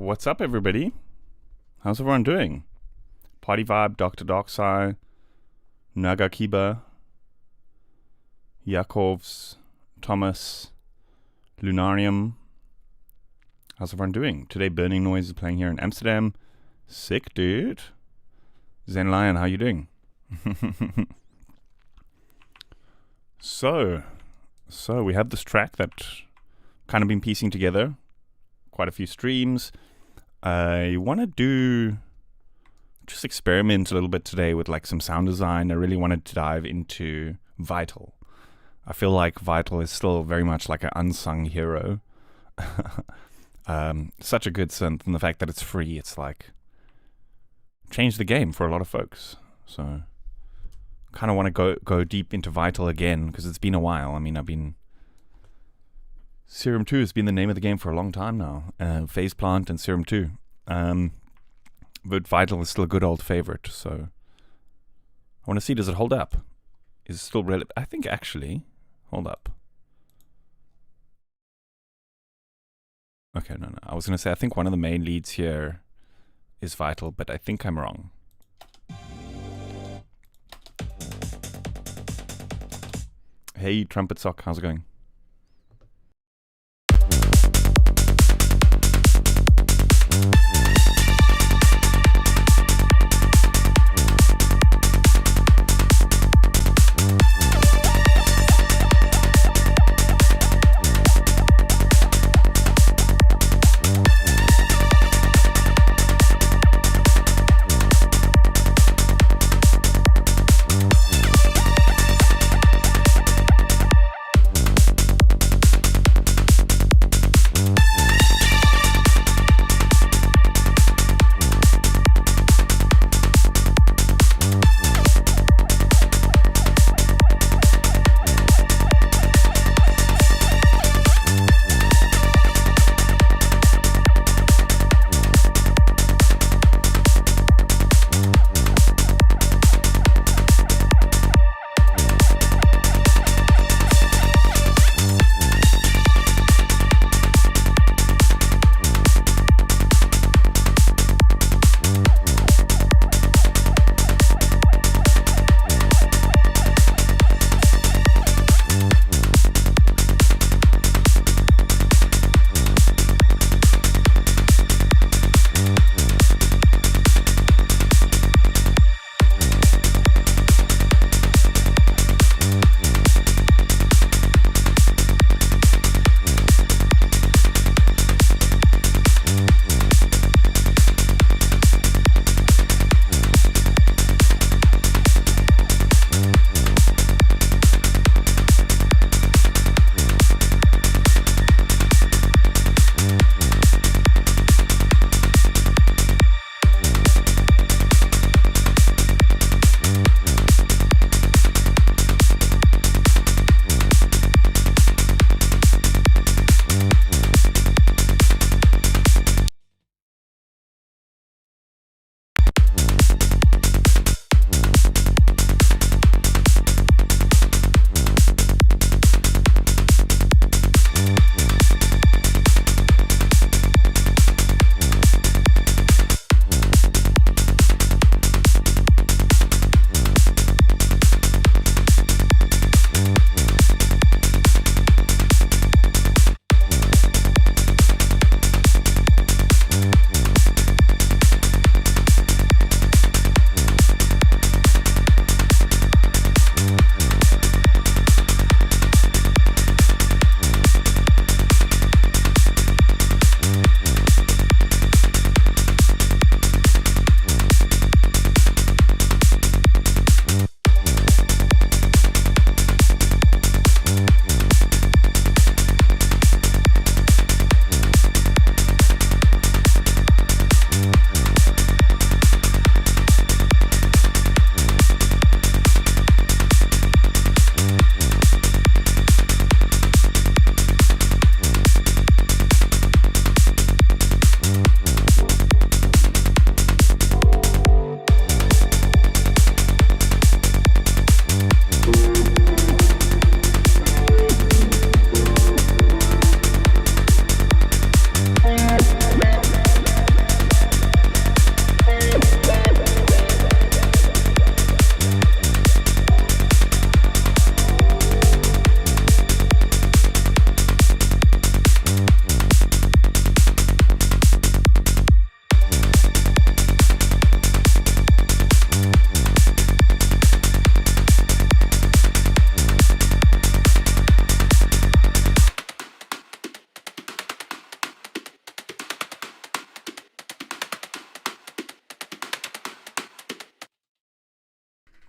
What's up, everybody? How's everyone doing? Party Vibe, Dr. Darkside, Nagakiba, Yakovs, Thomas, Lunarium. How's everyone doing? Today, Burning Noise is playing here in Amsterdam. Sick, dude. Zen Lion, how you doing? So we have this track that kind of been piecing together quite a few streams. I want to just experiment a little bit today with like some sound design. I really wanted to dive into Vital. I feel like Vital is still very much like an unsung hero. Such a good synth, and the fact that it's free, it's like changed the game for a lot of folks. So kind of want to go deep into Vital again because it's been a while. I mean, Serum 2 has been the name of the game for a long time now. Phase Plant and Serum 2. But Vital is still a good old favorite, so I want to see, does it hold up? Is it still relevant? I think actually, hold up. Okay, no. I was going to say, I think one of the main leads here is Vital, but I think I'm wrong. Hey, Trumpet Sock, how's it going?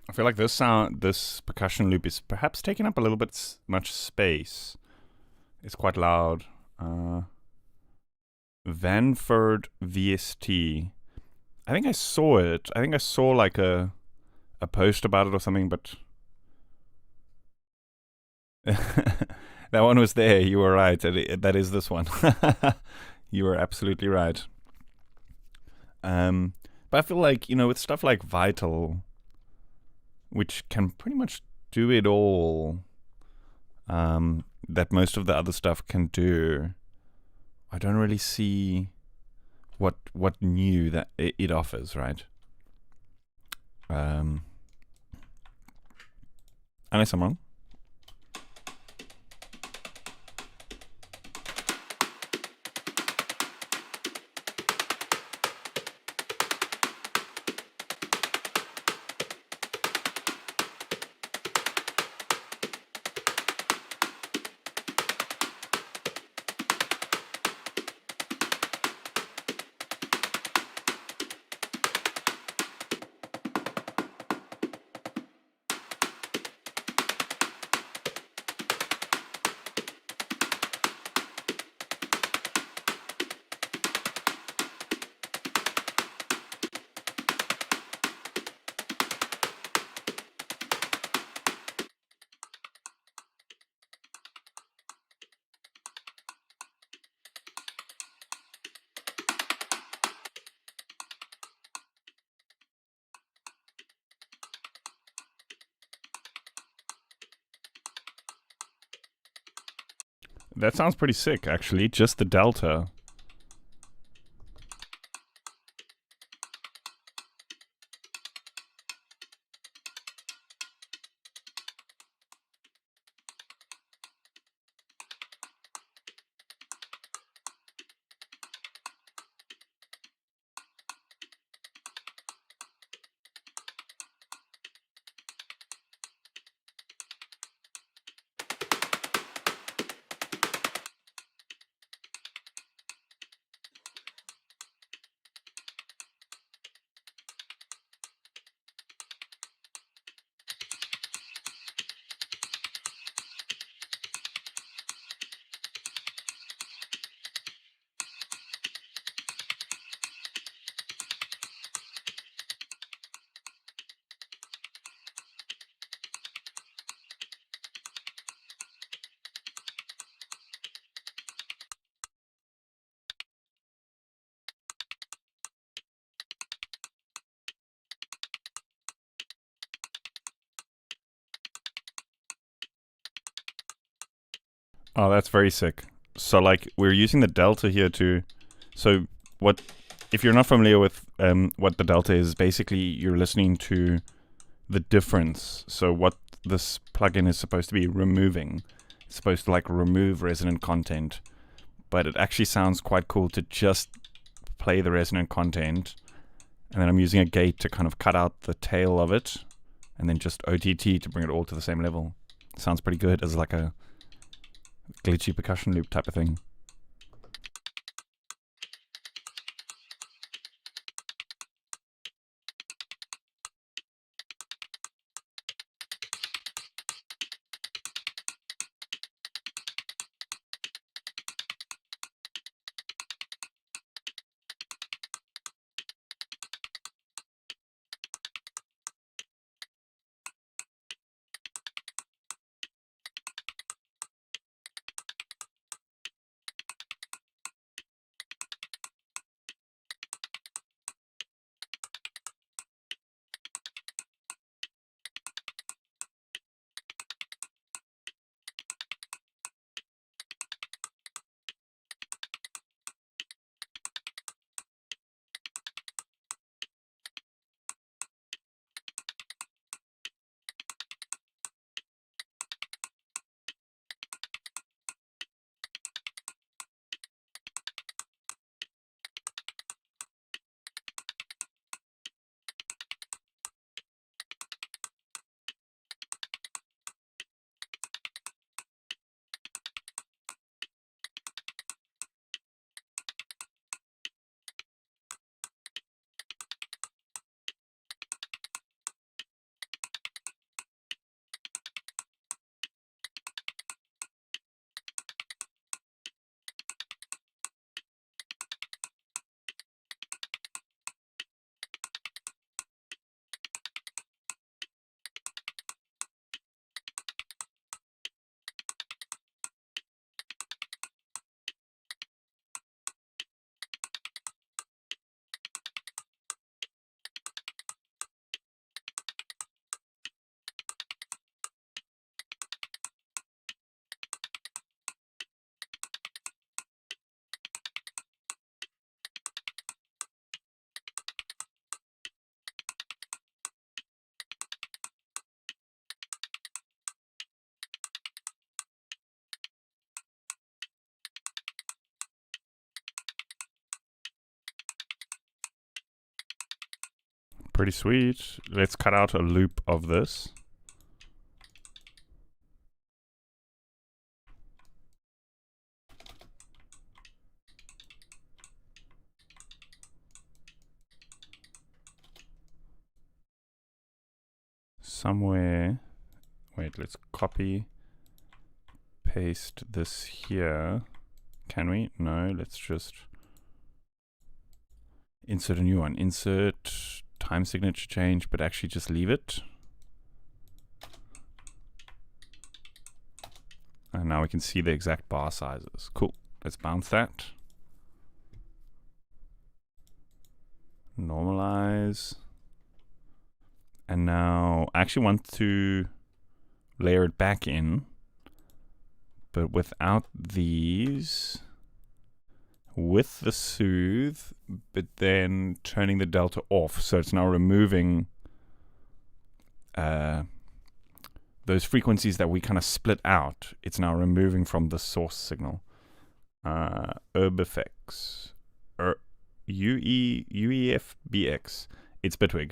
I feel like this percussion loop is perhaps taking up a little bit much space. It's quite loud. Vanford VST. I think I saw it. I think I saw like a post about it or something, but that one was there. You were right. That is this one. You were absolutely right. But I feel like, with stuff like Vital, which can pretty much do it all, that most of the other stuff can do, I don't really see what new that it offers, right? Unless I'm wrong. That sounds pretty sick, actually. Just the delta. Oh, that's very sick. So, like, we're using the delta here to. So, what if you're not familiar with what the delta is? Basically, you're listening to the difference. So, what this plugin is supposed to be removing. It's supposed to like remove resonant content, but it actually sounds quite cool to just play the resonant content, and then I'm using a gate to kind of cut out the tail of it, and then just OTT to bring it all to the same level. Sounds pretty good as like a glitchy percussion loop type of thing. Pretty sweet. Let's cut out a loop of this. Somewhere, wait, let's copy, paste this here. Can we? No, let's just insert a new one. Insert time signature change, but actually just leave it. And now we can see the exact bar sizes. Cool. Let's bounce that. Normalize. And now I actually want to layer it back in, but without these, with the soothe, but then turning the delta off. So it's now removing those frequencies that we kind of split out. It's now removing from the source signal. UEFBX. It's Bitwig.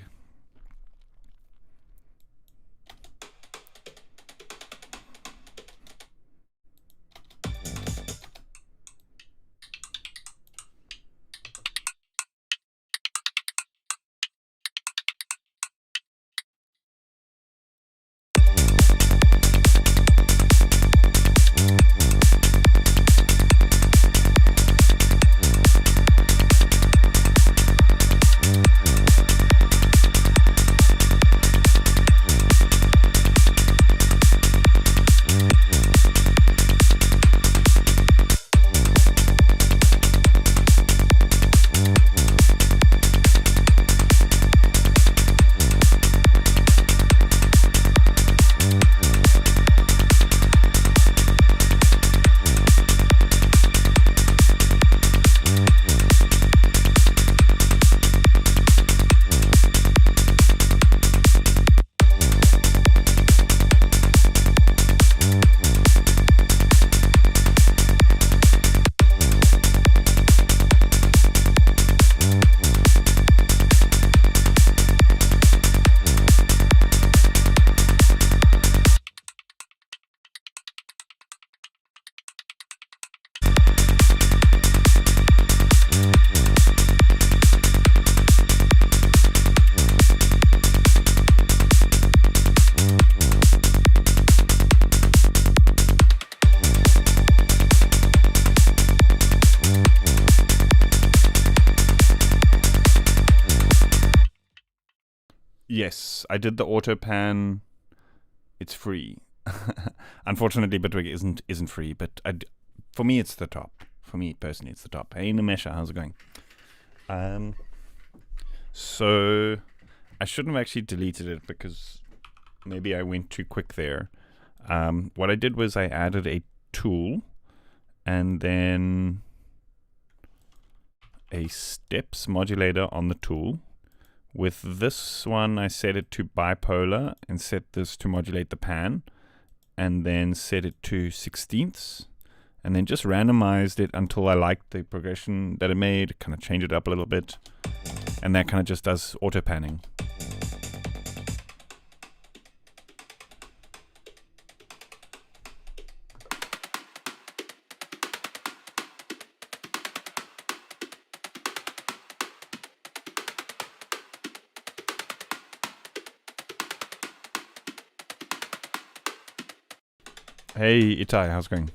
Yes, I did the auto pan. It's free. Unfortunately, Bitwig isn't free, but for me, it's the top. For me personally, it's the top. Hey, Nimesha, how's it going? So I shouldn't have actually deleted it because maybe I went too quick there. What I did was I added a tool and then a steps modulator on the tool. With this one, I set it to bipolar and set this to modulate the pan, and then set it to 16ths, and then just randomized it until I liked the progression that it made, kind of change it up a little bit, and that kind of just does auto panning. Hey, Itai, how's it going?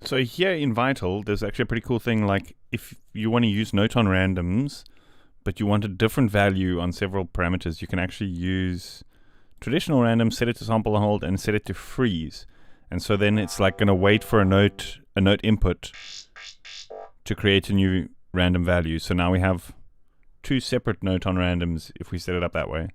So here in Vital, there's actually a pretty cool thing. Like if you want to use note on randoms, but you want a different value on several parameters, you can actually use traditional random, set it to sample and hold, and set it to freeze. And so then it's like going to wait for a note input to create a new random value. So now we have two separate note on randoms if we set it up that way.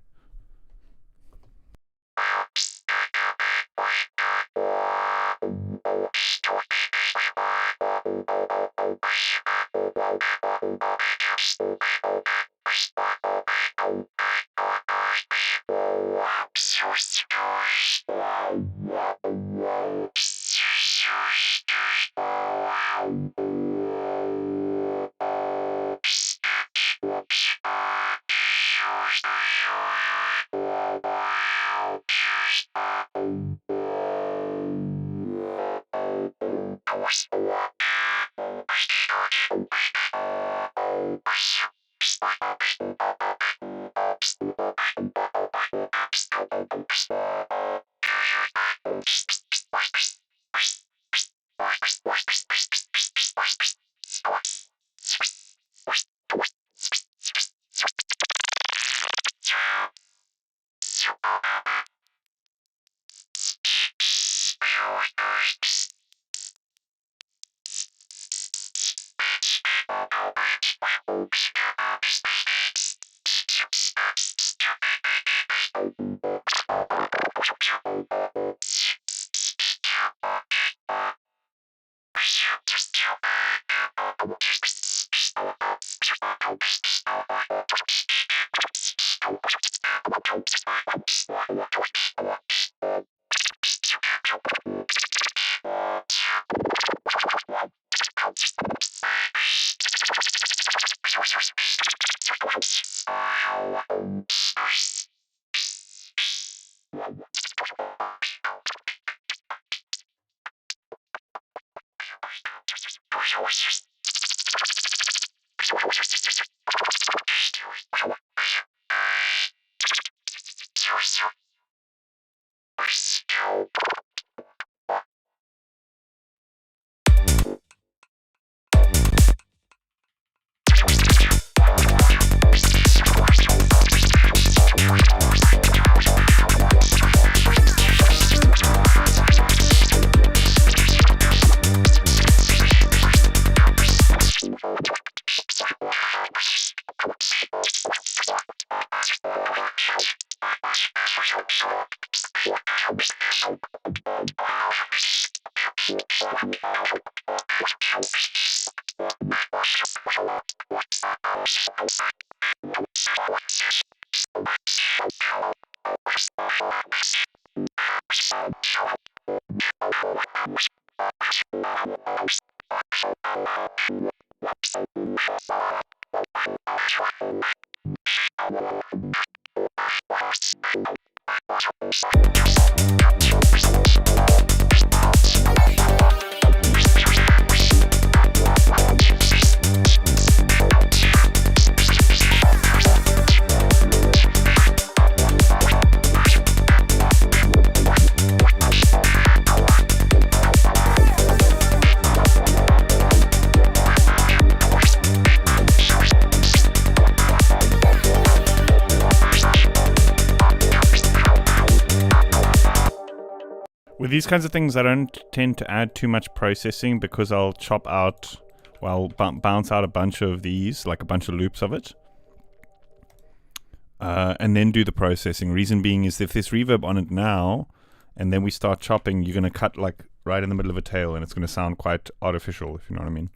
With these kinds of things, I don't tend to add too much processing because I'll chop out, bounce out a bunch of these, like a bunch of loops of it, and then do the processing. Reason being is if there's reverb on it now, and then we start chopping, you're going to cut like right in the middle of a tail, and it's going to sound quite artificial, if you know what I mean.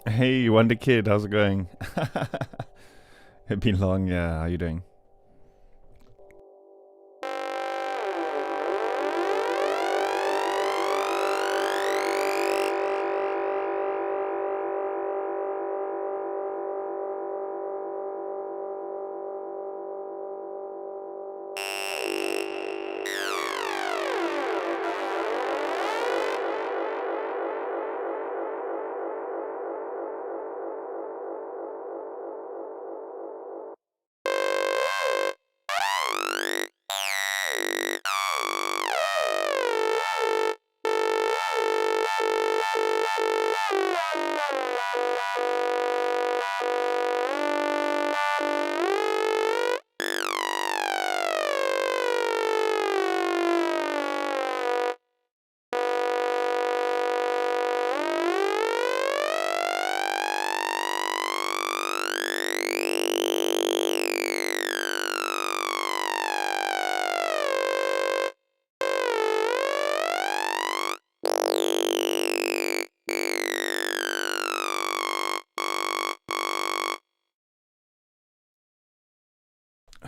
Hey, Wonder Kid, how's it going? It's been long, yeah. How you doing?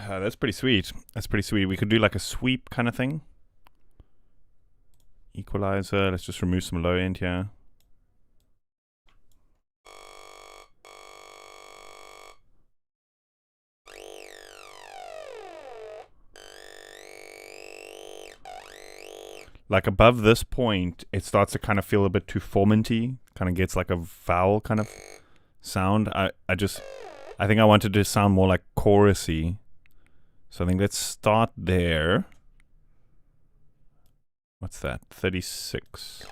That's pretty sweet. That's pretty sweet. We could do like a sweep kind of thing. Equalizer. Let's just remove some low end here. Like above this point, it starts to kind of feel a bit too formanty. Kind of gets like a vowel kind of sound. I think I wanted to sound more like chorusy. So I think let's start there. What's that? 36.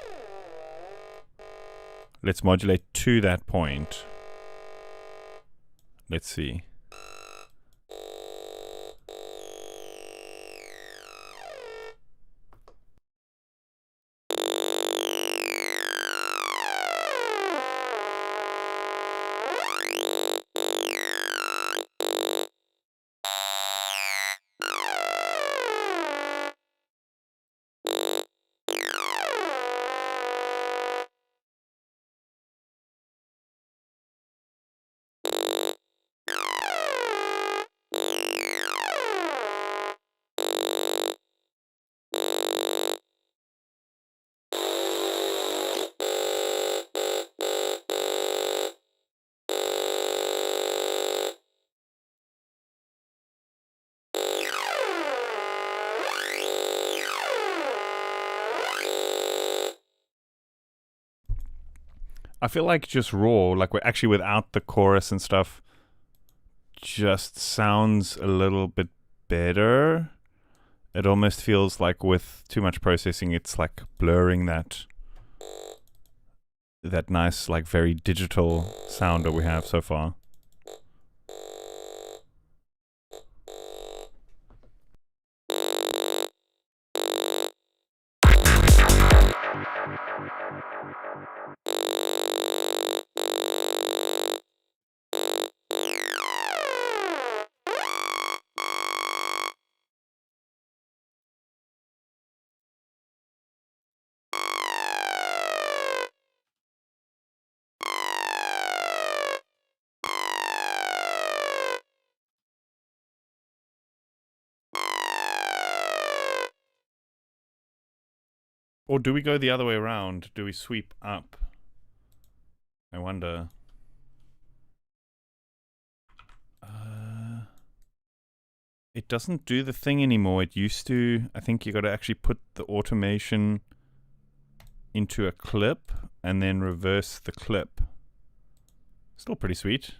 Let's modulate to that point. Let's see. I feel like just raw, like we're actually without the chorus and stuff, just sounds a little bit better. It almost feels like with too much processing, it's like blurring that nice, like very digital sound that we have so far. Or do we go the other way around? Do we sweep up? I wonder. It doesn't do the thing anymore. It used to. I think you got to actually put the automation into a clip and then reverse the clip. Still pretty sweet.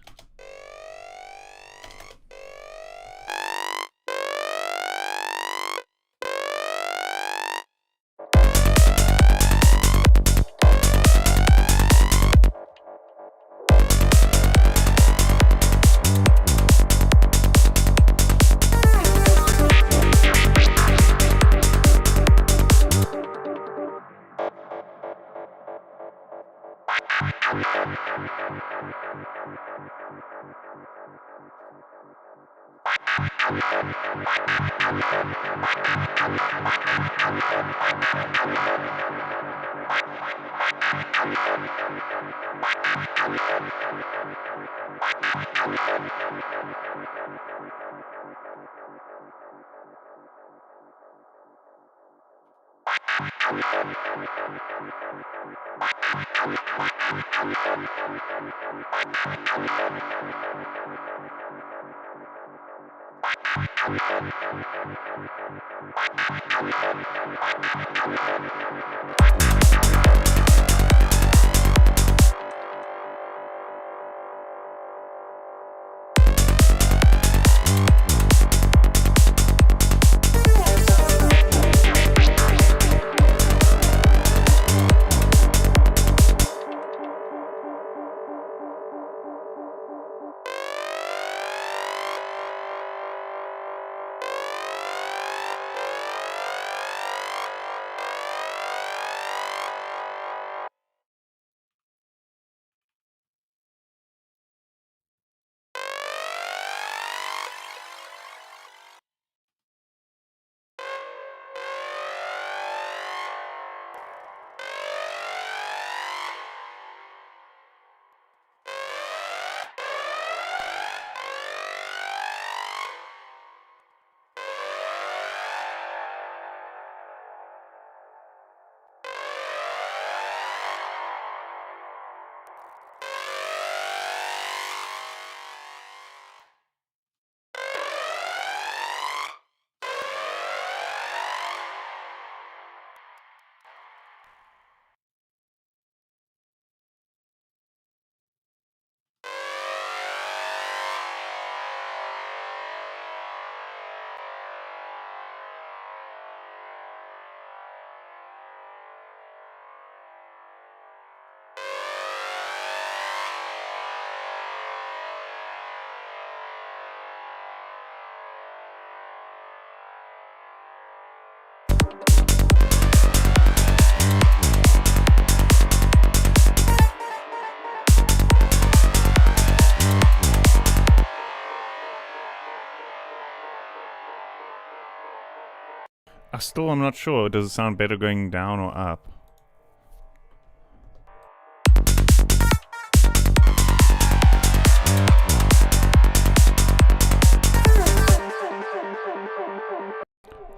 I'm not sure. Does it sound better going down or up?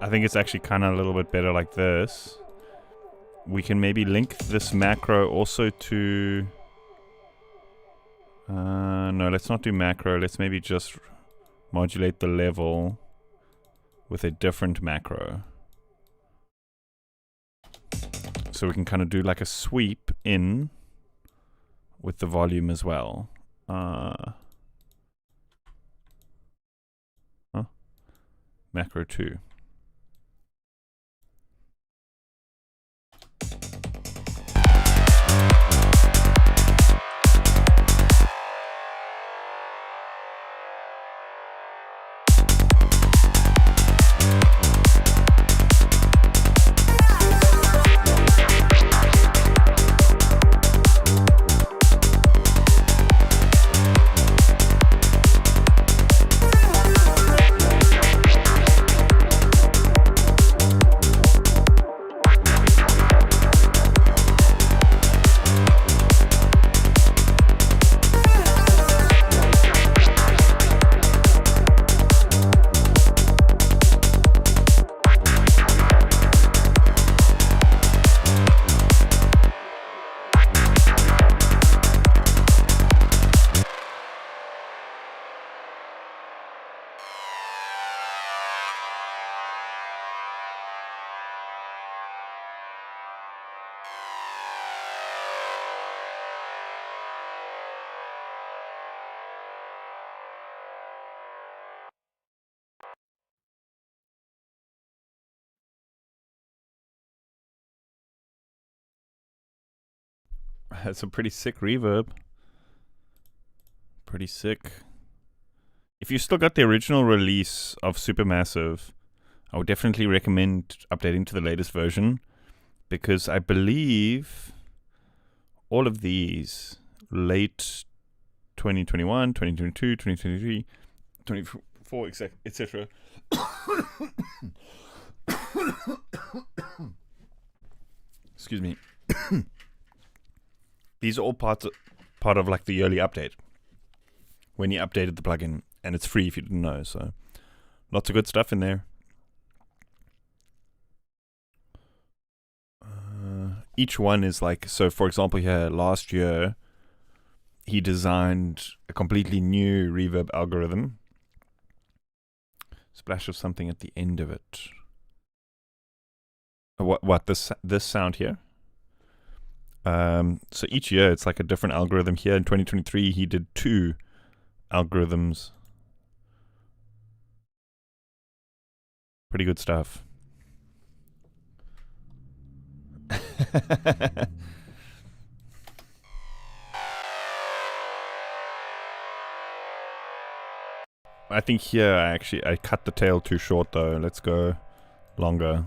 I think it's actually kind of a little bit better like this. We can maybe link this macro also to... no, let's not do macro. Let's maybe just modulate the level with a different macro. So we can kind of do like a sweep in with the volume as well. Macro 2. That's a pretty sick reverb. Pretty sick. If you still got the original release of Supermassive, I would definitely recommend updating to the latest version, because I believe all of these late 2021, 2022, 2023, 24, etc. Excuse me. These are all part of like the yearly update, when you updated the plugin, and it's free if you didn't know. So lots of good stuff in there. each one is like, so for example here, last year, he designed a completely new reverb algorithm. Splash of something at the end of it. What this sound here? So each year it's like a different algorithm. Here in 2023 he did 2 algorithms. Pretty good stuff. I think here I cut the tail too short though. Let's go longer.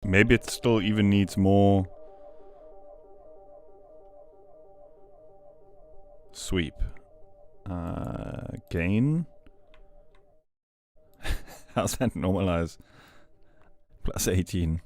Maybe it still even needs more sweep. Gain. How's that normalize? Plus 18.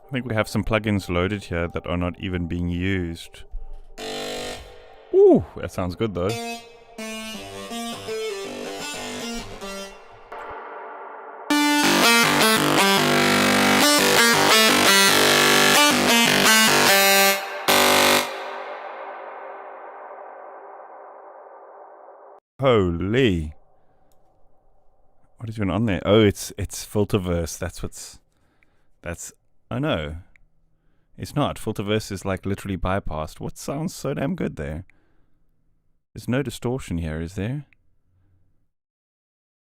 I think we have some plugins loaded here that are not even being used. Ooh, that sounds good though. Holy. What is even on there? Oh, it's Filterverse. Oh no. It's not. Filterverse is like literally bypassed. What sounds so damn good there? There's no distortion here, is there?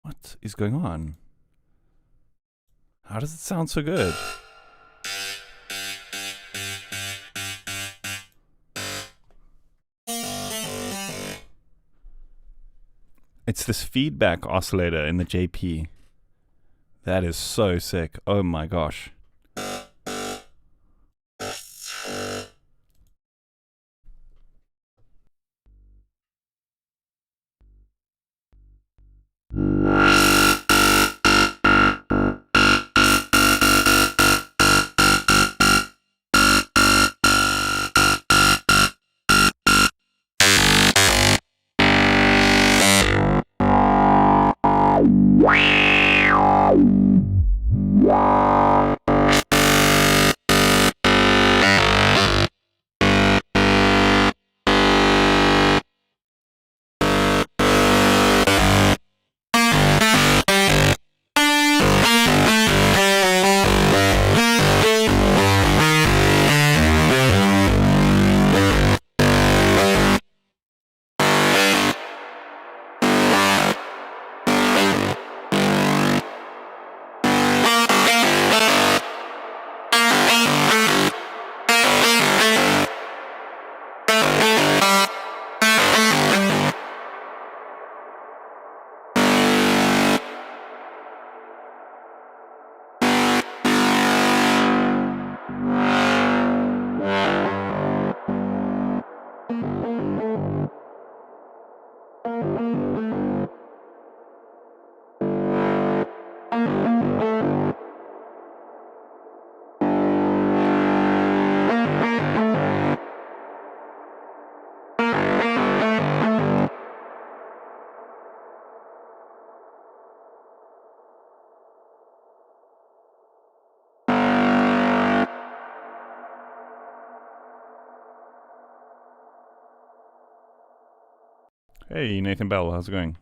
What is going on? How does it sound so good? It's this feedback oscillator in the JP. That is so sick. Oh my gosh. Hey, Nathan Bell, how's it going?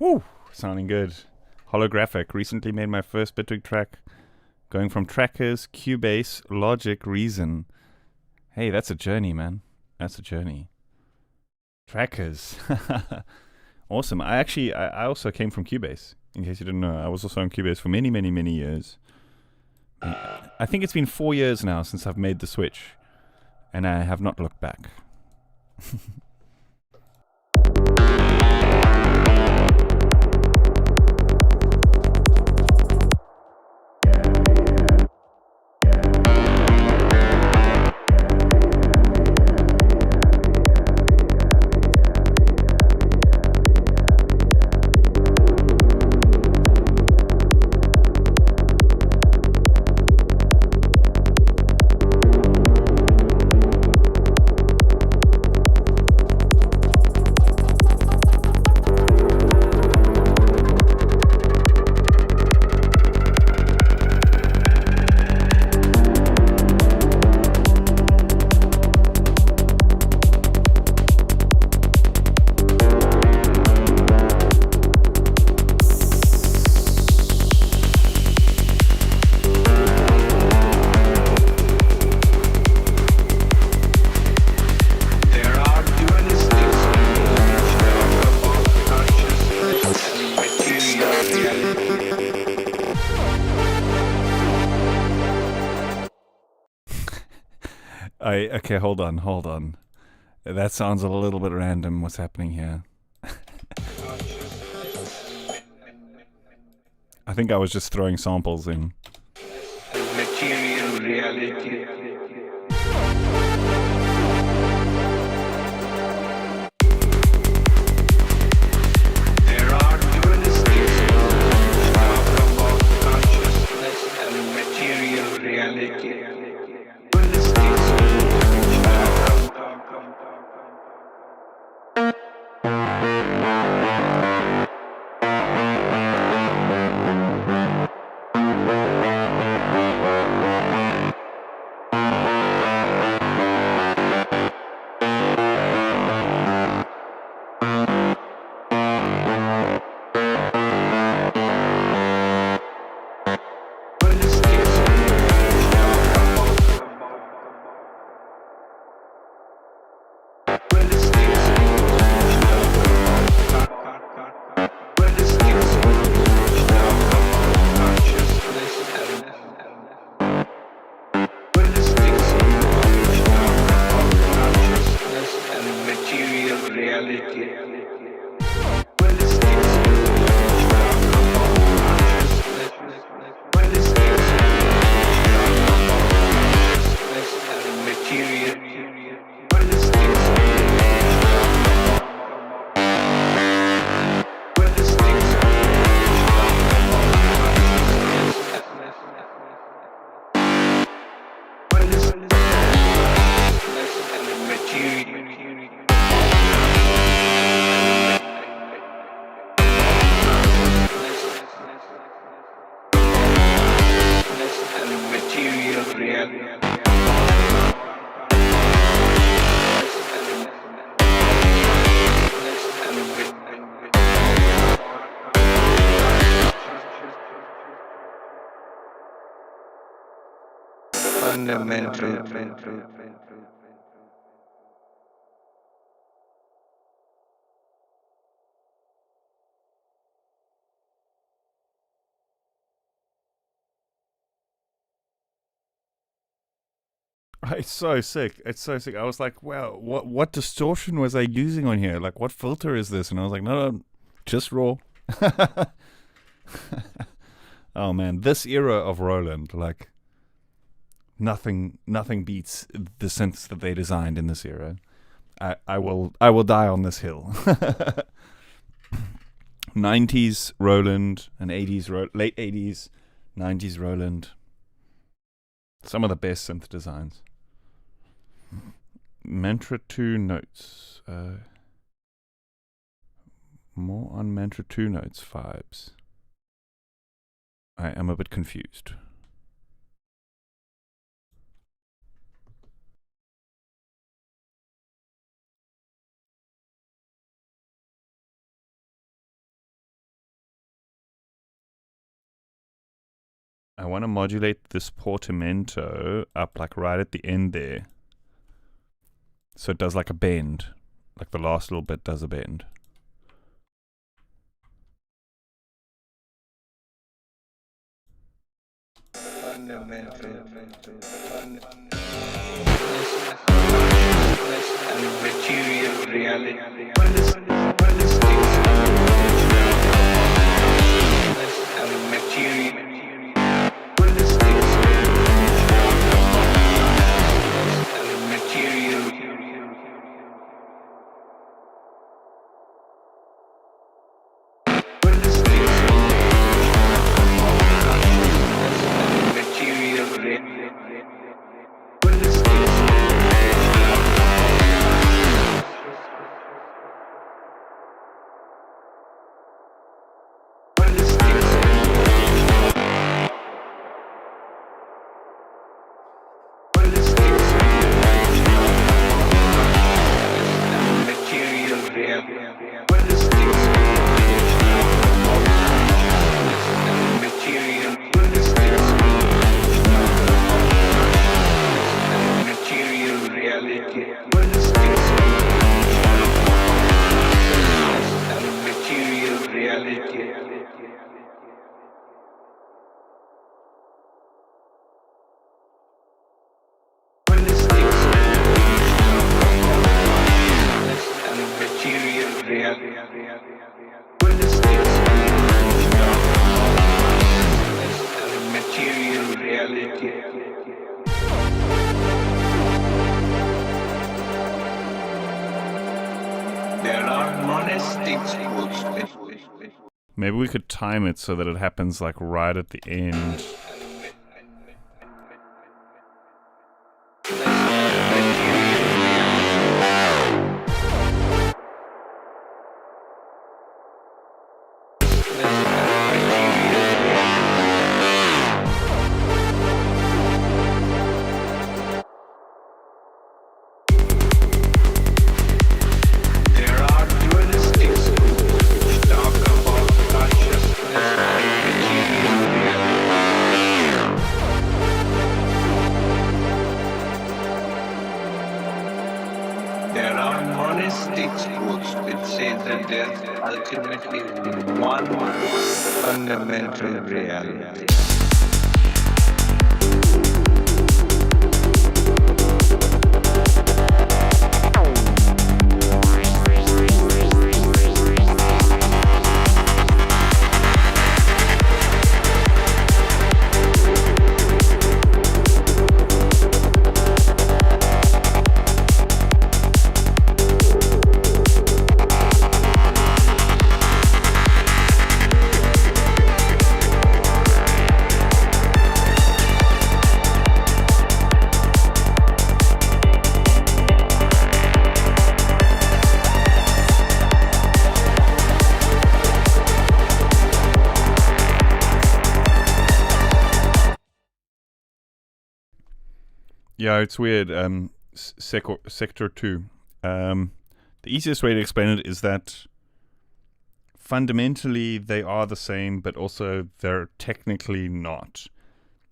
Woo! Sounding good. Holographic. Recently made my first Bitwig track. Going from Trackers, Cubase, Logic, Reason. Hey, that's a journey, man. That's a journey. Trackers. Awesome. I also came from Cubase. In case you didn't know, I was also on Cubase for many, many, many years. I think it's been 4 years now since I've made the switch. And I have not looked back. Okay, hold on. That sounds a little bit random. What's happening here? I think I was just throwing samples in. Material reality. There are dualities which talk about consciousness and material reality. fundamental. It's so sick. It's so sick. I was like, wow, what distortion was I using on here? Like, what filter is this? And I was like, no, just raw. Oh man, this era of Roland, like nothing beats the synths that they designed in this era. I will die on this hill. 90s Roland and 80s late 80s, 90s Roland. Some of the best synth designs. Mantra 2 notes. More on Mantra 2 notes vibes. I am a bit confused. I want to modulate this portamento up like right at the end there. So it does like a bend. Like the last little bit does a bend. Fundamental. And material reality. And material. Maybe we could time it so that it happens like right at the end. Fundamental reality. Yeah, it's weird. Sector 2. The easiest way to explain it is that fundamentally they are the same, but also they're technically not.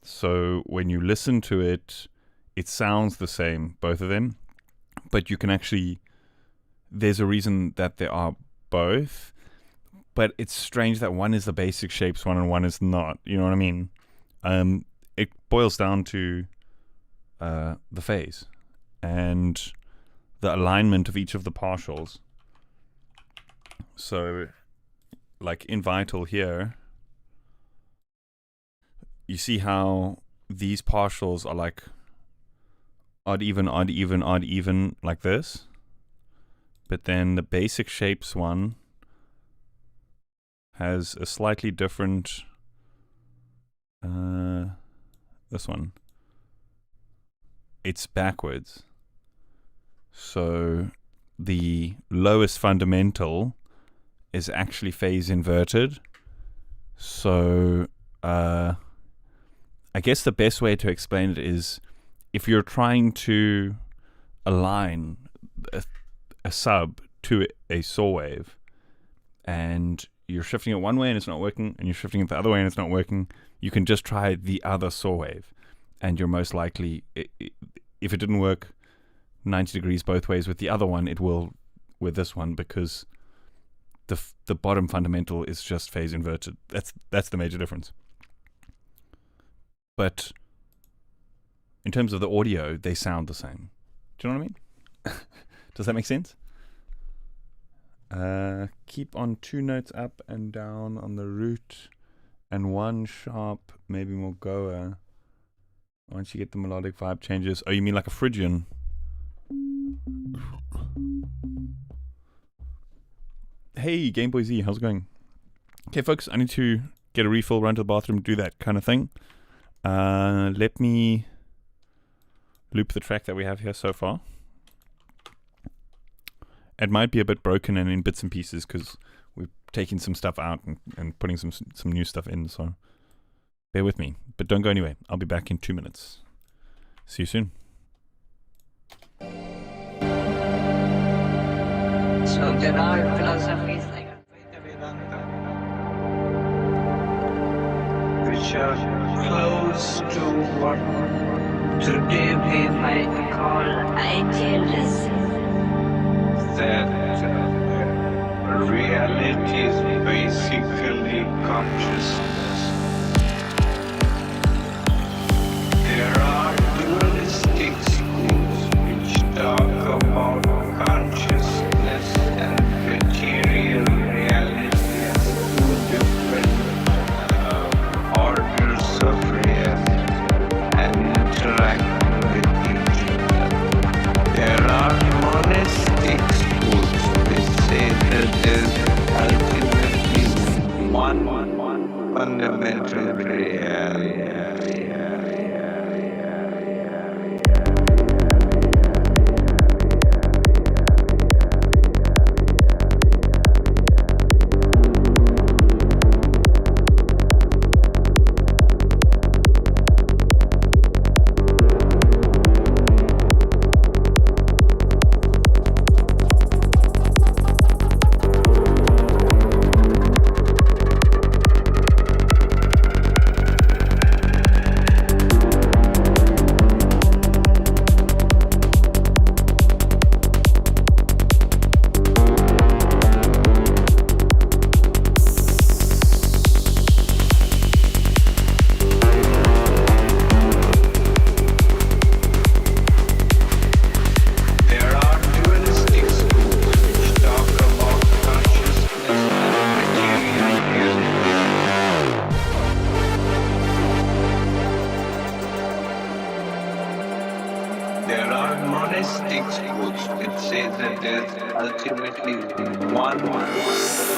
So when you listen to it, it sounds the same, both of them, but you can actually, there's a reason that there are both, but it's strange that one is the basic shapes one and one is not. You know what I mean? It boils down to the phase and the alignment of each of the partials. So, like in Vital here, you see how these partials are like odd, even, odd, even, odd, even, like this. But then the basic shapes one has a slightly different, this one. It's backwards. So the lowest fundamental is actually phase inverted. So I guess the best way to explain it is if you're trying to align a sub to a saw wave and you're shifting it one way and it's not working, and you're shifting it the other way and it's not working, you can just try the other saw wave, and you're most likely, if it didn't work 90 degrees both ways with the other one, it will with this one, because the bottom fundamental is just phase inverted. That's the major difference. But in terms of the audio, they sound the same. Do you know what I mean? Does that make sense? Keep on 2 notes up and down on the root, and 1 sharp, maybe more goa. Once you get the melodic vibe changes. Oh, you mean like a Phrygian? Hey, Game Boy Z, how's it going? Okay, folks, I need to get a refill, run to the bathroom, do that kind of thing. Let me loop the track that we have here so far. It might be a bit broken and in bits and pieces because we're taking some stuff out and putting some new stuff in, so bear with me. But don't go anywhere. I'll be back in 2 minutes. See you soon. So there are philosophies like which are close to what today we might call idealism. That reality is basically consciousness. There are dualistic schools which talk about consciousness and material reality as two different orders of reality and interact with each other. There are monistic schools which say that there is ultimately one fundamental reality.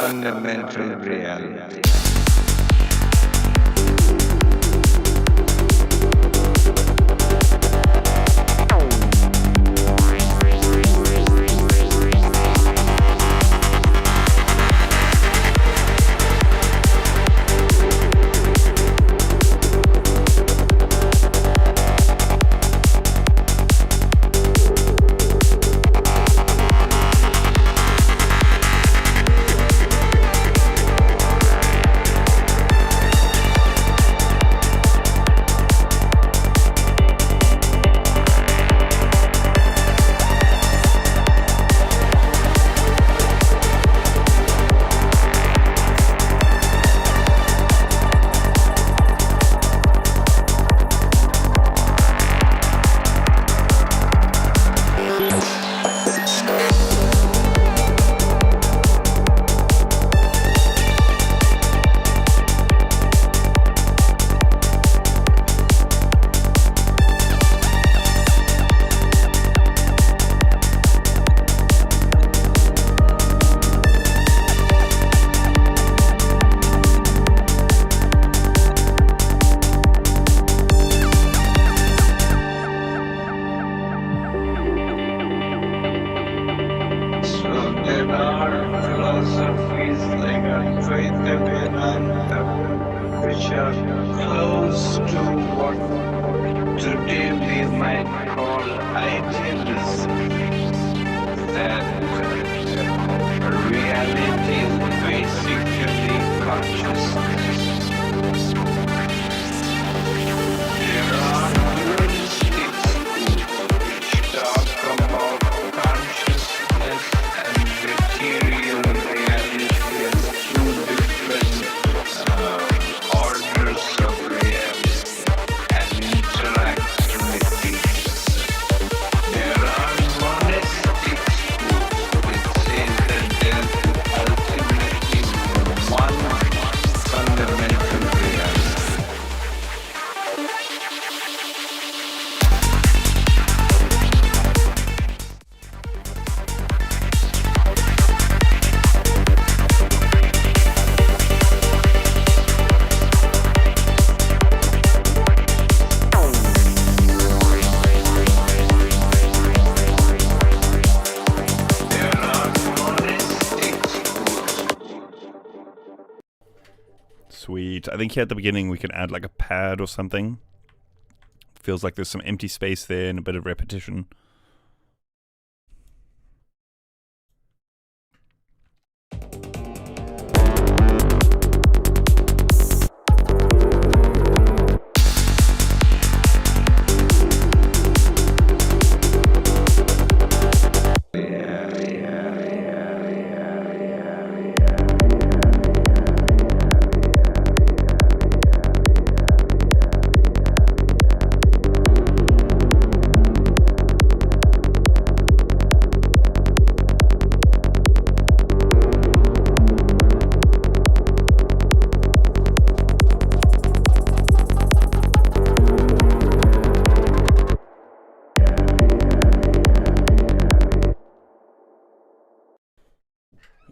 Fundamental reality. which are close to what today we might call idealism. That reality is basically consciousness. There are dualistic schools which talk about consciousness and material reality as two different orders of reality and interact with each other. There are monistic schools which say that there is ultimately one fundamental reality. There are monistic schools. Sweet. I think here at the beginning we can add like a pad or something. Feels like there's some empty space there and a bit of repetition.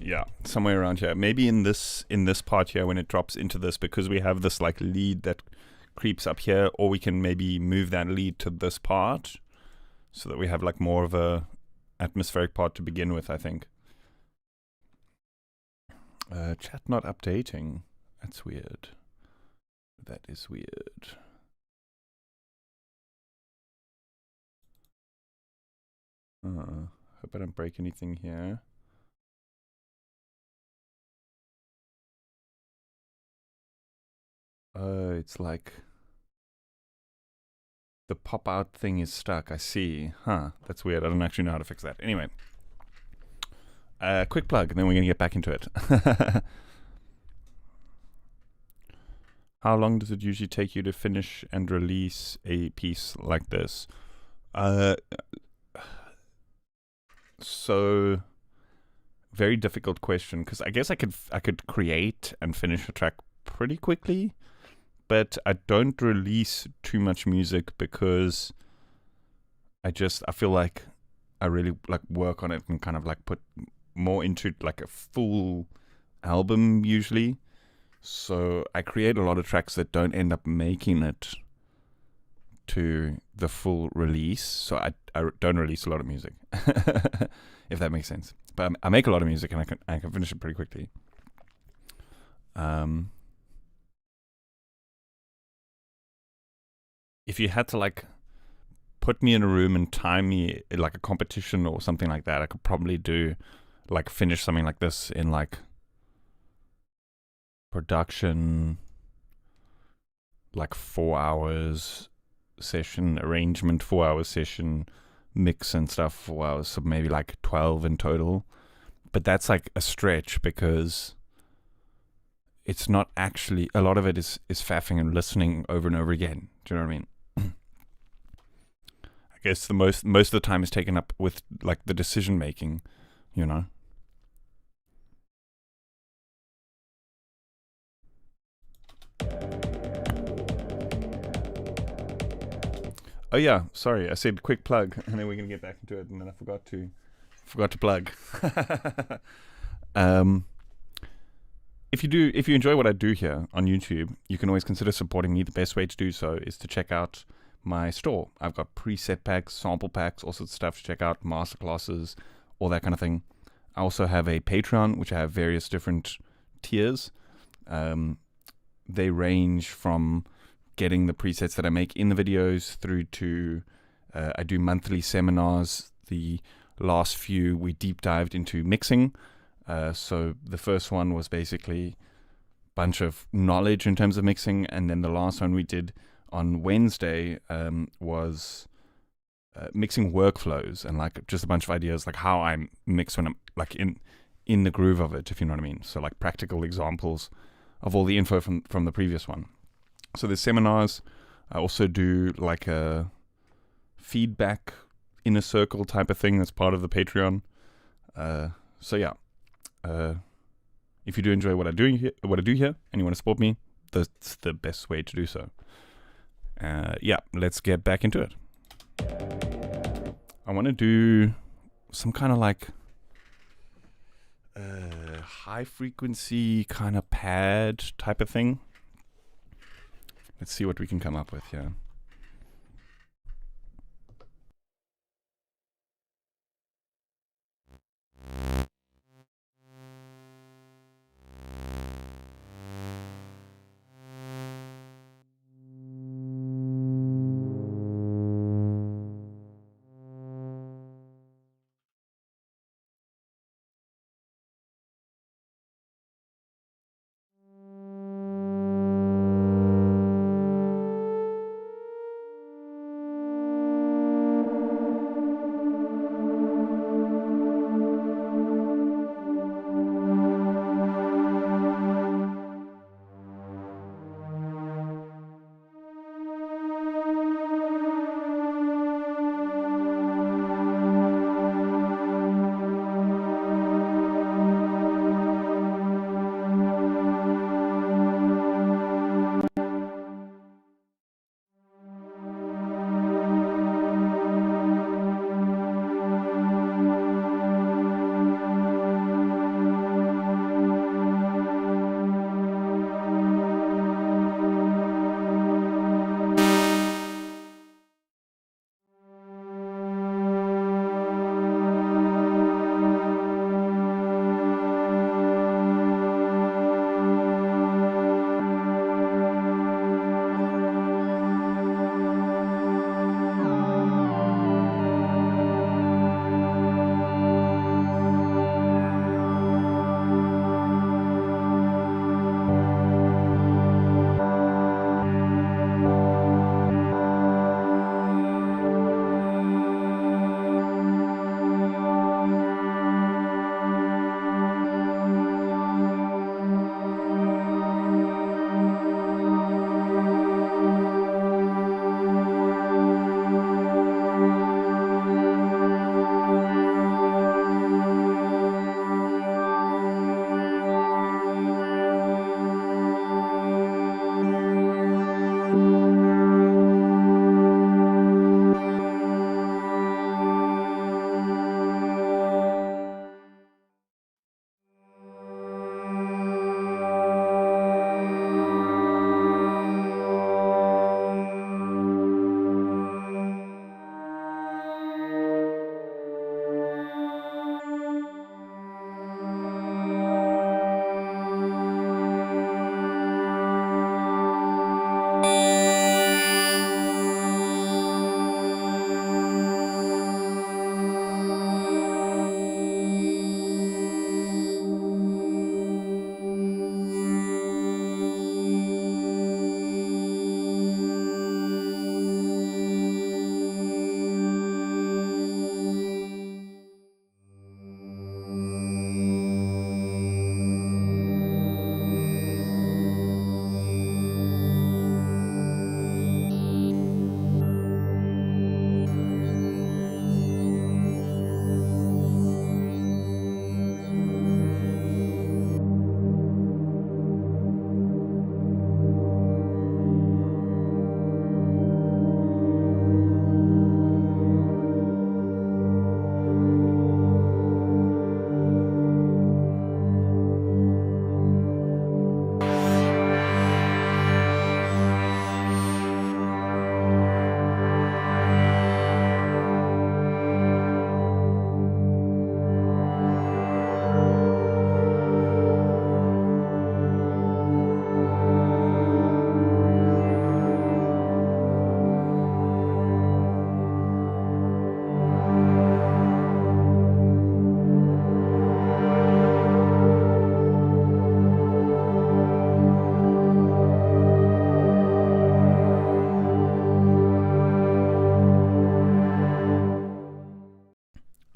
Yeah, somewhere around here. Maybe in this part here when it drops into this, because we have this like lead that creeps up here, or we can maybe move that lead to this part so that we have like more of a atmospheric part to begin with, I think. Chat not updating. That's weird. That is weird. Hope I don't break anything here. It's like the pop out thing is stuck. I see. Huh. That's weird. I don't actually know how to fix that. Anyway. Quick plug, and then we're going to get back into it. How long does it usually take you to finish and release a piece like this? So very difficult question, because I guess I could create and finish a track pretty quickly, but I don't release too much music because I feel like I really like work on it and kind of like put more into like a full album usually. So I create a lot of tracks that don't end up making it to the full release. So I don't release a lot of music, if that makes sense. But I make a lot of music and I can finish it pretty quickly. If you had to like put me in a room and time me like a competition or something like that, I could probably do like finish something like this in like production, like 4 hours session, arrangement 4 hours session, mix and stuff 4 hours, so maybe like 12 in total. But that's like a stretch because it's not actually, a lot of it is faffing and listening over and over again. Do you know what I mean? I guess the most of the time is taken up with like the decision making, you know. Oh yeah, sorry, I said quick plug, and then we're gonna get back into it, and then I forgot to plug. If you enjoy what I do here on YouTube, you can always consider supporting me. The best way to do so is to check out my store. I've got preset packs, sample packs, all sorts of stuff to check out, masterclasses, all that kind of thing. I also have a Patreon, which I have various different tiers. they range from getting the presets that I make in the videos through to I do monthly seminars. The last few we deep dived into mixing. So the first one was basically a bunch of knowledge in terms of mixing, and then the last one we did on Wednesday was mixing workflows and like just a bunch of ideas, like how I mix when I'm like in the groove of it, if you know what I mean. So like practical examples of all the info from the previous one. So the seminars, I also do like a feedback inner circle type of thing that's part of the Patreon. So yeah, if you do enjoy what I do here, and you want to support me, that's the best way to do so. Yeah, let's get back into it. I want to do some kind of like high frequency kind of pad type of thing. Let's see what we can come up with here.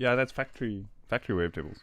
Yeah, that's factory wavetables.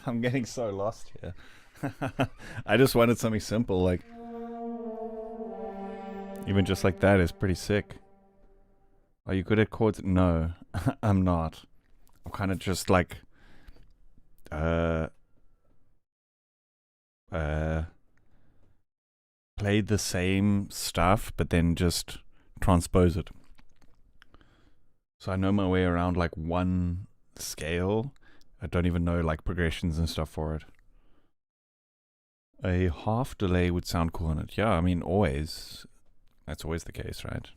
I'm getting so lost here. I just wanted something simple, like even just like that is pretty sick. Are you good at chords? No, I'm not. I'm kind of just like played the same stuff, but then just transpose it. So I know my way around like one scale. I don't even know like progressions and stuff for it. A half delay would sound cool in it. Yeah, I mean, always. That's always the case, right?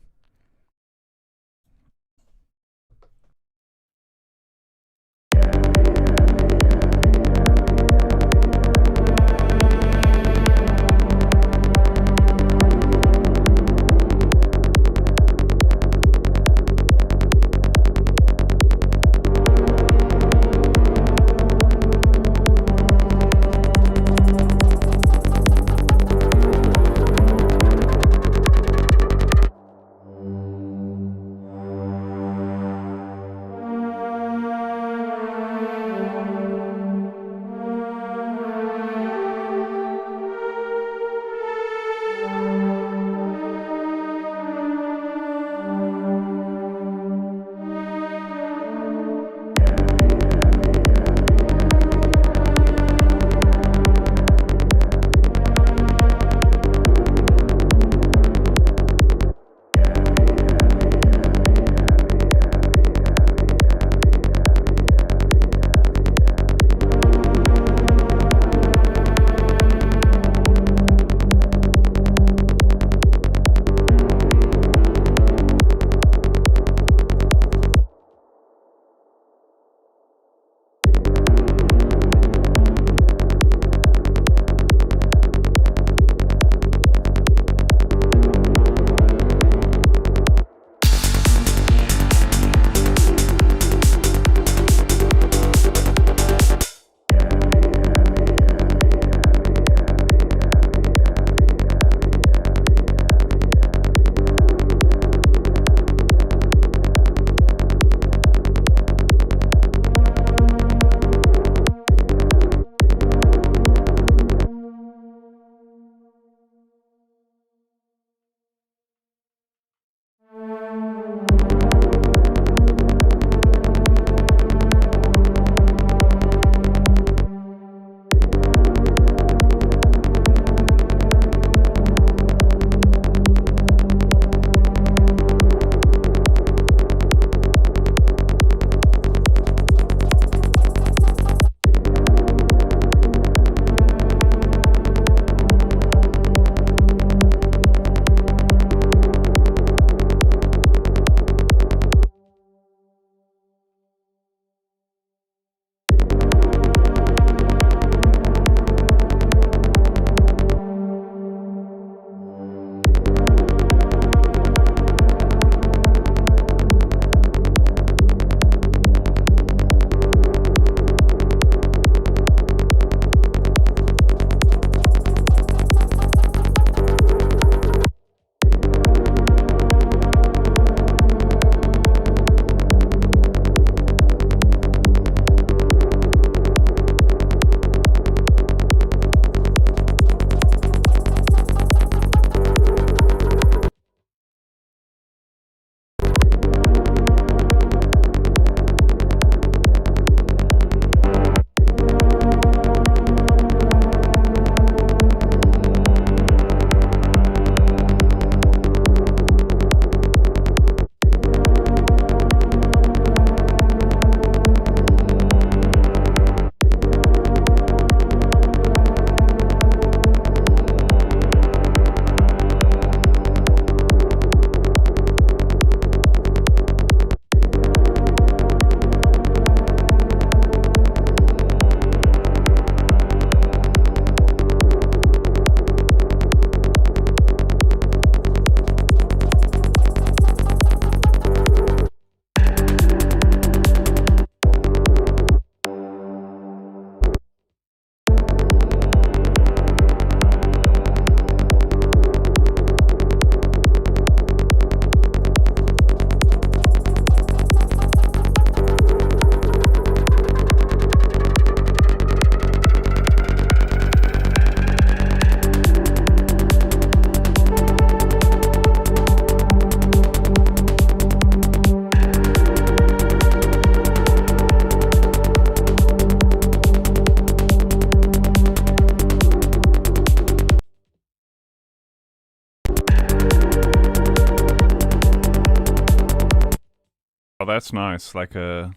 Oh, that's nice. Like a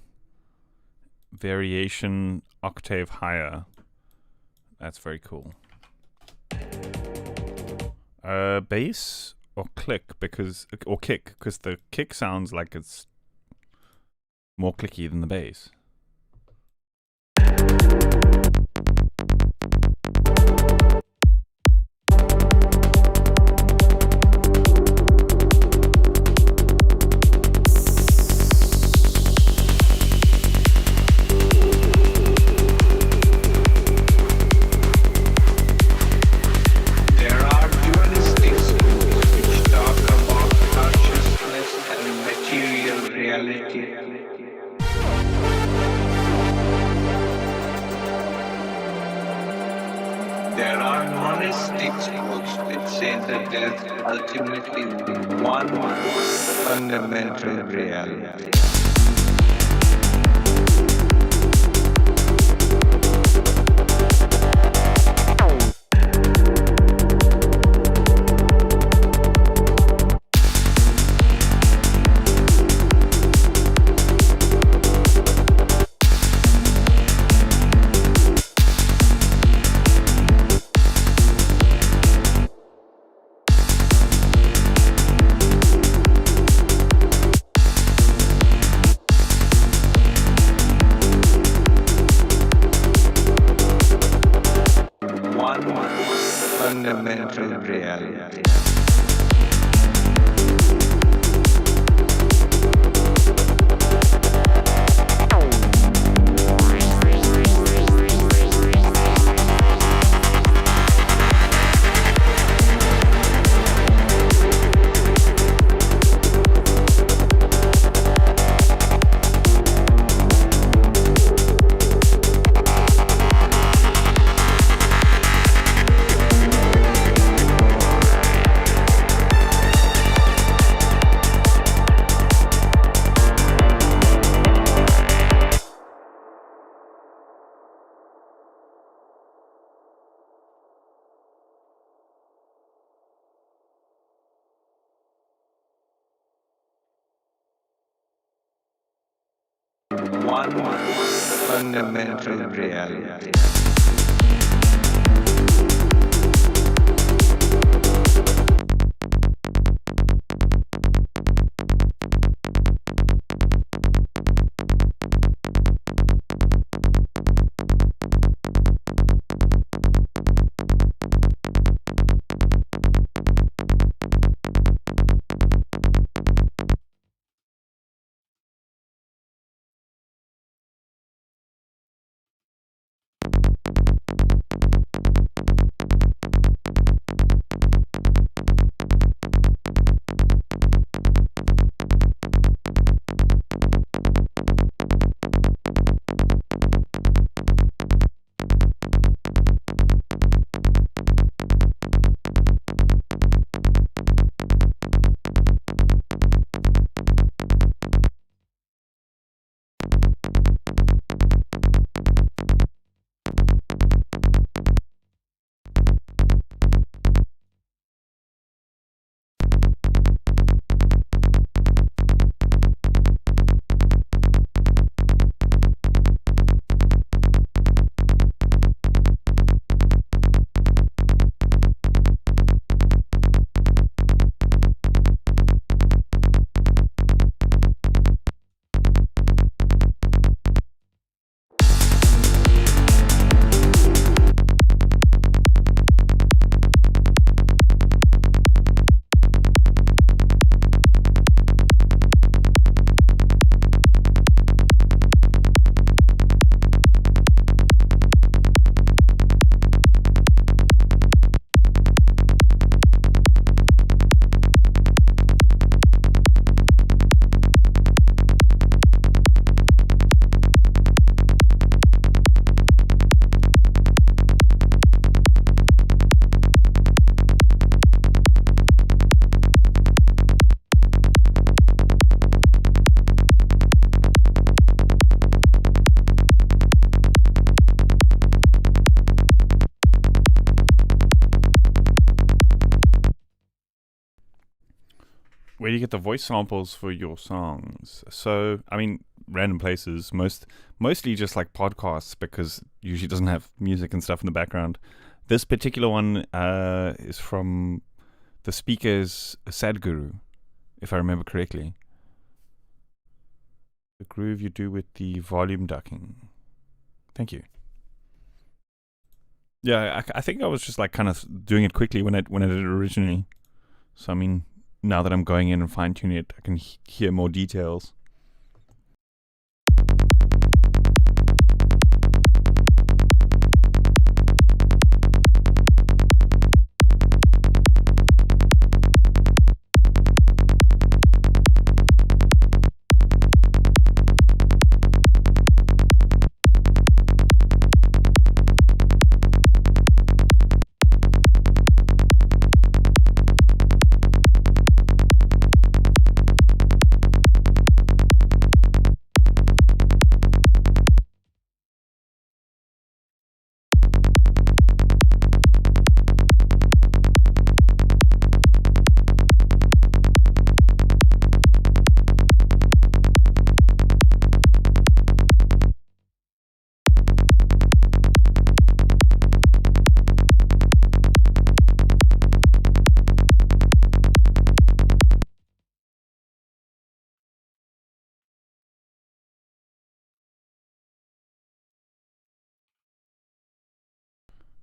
variation octave higher. That's very cool. Bass or kick because the kick sounds like it's more clicky than the bass. There are dualistic schools which talk about consciousness and material reality. There are monistic schools which say that there's ultimately one fundamental reality. One fundamental reality. One fundamental reality. where do you get the voice samples for your songs? So, I mean, random places, mostly just like podcasts, because usually doesn't have music and stuff in the background. This particular one is from the speaker's Sadhguru, if I remember correctly. The groove you do with the volume ducking. Thank you. Yeah, I think I was just like kind of doing it quickly when I did it originally. So I mean, now that I'm going in and fine tuning it, I can hear more details.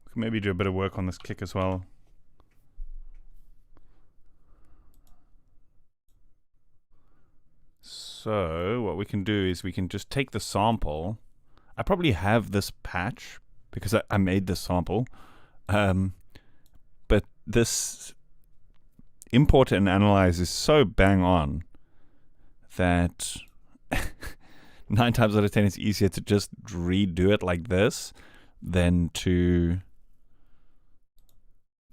We can maybe do a bit of work on this click as well. So what we can do is we can just take the sample. I probably have this patch because I made this sample. But this import and analyze is so bang on that 9 times out of 10 it's easier to just redo it like this than to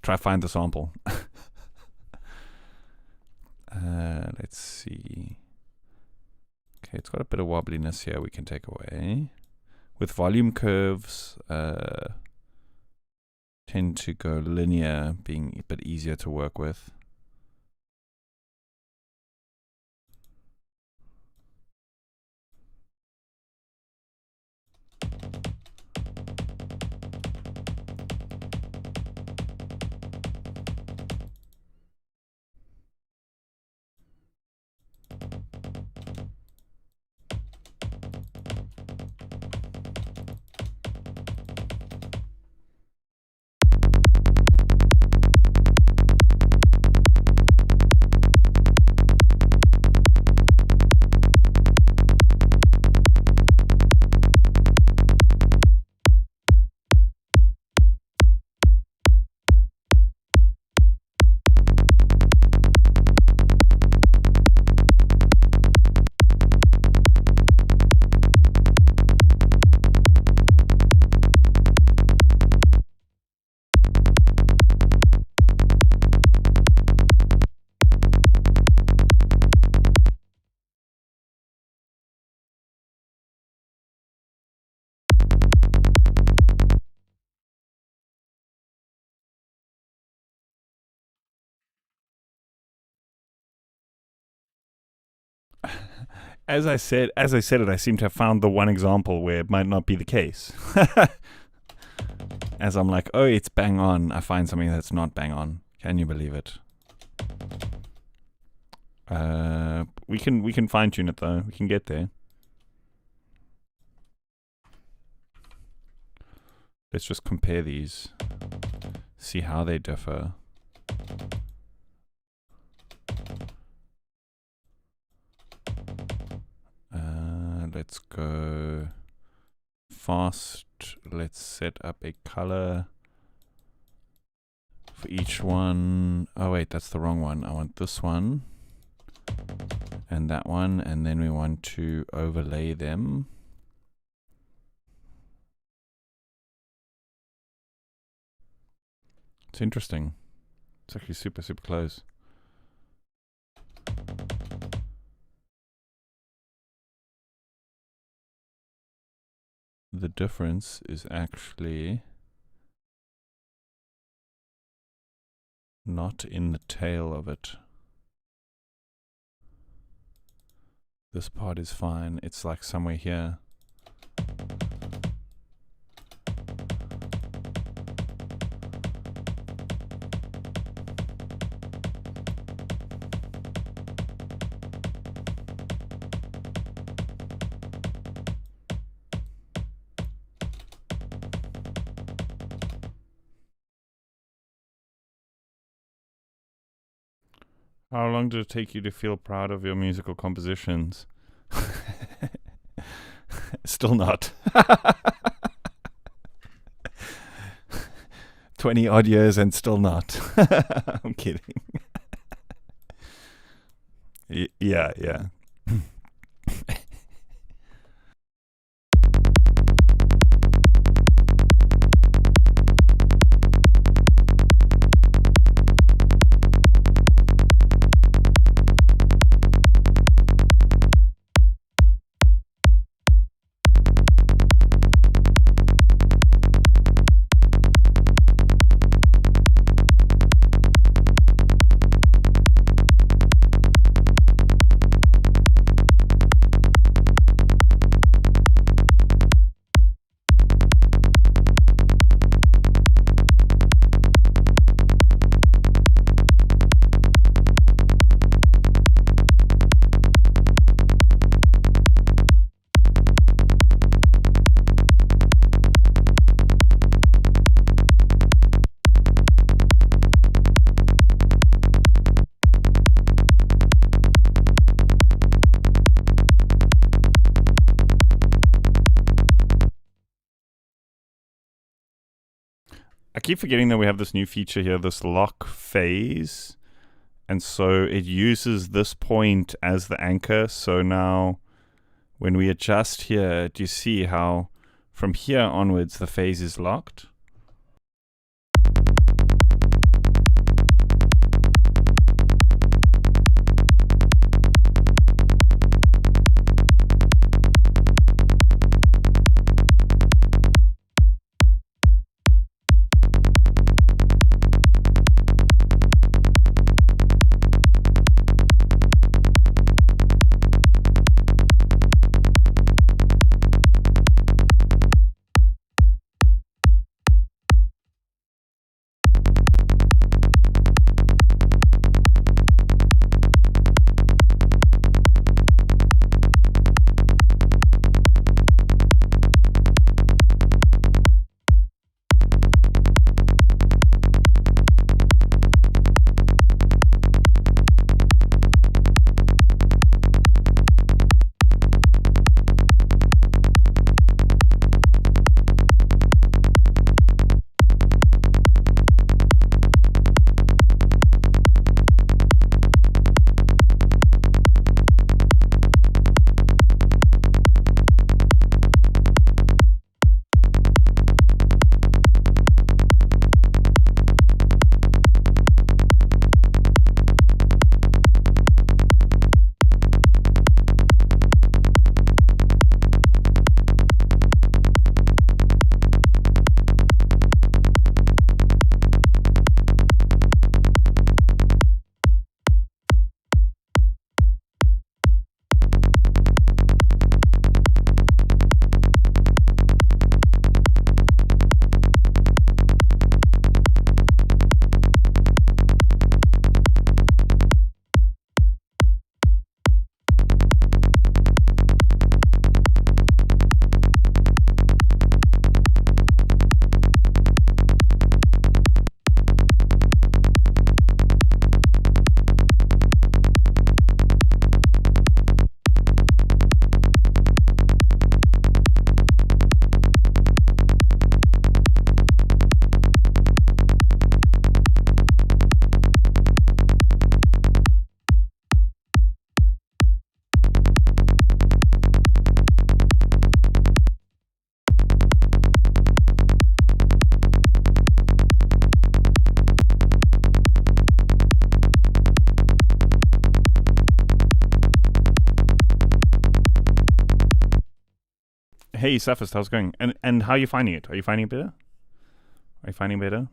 try find the sample. Let's see. Okay, it's got a bit of wobbliness here we can take away. With volume curves, tend to go linear, being a bit easier to work with. As I said it, I seem to have found the one example where it might not be the case. As I'm like, oh, it's bang on, I find something that's not bang on. Can you believe it? We can fine tune it though. We can get there. Let's just compare these. See how they differ. Let's go fast. Let's set up a color for each one. Oh wait, that's the wrong one. I want this one and that one, and then we want to overlay them. It's interesting. It's actually super close. The difference is actually not in the tail of it. This part is fine. It's like somewhere here. How long did it take you to feel proud of your musical compositions? Still not. 20 odd years and still not. I'm kidding. Yeah. I keep forgetting that we have this new feature here, this lock phase. And so it uses this point as the anchor. So now when we adjust here, do you see how from here onwards the phase is locked? Hey, Cephas, how's it going? And how are you finding it? Are you finding it better?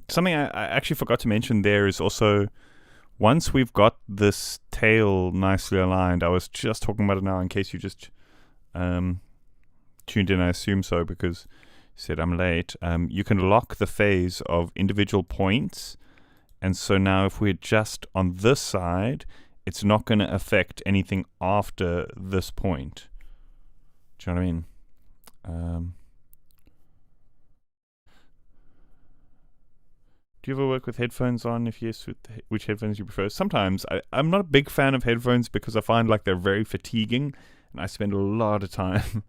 Something I actually forgot to mention there is also once we've got this tail nicely aligned, I was just talking about it now in case you just tuned in, I assume so, because you said I'm late. You can lock the phase of individual points. And so now if we adjust on this side, it's not going to affect anything after this point. Do you know what I mean? Do you ever work with headphones on? If yes, which headphones you prefer? Sometimes. I'm not a big fan of headphones because I find like they're very fatiguing, and I spend a lot of time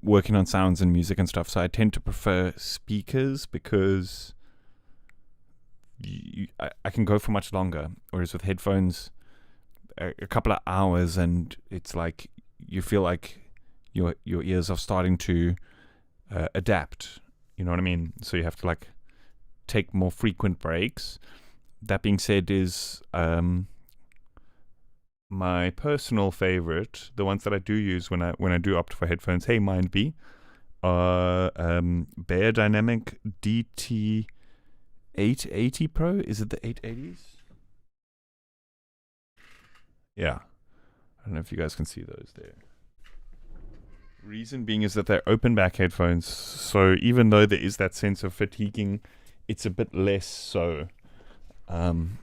working on sounds and music and stuff. So I tend to prefer speakers because I can go for much longer. Whereas with headphones, a couple of hours, and it's like you feel like your ears are starting to adapt. You know what I mean? So you have to like take more frequent breaks. That being said, is my personal favorite, the ones that I do use when I do opt for headphones, hey Mindbee, are Beyerdynamic DT 880 Pro. Is it the 880s? Yeah. I don't know if you guys can see those there. Reason being is that they're open back headphones, so even though there is that sense of fatiguing, it's a bit less so. And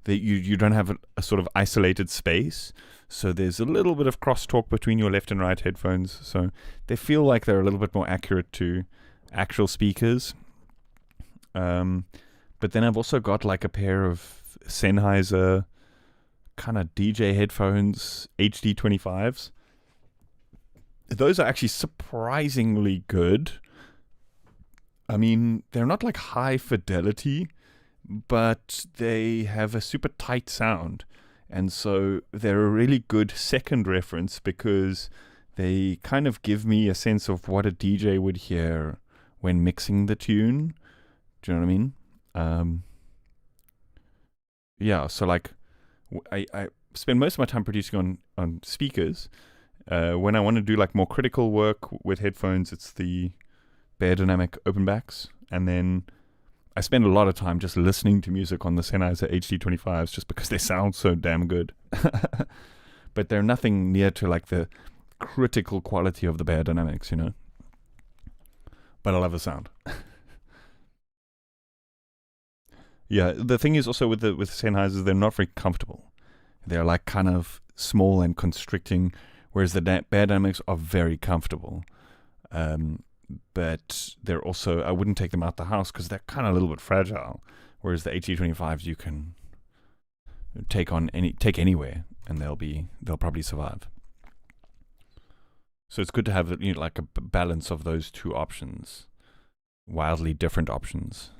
you don't have a sort of isolated space, so there's a little bit of crosstalk between your left and right headphones, so they feel like they're a little bit more accurate to actual speakers. But then I've also got like a pair of Sennheiser kind of DJ headphones, HD25s. Those are actually surprisingly good. I mean, they're not like high fidelity, but they have a super tight sound. And so they're a really good second reference because they kind of give me a sense of what a DJ would hear when mixing the tune. Do you know what I mean? Yeah, so like I spend most of my time producing on speakers. When I want to do like more critical work with headphones, it's the Beyerdynamic openbacks, and then I spend a lot of time just listening to music on the Sennheiser HD25s just because they sound so damn good. But they're nothing near to like the critical quality of the Beyerdynamics, you know. But I love the sound. Yeah, the thing is also with Sennheisers, they're not very comfortable. They're like kind of small and constricting, whereas the Beyerdynamics are very comfortable. But they're also, I wouldn't take them out the house because they're kind of a little bit fragile. Whereas the HD25s you can take anywhere and they'll probably survive. So it's good to have like a balance of those two options, wildly different options.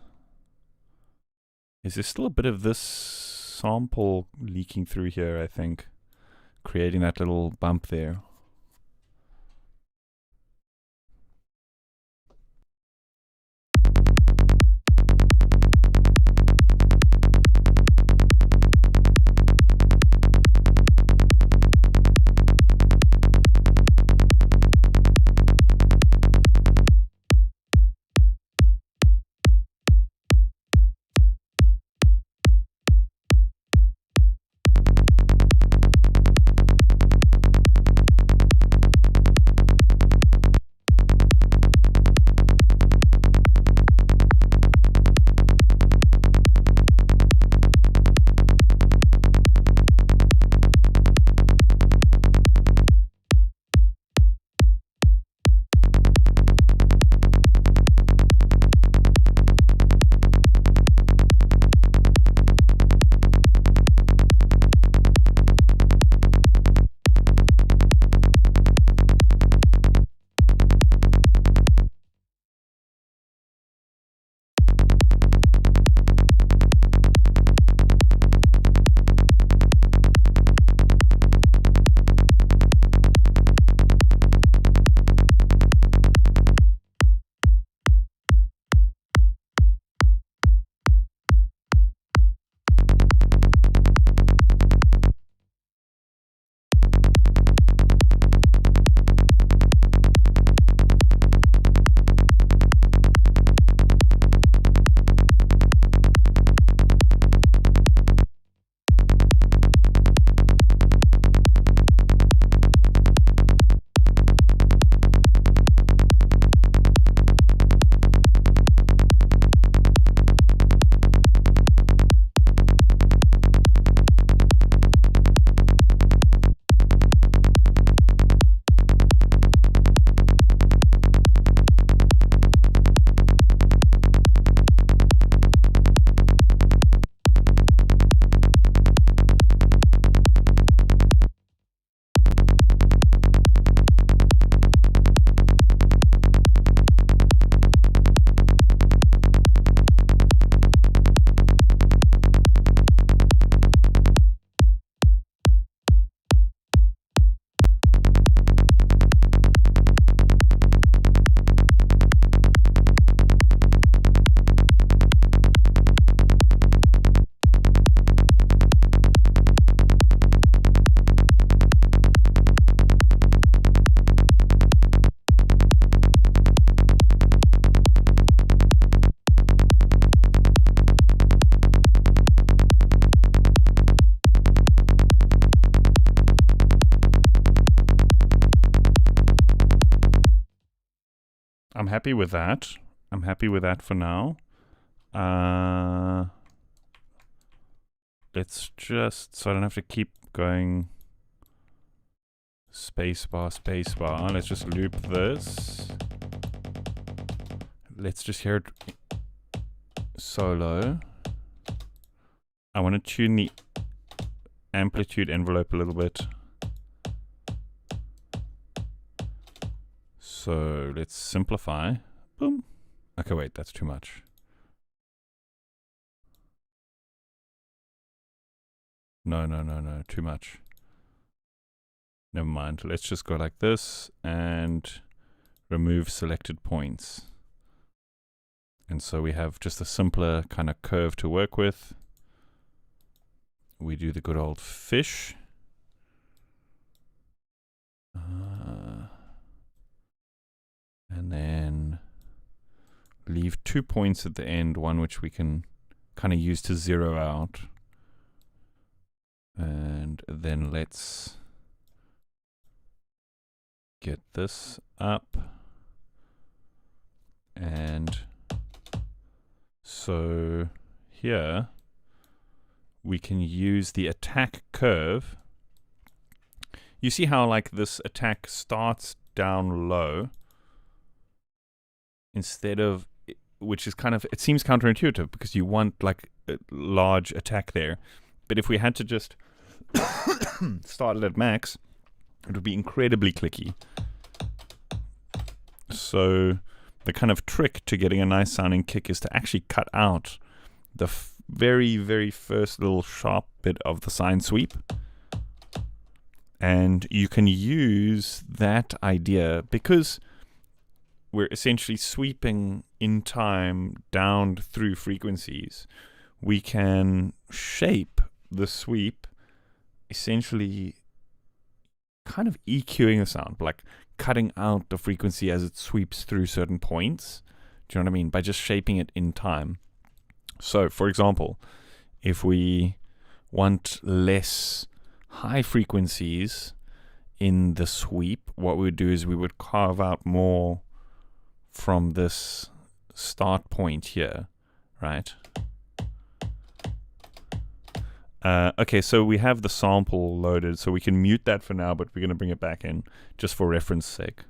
Is there still a bit of this sample leaking through here? I think creating that little bump there. happy with that. I'm happy with that for now. Let's just, so I don't have to keep going spacebar, spacebar. Let's just loop this. Let's just hear it solo. I want to tune the amplitude envelope a little bit. So let's simplify. Boom. Okay, wait, that's too much. No, too much. Never mind. Let's just go like this and remove selected points. And so we have just a simpler kind of curve to work with. We do the good old fish. And then leave 2 points at the end, one which we can kind of use to zero out. And then let's get this up. And so here we can use the attack curve. You see how like this attack starts down low instead of, which is kind of, it seems counterintuitive because you want like a large attack there. But if we had to just start it at max, it would be incredibly clicky. So the kind of trick to getting a nice sounding kick is to actually cut out the very, very first little sharp bit of the sine sweep. And you can use that idea because we're essentially sweeping in time down through frequencies. We can shape the sweep essentially kind of EQing the sound, like cutting out the frequency as it sweeps through certain points. Do you know what I mean? By just shaping it in time. So, for example, if we want less high frequencies in the sweep, what we would do is we would carve out more from this start point here, right? Okay, so we have the sample loaded, so we can mute that for now, but we're going to bring it back in just for reference sake.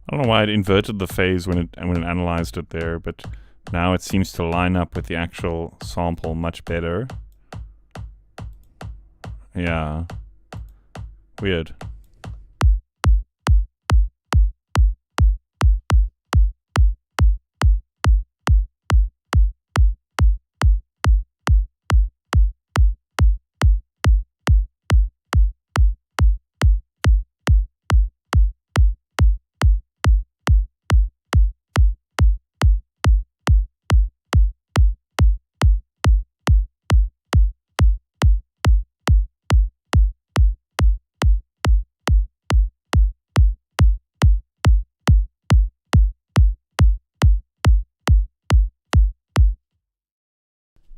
I don't know why it inverted the phase when it analyzed it there, but now it seems to line up with the actual sample much better. Yeah. Weird.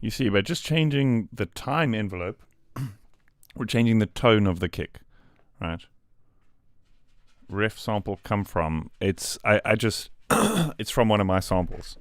You see, by just changing the time envelope, we're changing the tone of the kick, right? Ref sample come from, I just, it's from one of my samples.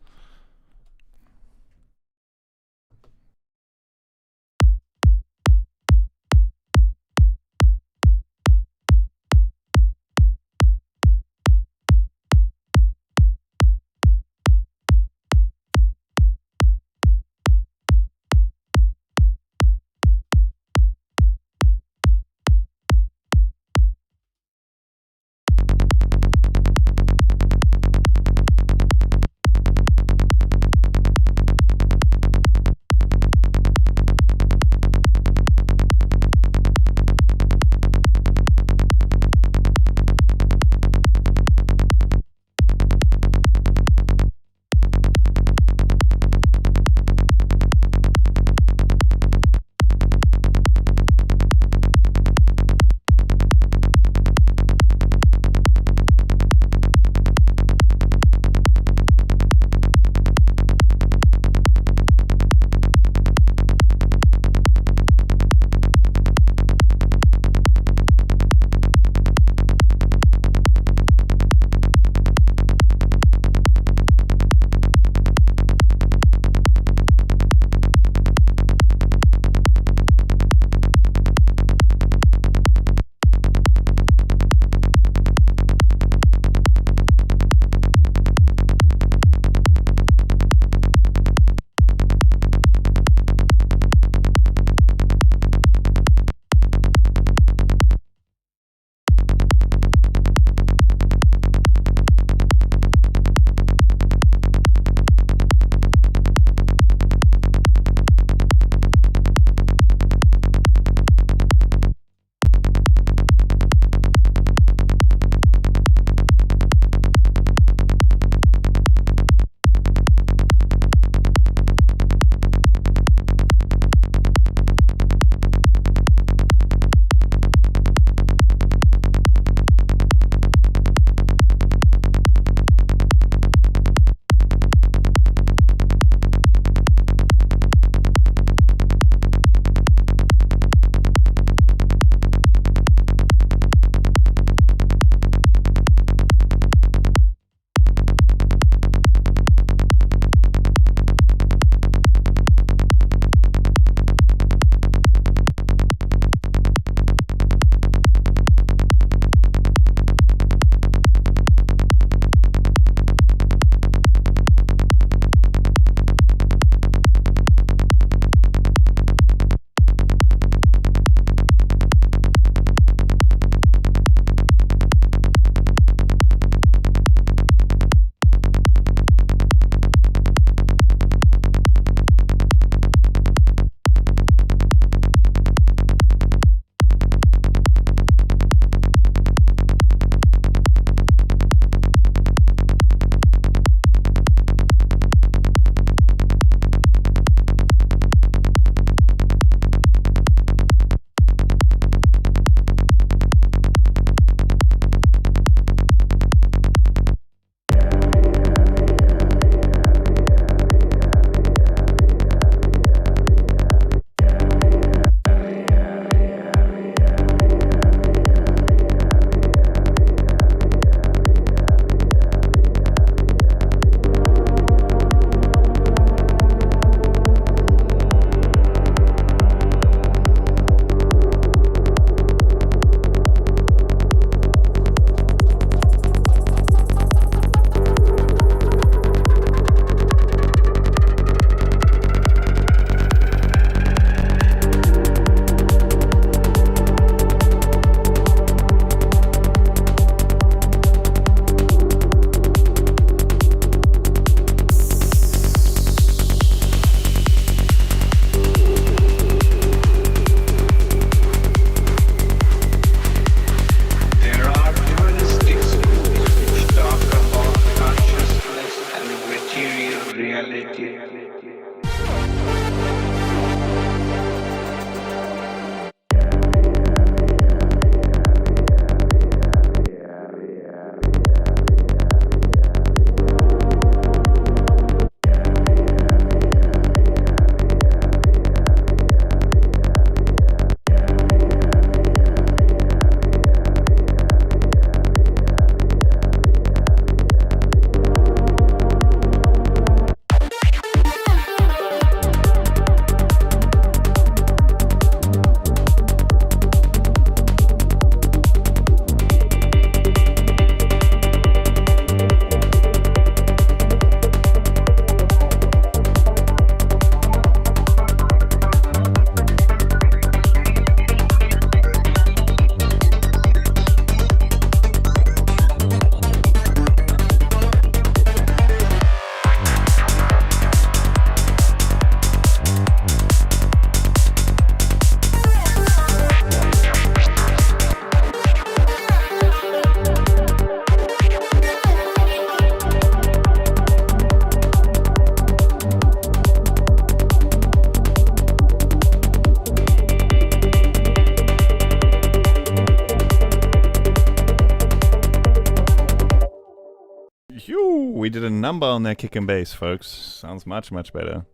needed a number on their kick and bass, folks. Sounds much, much better.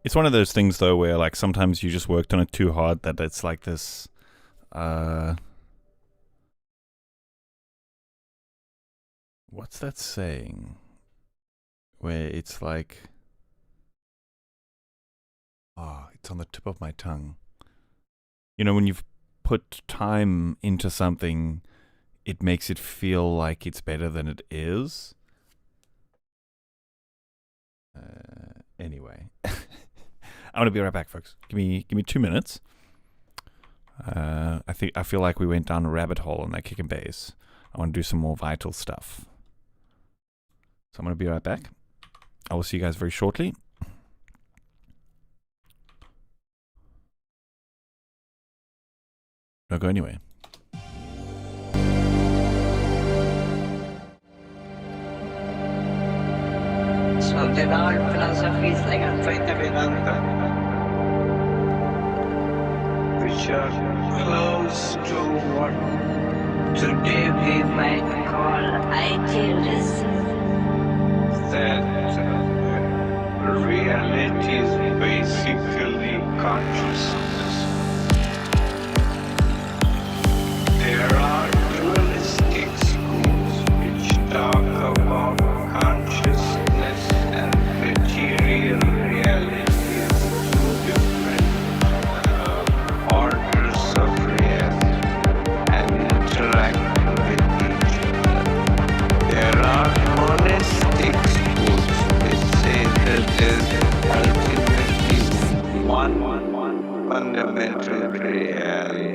It's one of those things, though, where like sometimes you just worked on it too hard that it's like this. What's that saying? Where it's like, it's on the tip of my tongue. You know, when you've put time into something, it makes it feel like it's better than it is. Anyway, I'm gonna be right back, folks. Give me 2 minutes. I feel like we went down a rabbit hole on that kick and bass. I want to do some more vital stuff. So I'm gonna be right back. I will see you guys very shortly. Don't go anywhere. Soldar filosofislega Advaita Vedanta, which are close to what today we might call idealism. That reality is basically consciousness. There are dualistic schools which talk about consciousness and material reality as two different orders of reality and interact with each other. There are monistic schools which say that there is ultimately one fundamental reality.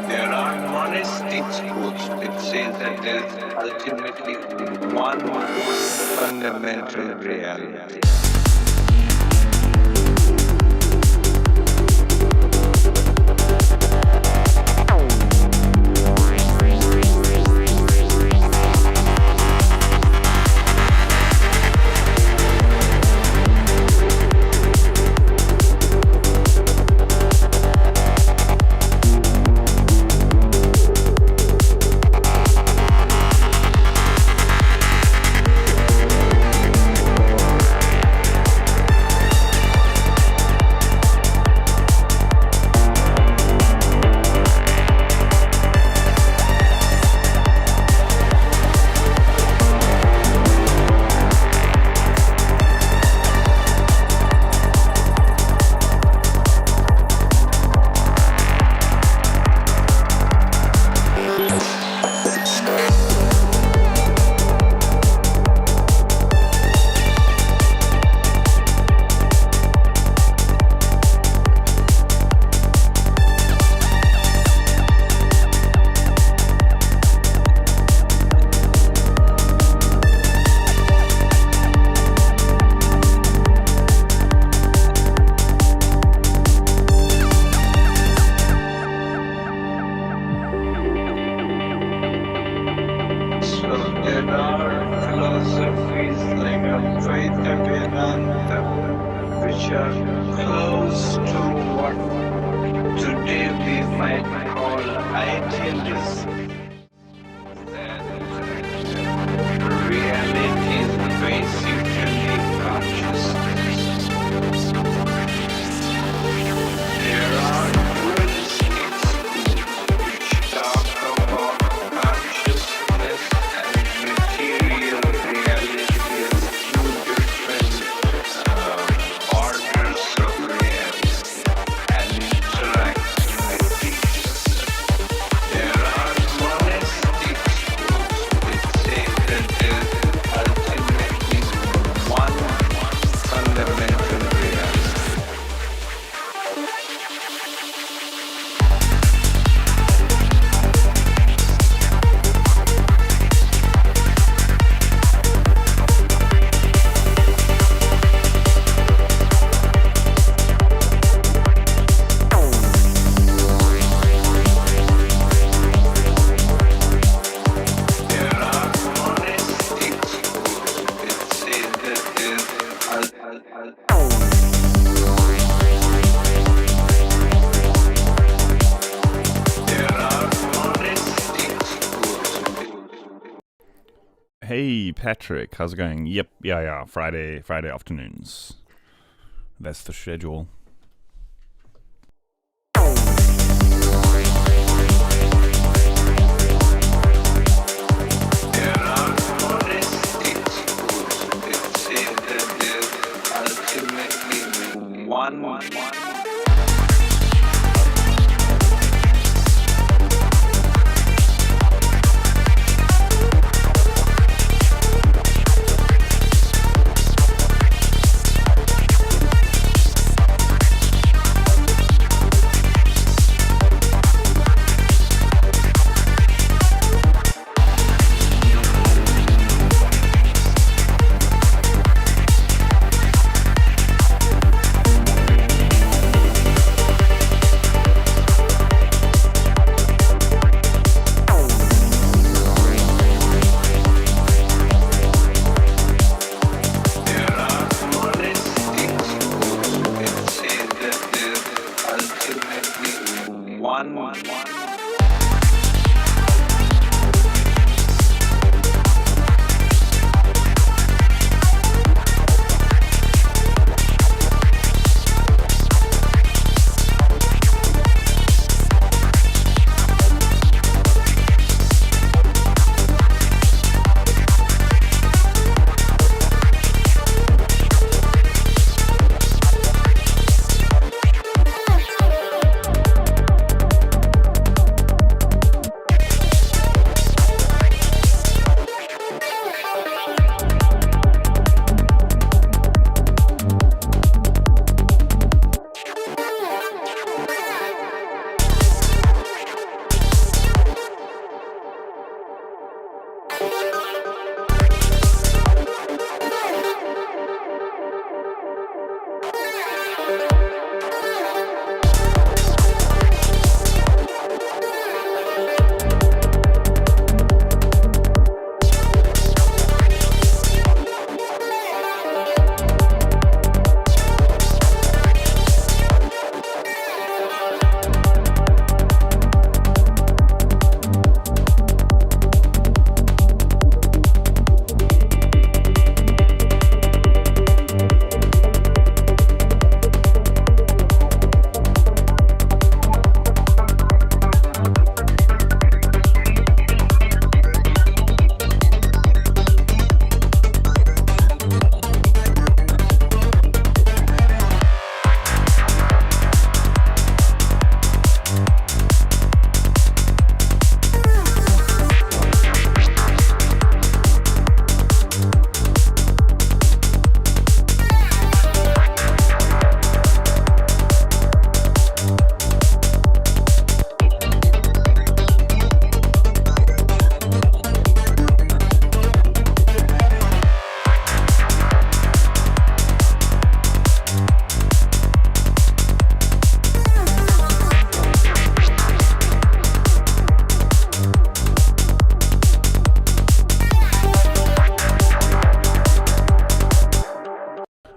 There are monistic schools which say that there is ultimately one fundamental reality. Close to what today we might call idealism. That reality is basically consciousness. There are dualistic schools which talk about Hey Patrick, how's it going? Yep, yeah. Friday afternoons. That's the schedule. One.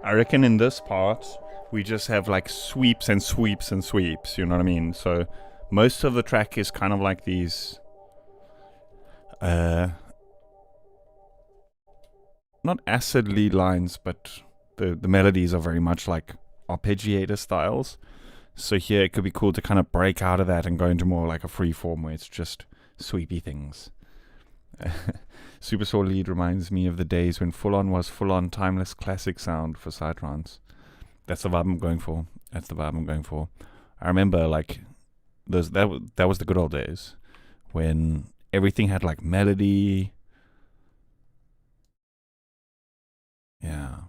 I reckon in this part, we just have like sweeps and sweeps and sweeps, you know what I mean? So most of the track is kind of like these, not acid lead lines, but the melodies are very much like arpeggiator styles. So here it could be cool to kind of break out of that and go into more like a free form where it's just sweepy things. Super Soul lead reminds me of the days when Full On was full on timeless classic sound for Psytrance. That's the vibe I'm going for. I remember like that was the good old days when everything had like melody. Yeah.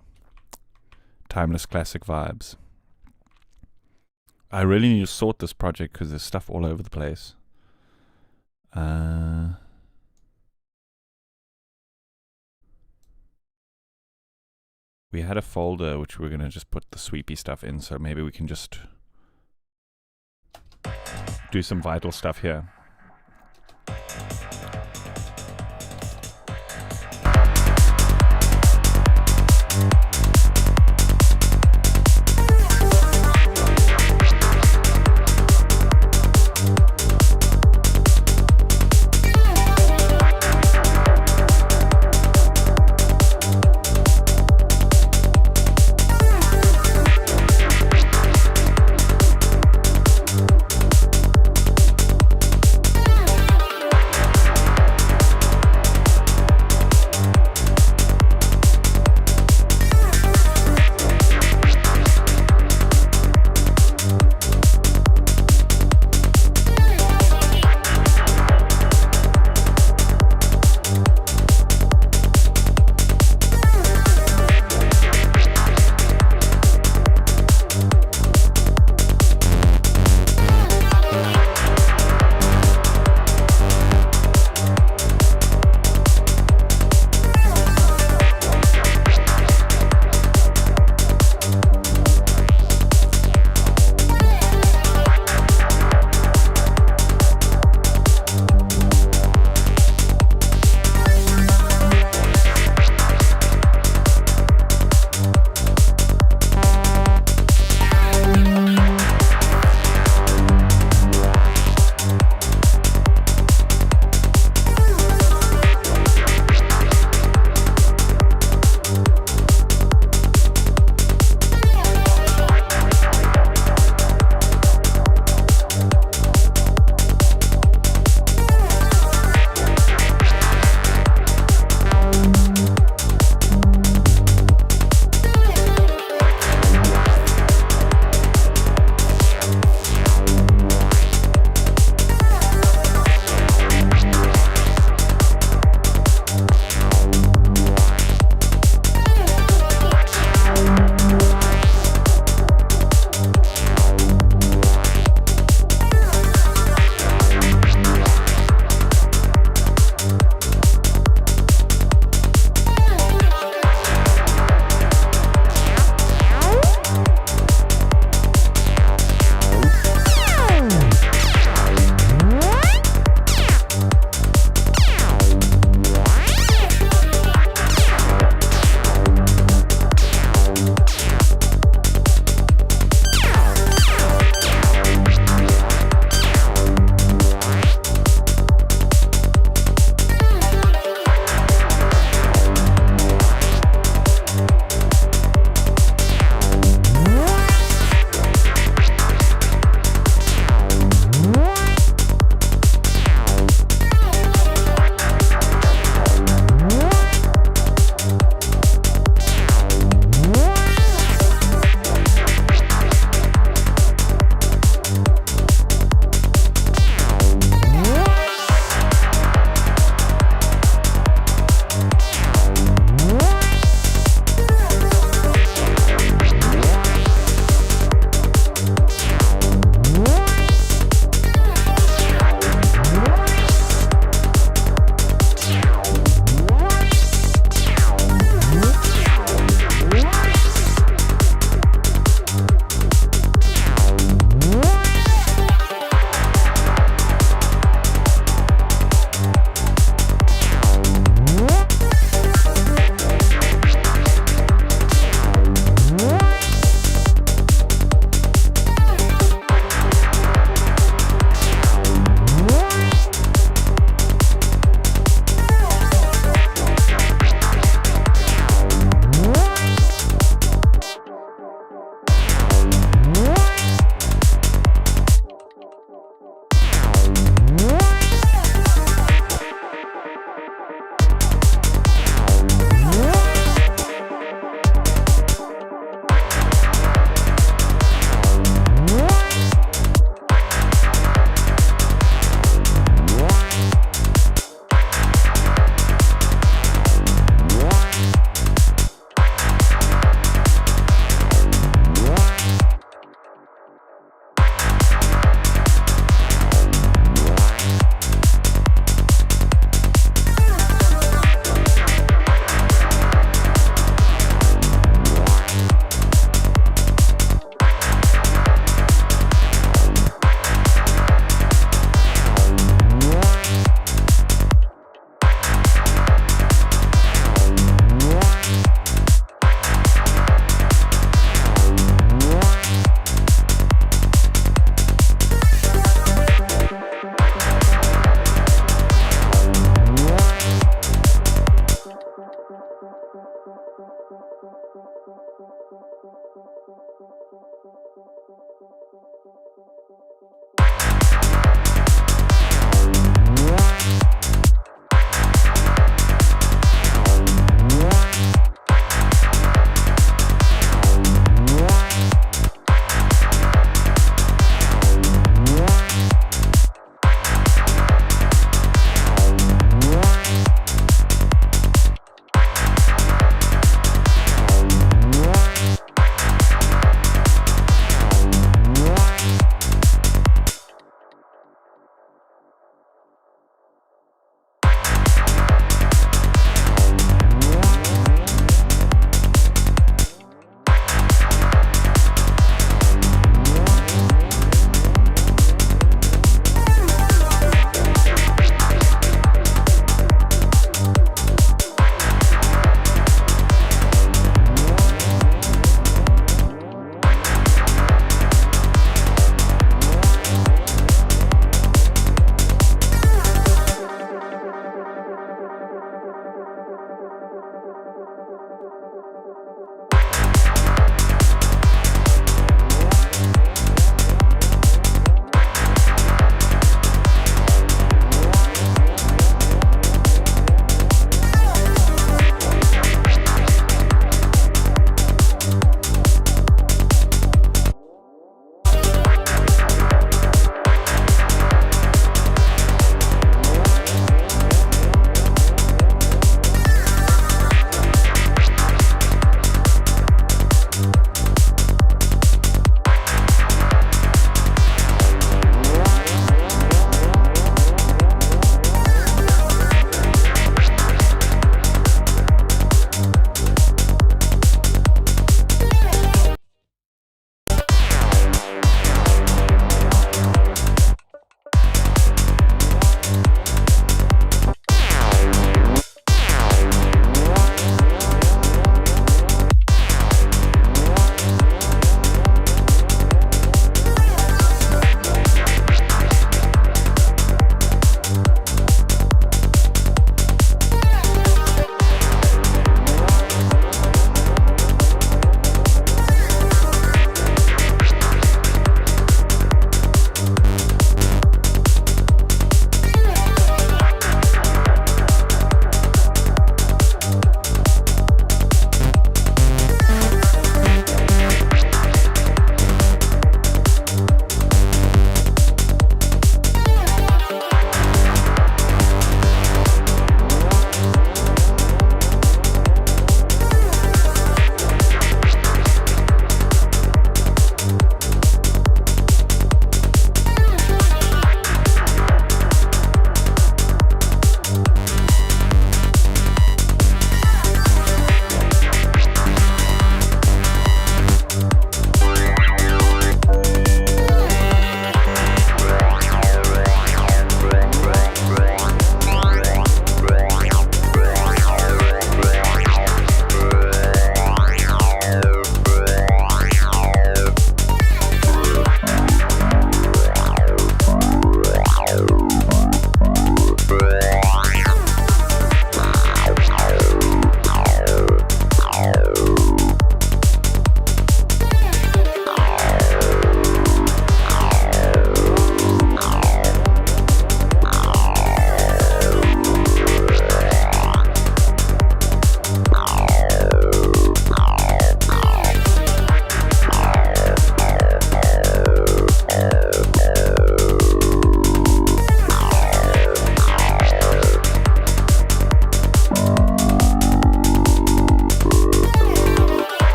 Timeless classic vibes. I really need to sort this project because there's stuff all over the place. We had a folder which we're going to just put the sweepy stuff in, so maybe we can just do some vital stuff here.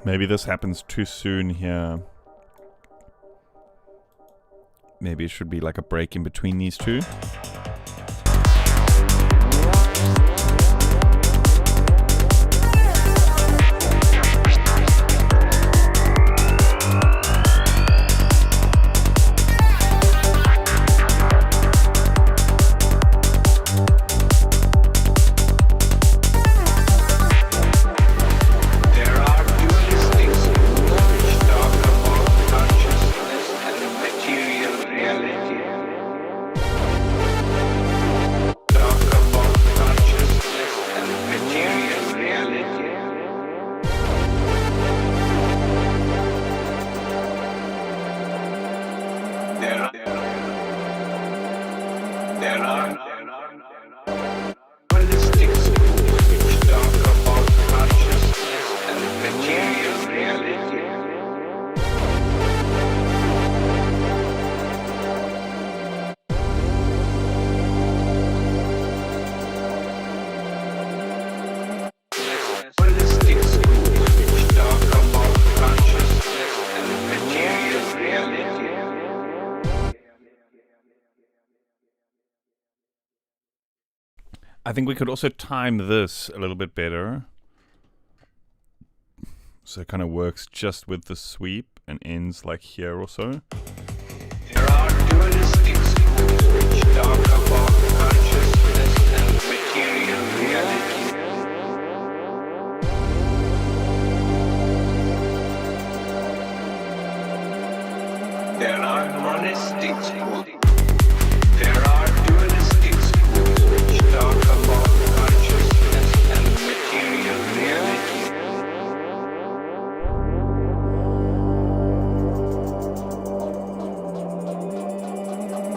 Maybe this happens too soon here. Maybe it should be like a break in between these two. I think we could also time this a little bit better. So it kind of works just with the sweep and ends like here or so. There are dualistic schools which talk about consciousness and material reality. There are monistic schools. There are dualistic schools which talk about consciousness and material reality.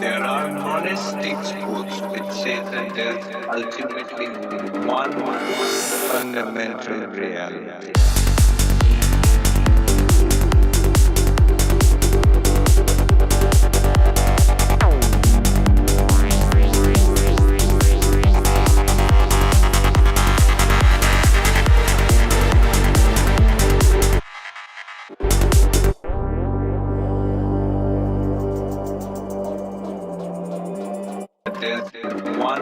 There are monistic schools which say that there's ultimately one fundamental reality. There's one.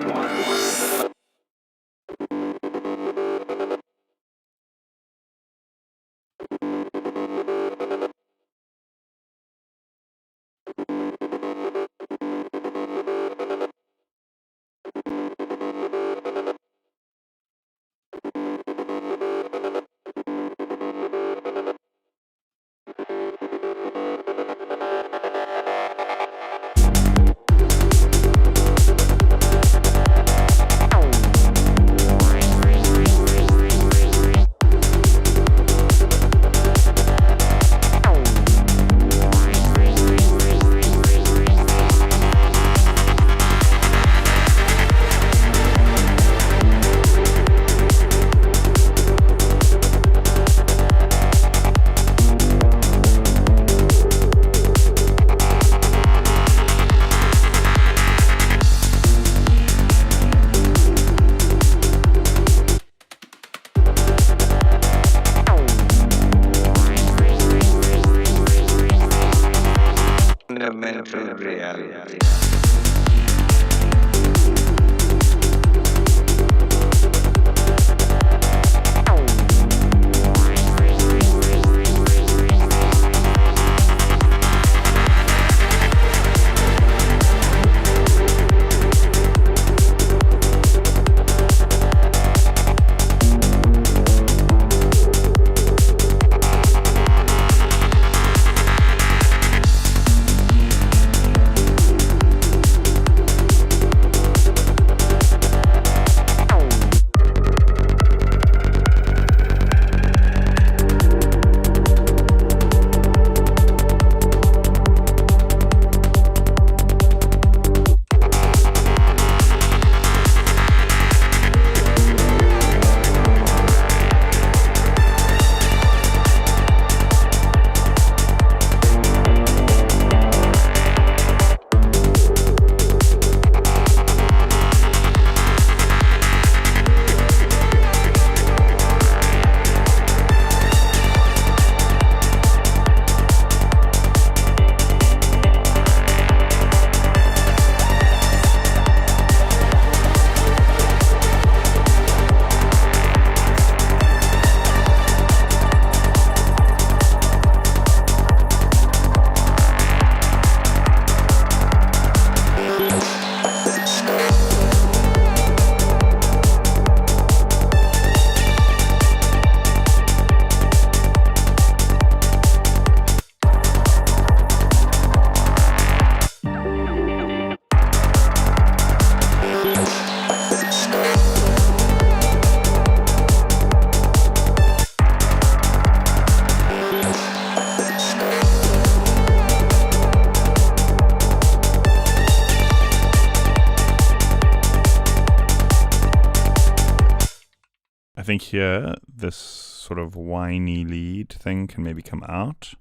think here, this sort of whiny lead thing can maybe come out.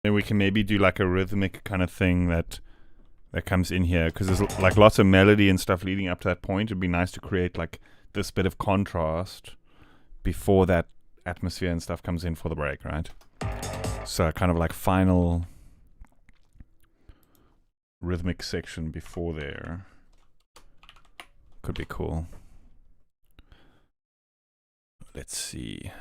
And we can maybe do like a rhythmic kind of thing that comes in here, because there's like lots of melody and stuff leading up to that point. It'd be nice to create like this bit of contrast before that atmosphere and stuff comes in for the break, right? So kind of like final rhythmic section before there could be cool. Let's see.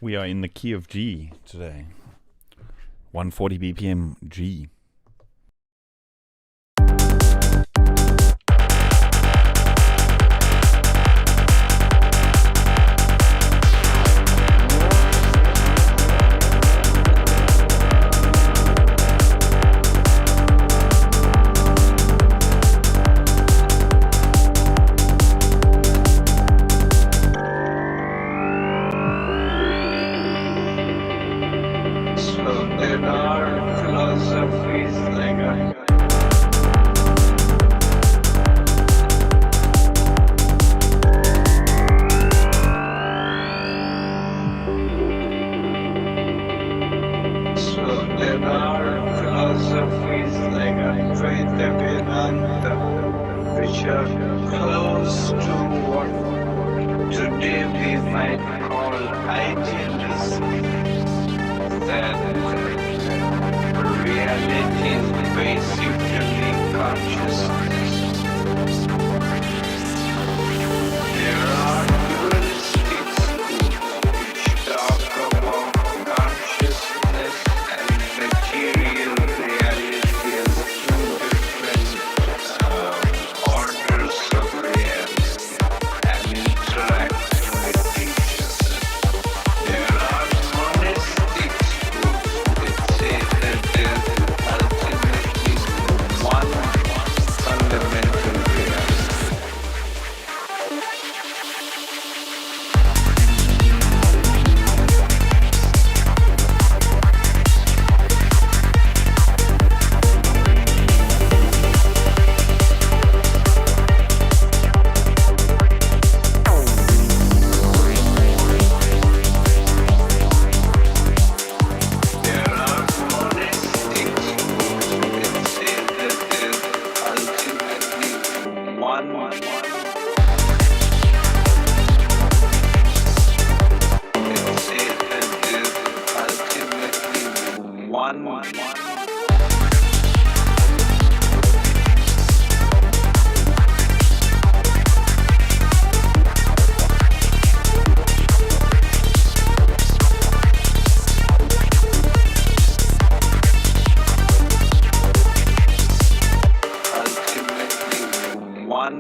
We are in the key of G today. 140 BPM G. So there are philosophies like Advaita Vedanta, which are close to what today we might call idealism. That reality is basically consciousness. There are dualistic schools which talk about consciousness and material reality as two different orders of reality and interact with each other. There are monistic schools that say that there is ultimately one fundamental reality. There are monistic schools that say that there is ultimately one that say that there is ultimately one ultimately one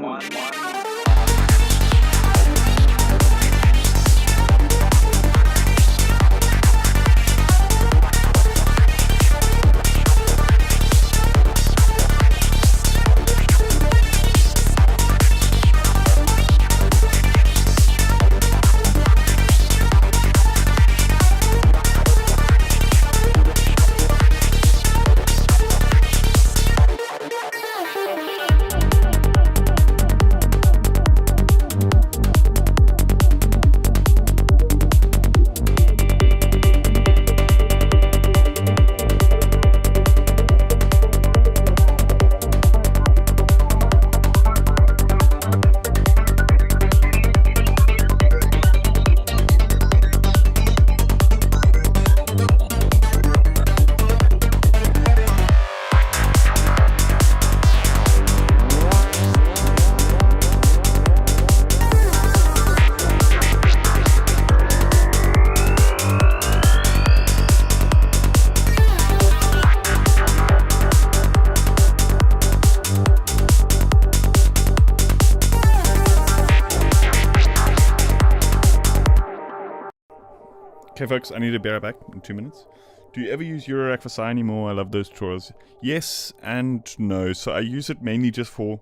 Okay, folks, I need to be right back in 2 minutes. Do you ever use Eurorack for Psy anymore? I love those chores. Yes and no. So I use it mainly just for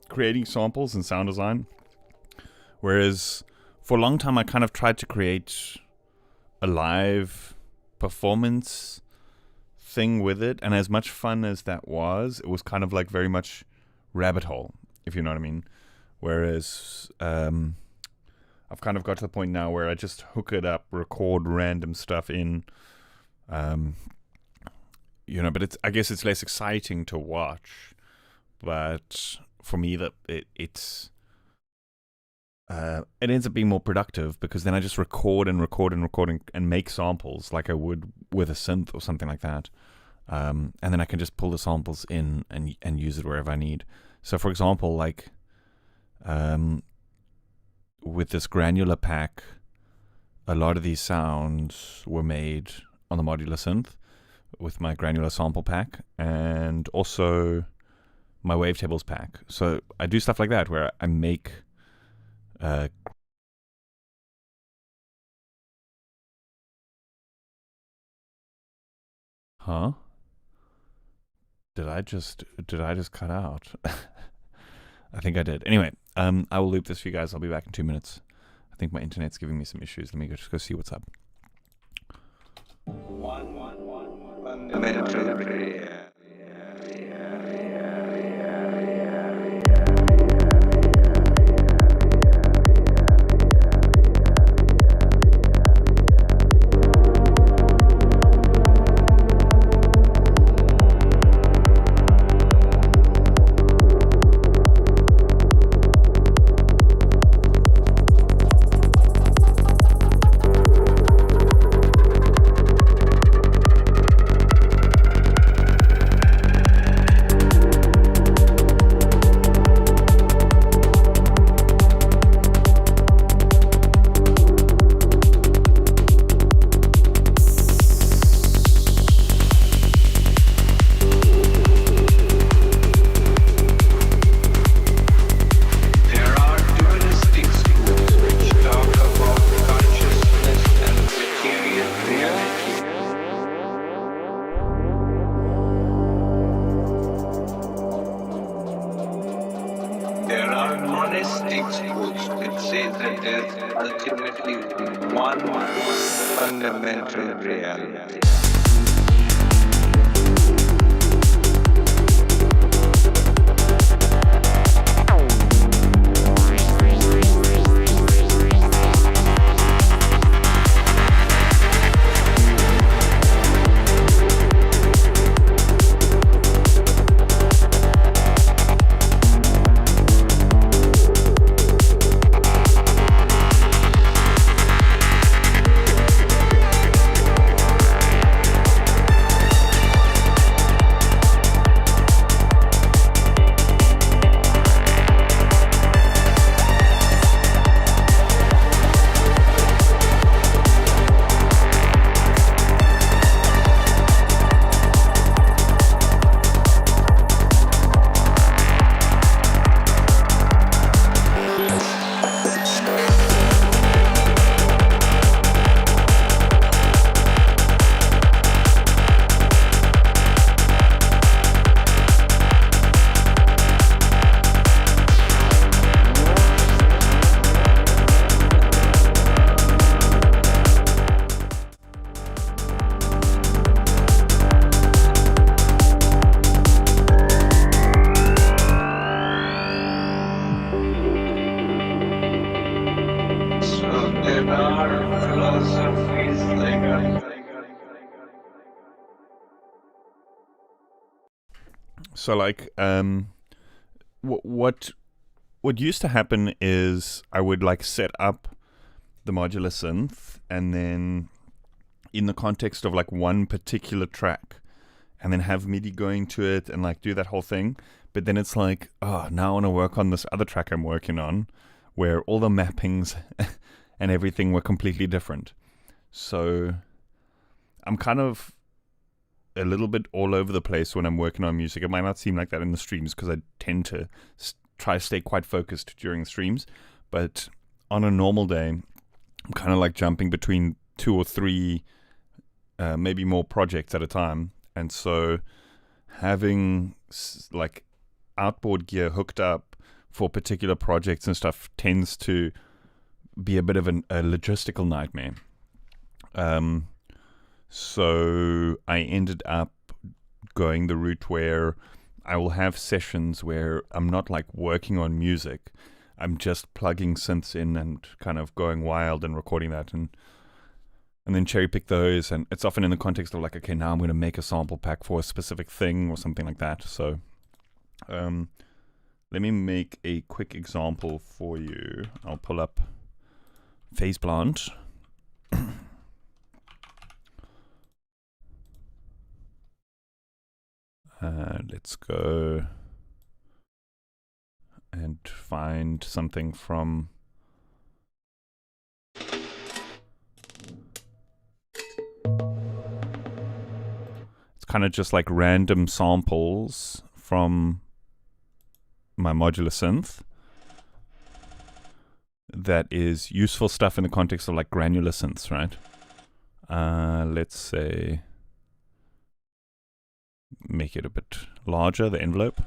creating samples and sound design. Whereas for a long time, I kind of tried to create a live performance thing with it. And as much fun as that was, it was kind of like very much rabbit hole, if you know what I mean. Whereas I've kind of got to the point now where I just hook it up, record random stuff in, but I guess it's less exciting to watch. But for me, that it ends up being more productive because then I just record and make samples like I would with a synth or something like that, and then I can just pull the samples in and use it wherever I need. So, for example, like with this granular pack, a lot of these sounds were made on the modular synth with my granular sample pack and also my wavetables pack. So I do stuff like that where I make Huh? Did I just cut out? I think I did. Anyway, I will loop this for you guys. I'll be back in 2 minutes. I think my internet's giving me some issues. Let me just go see what's up. Fundamental. Monistic schools which say that there's ultimately one fundamental reality. So like what used to happen is I would like set up the modular synth and then in the context of like one particular track and then have MIDI going to it and like do that whole thing. But then it's like, oh, now I want to work on this other track I'm working on where all the mappings and everything were completely different. So I'm kind of a little bit all over the place when I'm working on music. It might not seem like that in the streams because I tend to try to stay quite focused during the streams. But on a normal day, I'm kind of like jumping between 2 or 3, maybe more projects at a time. And so having like outboard gear hooked up for particular projects and stuff tends to be a bit of a logistical nightmare. So I ended up going the route where I will have sessions where I'm not like working on music. I'm just plugging synths in and kind of going wild and recording that and then cherry pick those. And it's often in the context of like, okay, now I'm going to make a sample pack for a specific thing or something like that. So let me make a quick example for you. I'll pull up Phase Plant. Let's go and find something from kind of just like random samples from my modular synth that is useful stuff in the context of like granular synths, right? Let's say make it a bit larger, the envelope.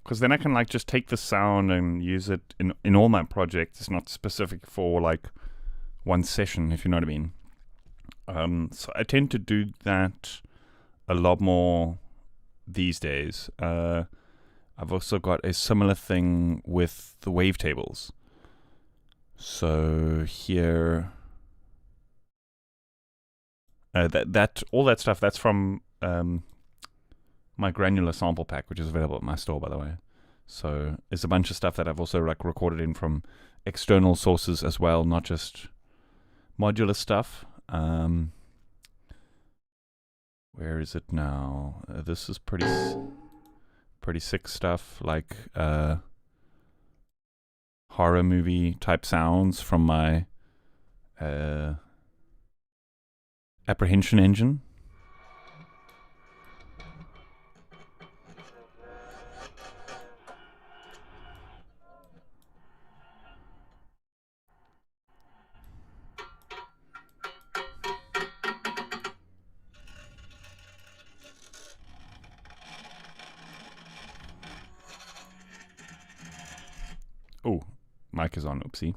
Because then I can like just take the sound and use it in all my projects. It's not specific for like one session, if you know what I mean. So I tend to do that a lot more these days. I've also got a similar thing with the wavetables. So here, that all that stuff, that's from my granular sample pack, which is available at my store, by the way. So there's a bunch of stuff that I've also like recorded in from external sources as well, not just modular stuff. Where is it now? This is pretty sick stuff, like horror movie type sounds from my apprehension engine. Oh, mic is on, oopsie.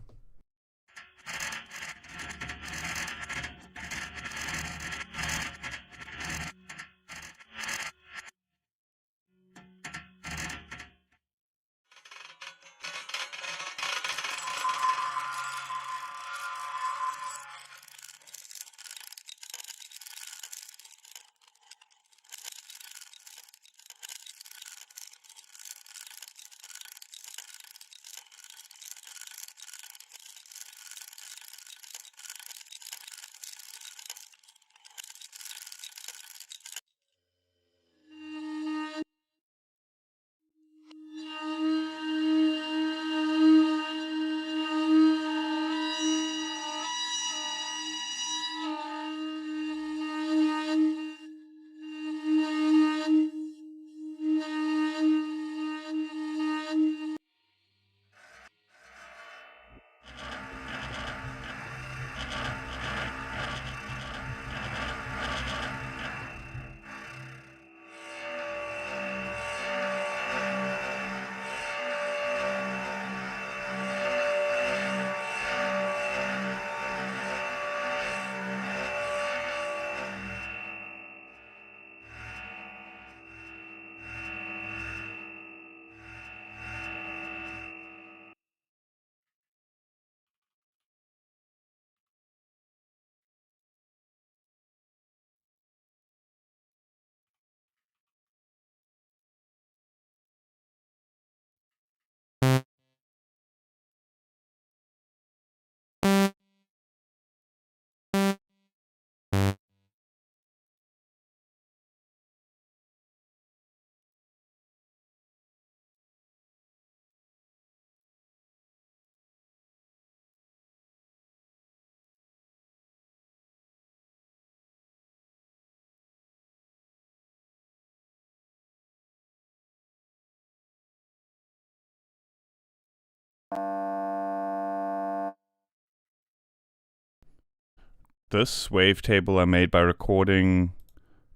This wavetable I made by recording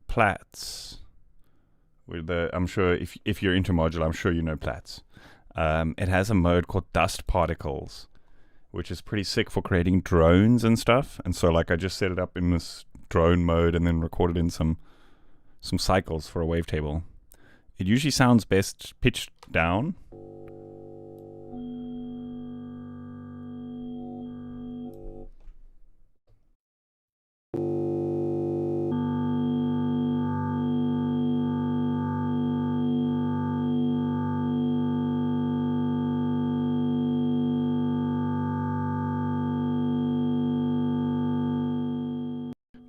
Plats. I'm sure if you're into modular, I'm sure you know Plats. It has a mode called dust particles, which is pretty sick for creating drones and stuff. And so like I just set it up in this drone mode and then recorded in some cycles for a wavetable. It usually sounds best pitched down.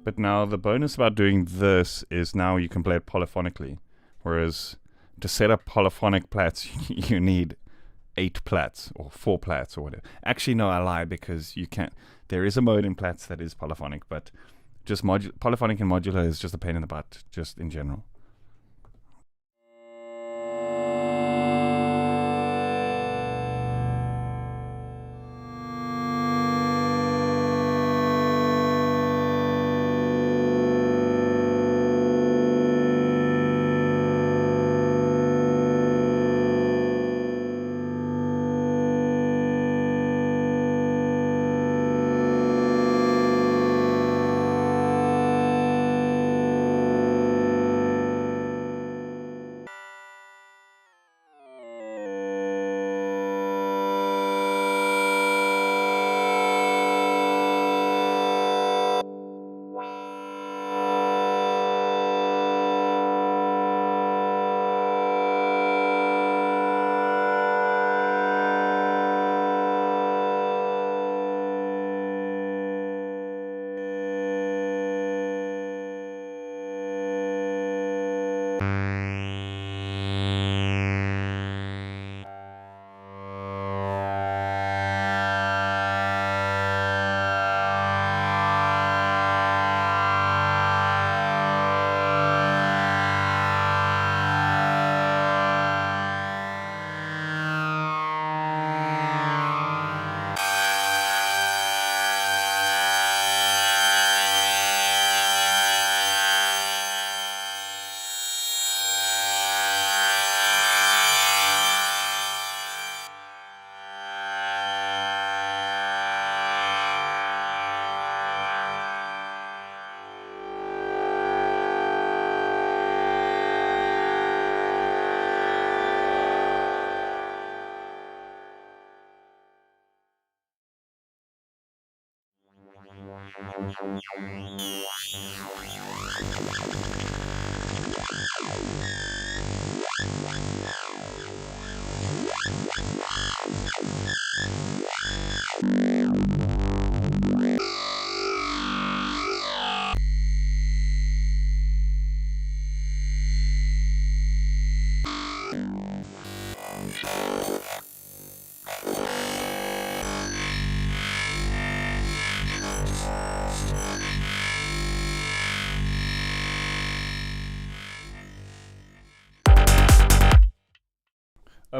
But now the bonus about doing this is now you can play it polyphonically. Whereas to set up polyphonic Plats, you need 8 Plats or 4 Plats or whatever. Actually, no, I lie, because you can't. There is a mode in Plats that is polyphonic, but just polyphonic and modular is just a pain in the butt, just in general.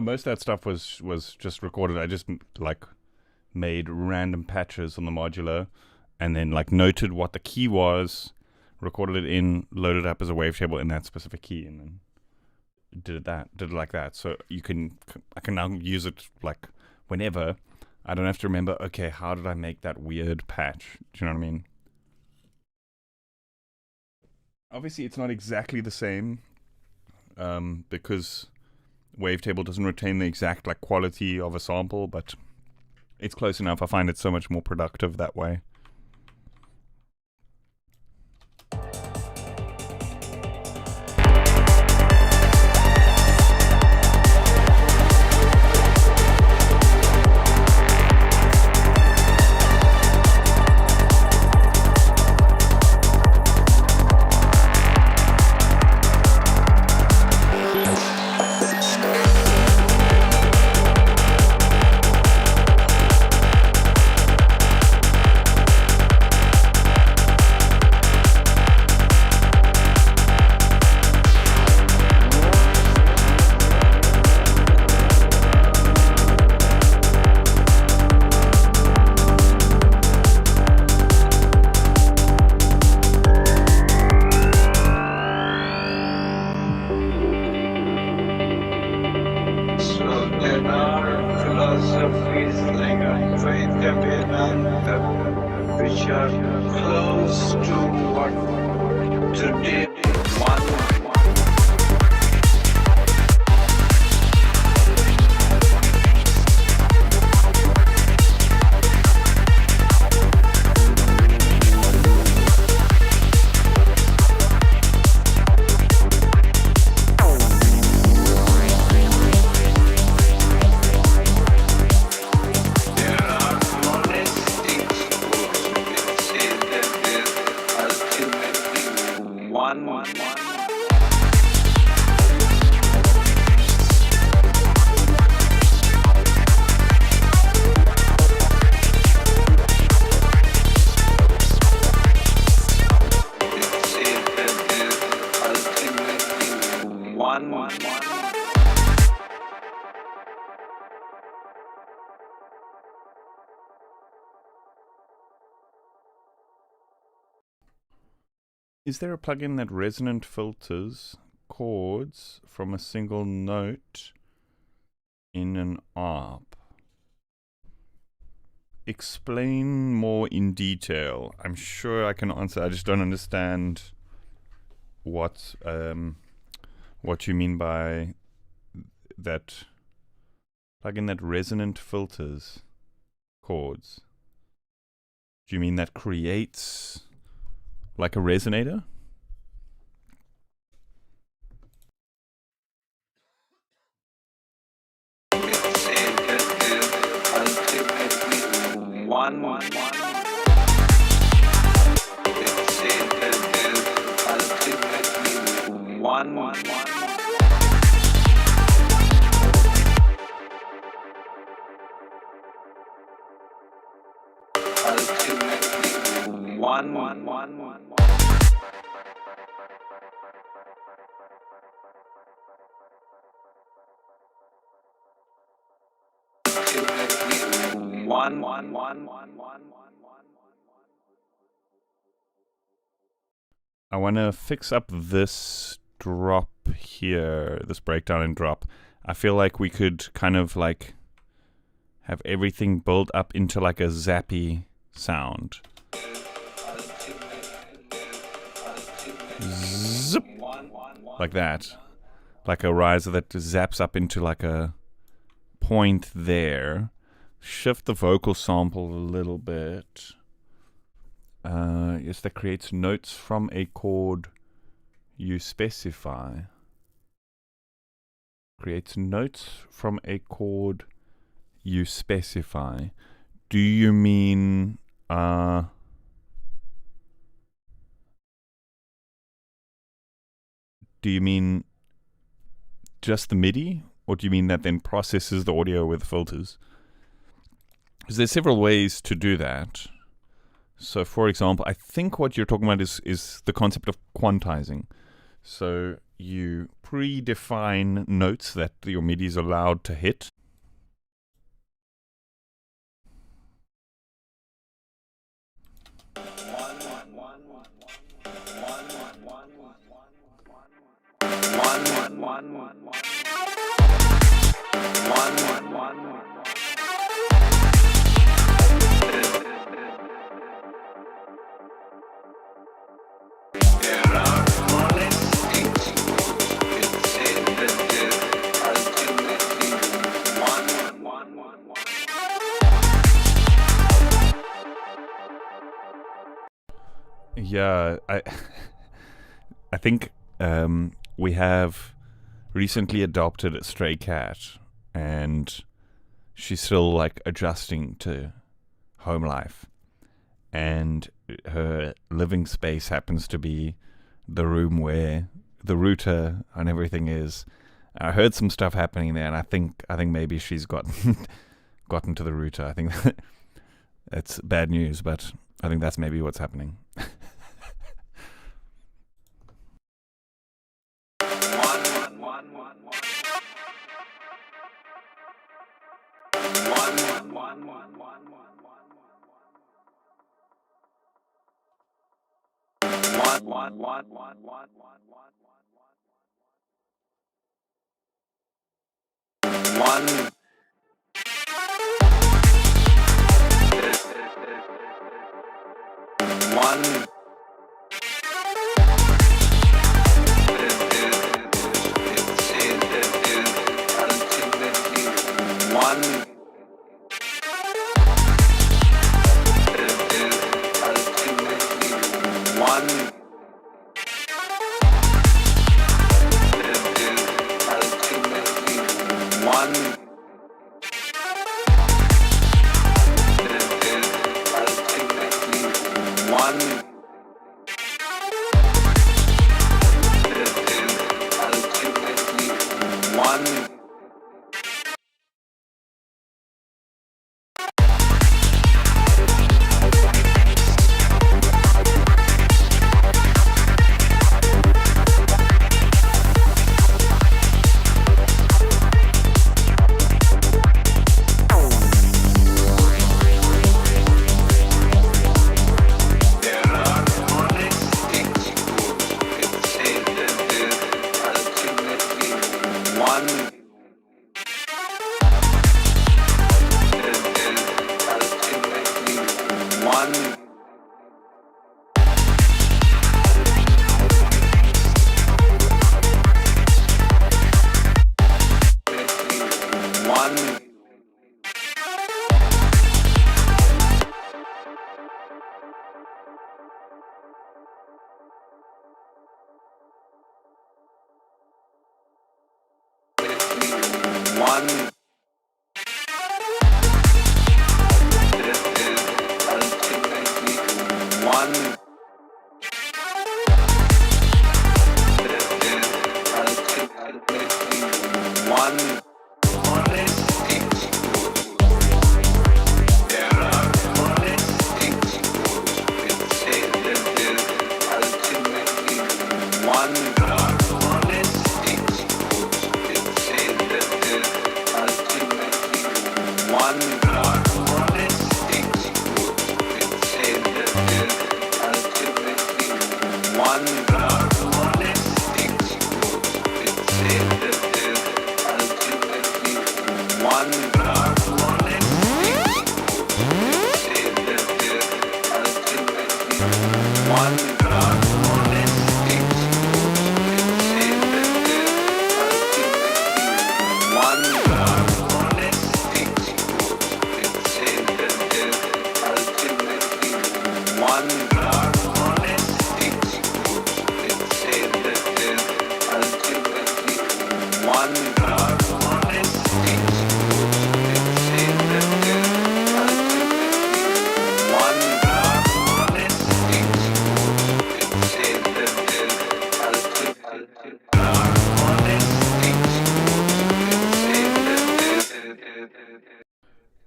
Most of that stuff was just recorded. I just like made random patches on the modular and then like noted what the key was, recorded it in, loaded it up as a wavetable in that specific key, and then did it like that. So I can now use it like whenever. I don't have to remember, okay, how did I make that weird patch? Do you know what I mean? Obviously it's not exactly the same because Wavetable doesn't retain the exact like quality of a sample, but it's close enough. I find it so much more productive that way. philosophies like Advaita Vedanta, which are close to what today one. Is there a plugin that resonant filters chords from a single note in an ARP? Explain more in detail. I'm sure I can answer. I just don't understand what you mean by that plugin that resonant filters chords. Do you mean that creates like a resonator? I want to fix up this drop here, this breakdown and drop. I feel like we could kind of like have everything build up into like a zappy sound. Zip, like that. Like a riser that zaps up into like a point there. Shift the vocal sample a little bit. Yes, that creates notes from a chord you specify. Creates notes from a chord you specify. Do you mean just the MIDI, or do you mean that then processes the audio with filters? Because there's several ways to do that. So, for example, I think what you're talking about is the concept of quantizing. So you predefine notes that your MIDI is allowed to hit. Yeah, I think we have recently adopted a stray cat, and she's still like adjusting to home life, and her living space happens to be the room where the router and everything is. I heard some stuff happening there, and I think maybe she's gotten to the router. I think it's bad news, but I think that's maybe what's happening.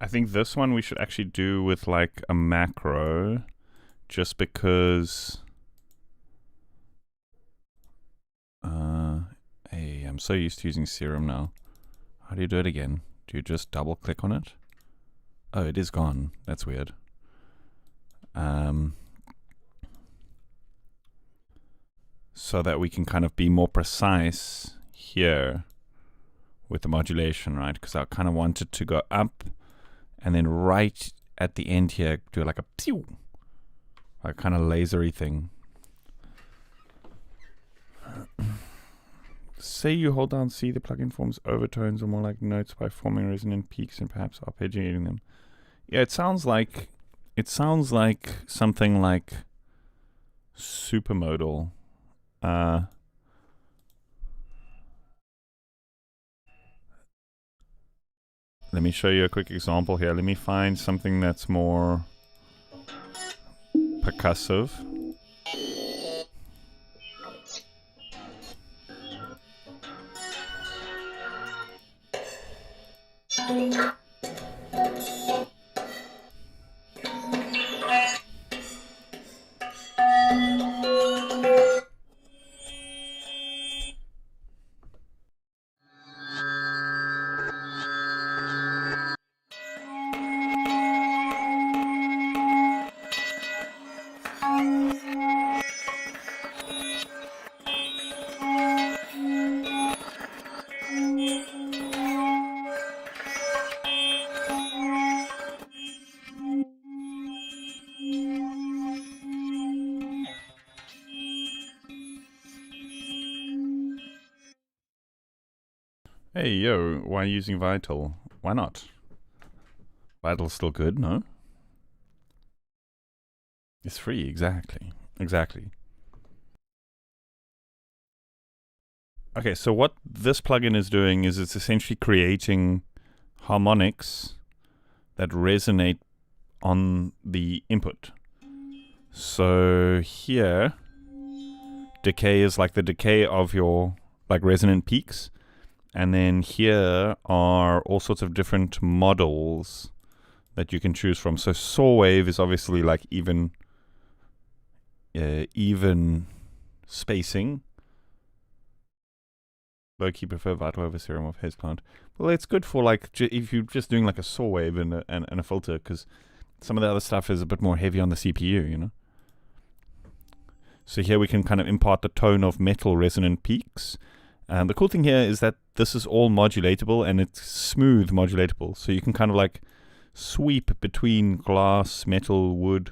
I think this one we should actually do with like a macro, just because hey, I'm so used to using Serum now. How do you do it again? Do you just double click on it? Oh, it is gone. That's weird. So that we can kind of be more precise here with the modulation, right? Because I kind of want it to go up and then right at the end here do like a pew, like kind of lasery thing. Say you hold down C, the plugin forms overtones or more like notes by forming resonant peaks and perhaps arpeggiating them. Yeah, it sounds like something like supermodal. Let me show you a quick example here. Let me find something that's more percussive. Hey, yo, why are you using Vital? Why not? Vital's still good, no? It's free, exactly. Exactly. Okay, so what this plugin is doing is it's essentially creating harmonics that resonate on the input. So here, decay is like the decay of your like resonant peaks. And then here are all sorts of different models that you can choose from. So saw wave is obviously like even spacing. Low-key prefer Vital over Serum of Haze Plant. Well, it's good for like if you're just doing like a saw wave and a filter, because some of the other stuff is a bit more heavy on the CPU, you know. So here we can kind of impart the tone of metal resonant peaks. And the cool thing here is that this is all modulatable and it's smooth modulatable. So you can kind of like sweep between glass, metal, wood.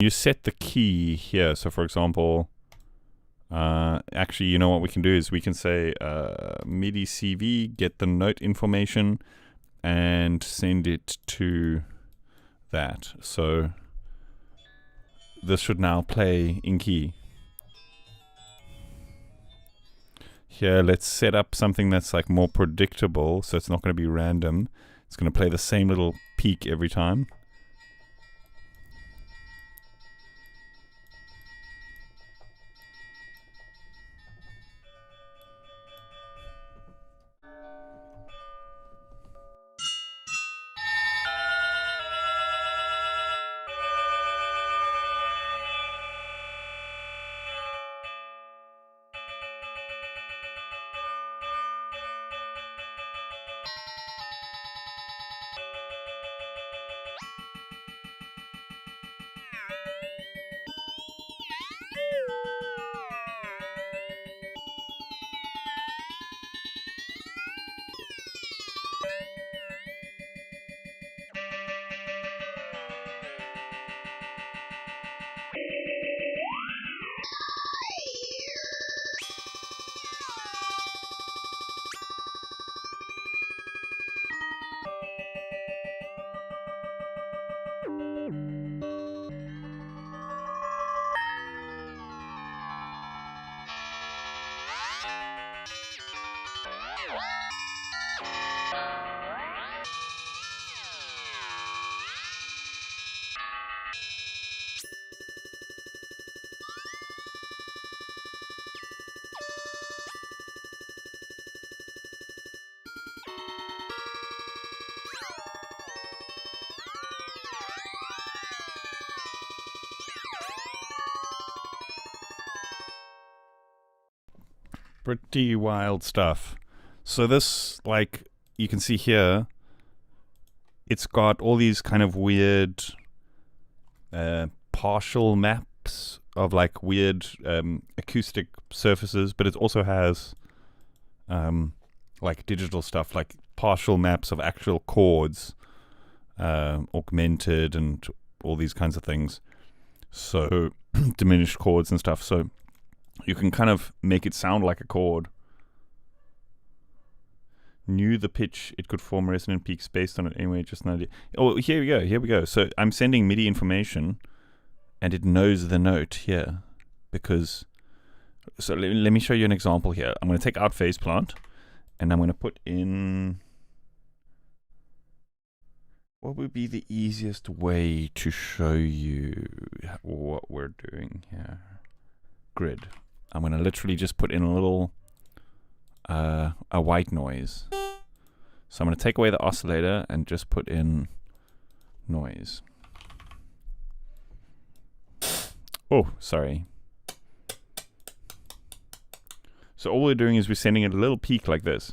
You set the key here. So for example, actually, you know what we can do is we can say MIDI CV, get the note information, and send it to that. So this should now play in key. Here, let's set up something that's like more predictable, so it's not going to be random. It's going to play the same little peak every time. Pretty wild stuff. So this, like, you can see here, it's got all these kind of weird partial maps of like weird acoustic surfaces, but it also has like digital stuff, like partial maps of actual chords, augmented and all these kinds of things. So diminished chords and stuff. So you can kind of make it sound like a chord. Knew the pitch, it could form resonant peaks based on it anyway, just an idea. Oh, here we go. So I'm sending MIDI information and it knows the note here because, so let me show you an example here. I'm going to take out Phase Plant and I'm going to put in, what would be the easiest way to show you what we're doing here? Grid. I'm going to literally just put in a little a white noise. So I'm going to take away the oscillator and just put in noise. Oh, sorry. So all we're doing is we're sending it a little peak like this.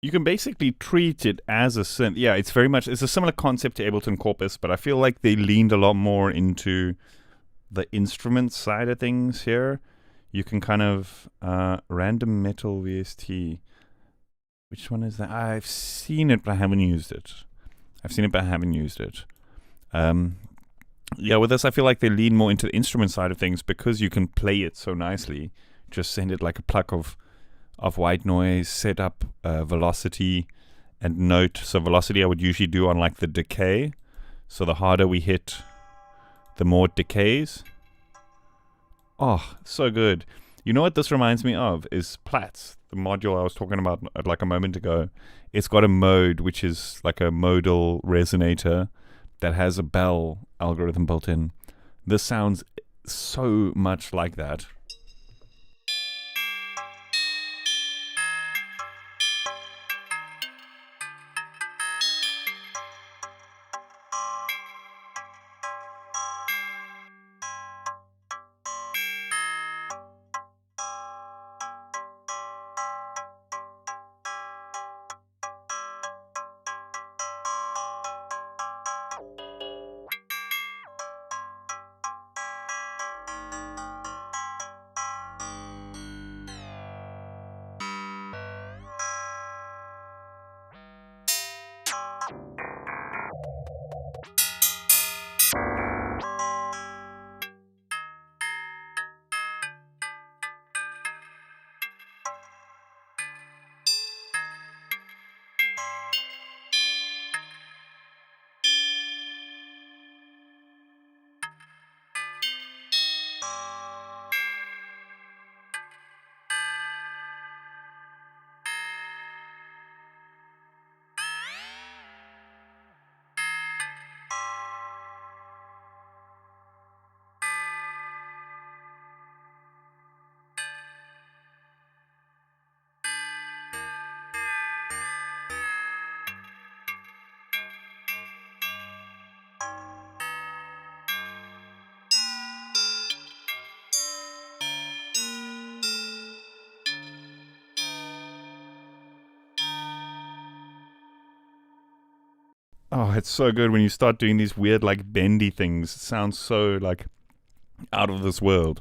you can basically treat it as a synth. Yeah, it's a similar concept to Ableton Corpus, but I feel like they leaned a lot more into the instrument side of things here. You can kind of random metal VST. Which one is that? I've seen it, but I haven't used it. Yeah, with this, I feel like they lean more into the instrument side of things because you can play it so nicely. Just send it like a pluck of white noise, set up velocity and note. So velocity I would usually do on like the decay. So the harder we hit, the more it decays. Oh, so good. You know what this reminds me of is Platts, the module I was talking about like a moment ago. It's got a mode which is like a modal resonator that has a bell algorithm built in. This sounds so much like that. Oh, it's so good when you start doing these weird, like, bendy things. It sounds so, like, out of this world.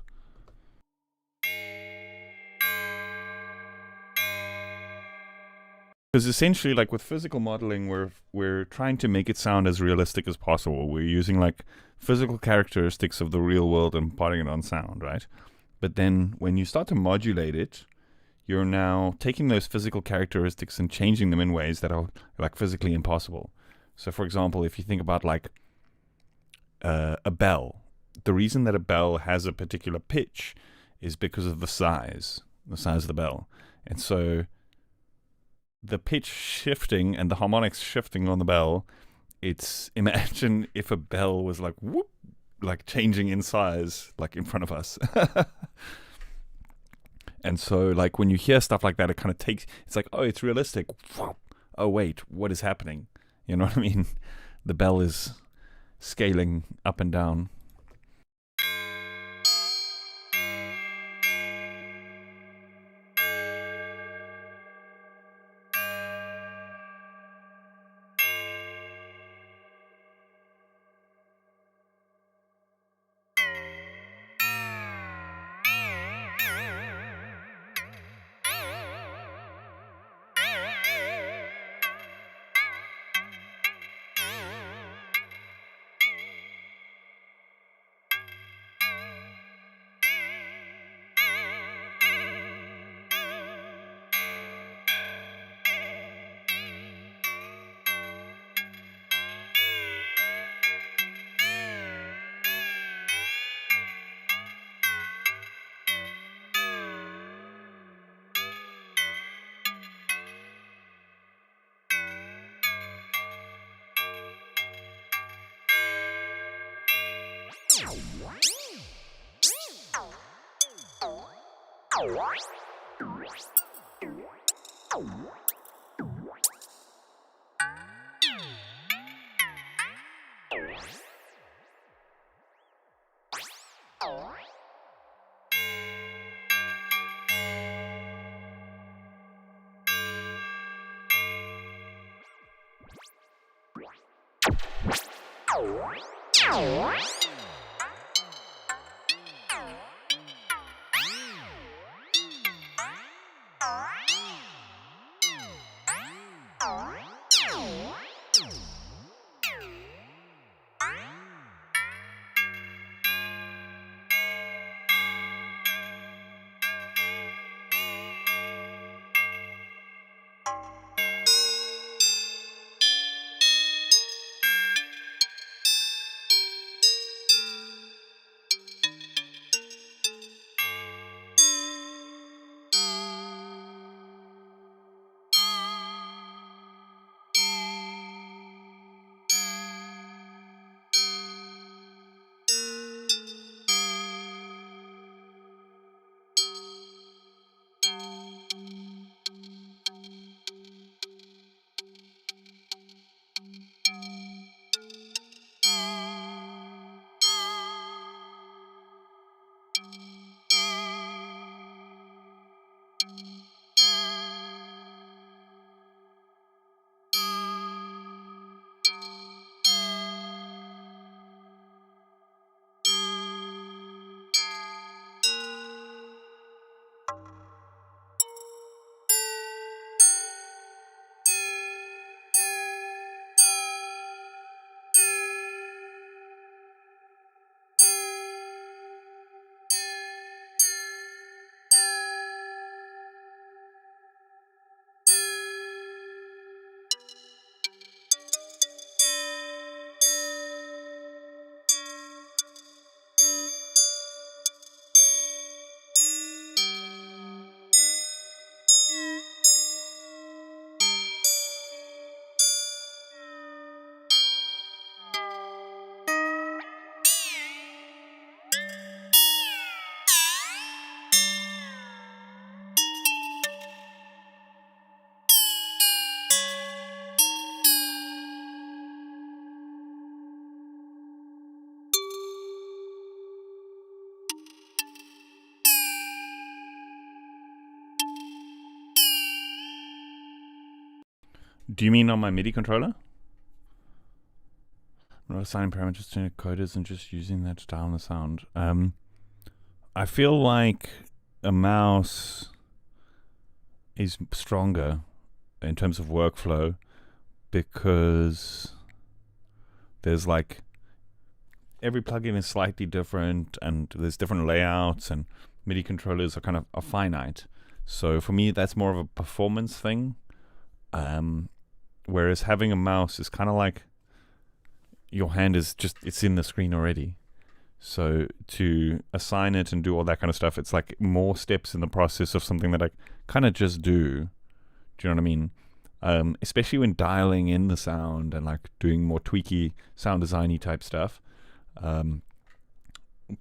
Because essentially, like, with physical modeling, we're trying to make it sound as realistic as possible. We're using, like, physical characteristics of the real world and putting it on sound, right? But then when you start to modulate it, you're now taking those physical characteristics and changing them in ways that are, like, physically impossible. So, for example, if you think about like a bell, the reason that a bell has a particular pitch is because of the size of the bell. And so the pitch shifting and the harmonics shifting on the bell, imagine if a bell was like whoop, like changing in size, like in front of us. And so like when you hear stuff like that, it kind of it's like, oh, it's realistic. Oh, wait, what is happening? You know what I mean? The bell is scaling up and down. Do you mean on my MIDI controller? I'm not assigning parameters to coders and just using that to dial the sound. I feel like a mouse is stronger in terms of workflow because there's like every plugin is slightly different and there's different layouts and MIDI controllers are kind of finite. So for me, that's more of a performance thing. Whereas having a mouse is kind of like your hand is just, it's in the screen already. So to assign it and do all that kind of stuff, it's like more steps in the process of something that I kind of just do. Do you know what I mean? Especially when dialing in the sound and like doing more tweaky sound designy type stuff. But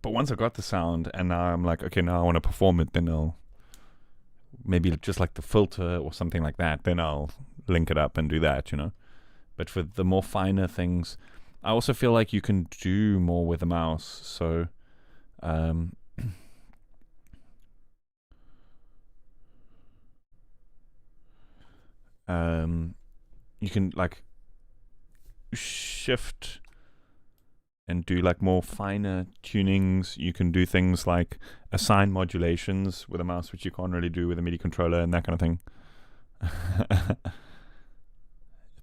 once I got the sound and now I'm like, okay, now I want to perform it, then I'll maybe just like the filter or something like that, then I'll link it up and do that, you know. But for the more finer things, I also feel like you can do more with a mouse. So you can like shift and do like more finer tunings. You can do things like assign modulations with a mouse, which you can't really do with a MIDI controller and that kind of thing.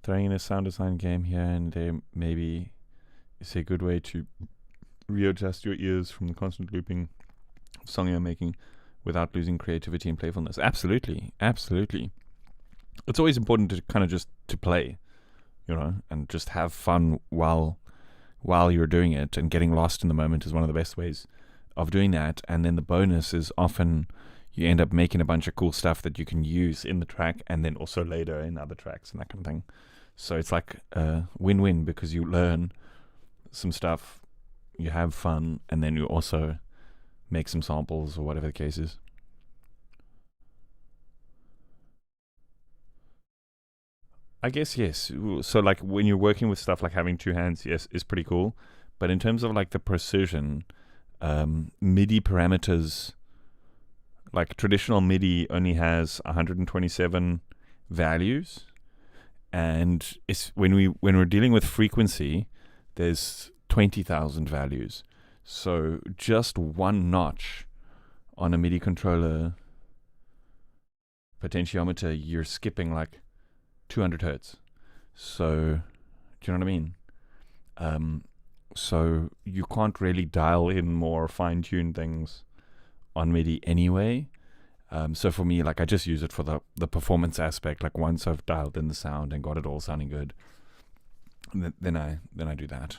Throwing in a sound design game here and there maybe is a good way to readjust your ears from the constant looping of song you're making without losing creativity and playfulness. Absolutely, absolutely. It's always important to kind of just to play, you know, and just have fun while you're doing it, and getting lost in the moment is one of the best ways of doing that. And then the bonus is often you end up making a bunch of cool stuff that you can use in the track and then also later in other tracks and that kind of thing. So it's like a win-win because you learn some stuff, you have fun, and then you also make some samples or whatever the case is. I guess, yes. So like when you're working with stuff like having two hands, yes, is pretty cool. But in terms of like the precision, MIDI parameters, like traditional MIDI only has 127 values. And it's when we're dealing with frequency, there's 20,000 values. So just one notch on a MIDI controller potentiometer, you're skipping like 200 hertz. So, do you know what I mean? So you can't really dial in more fine-tune things on MIDI anyway. So for me, like, I just use it for the performance aspect. Like, once I've dialed in the sound and got it all sounding good, then I do that.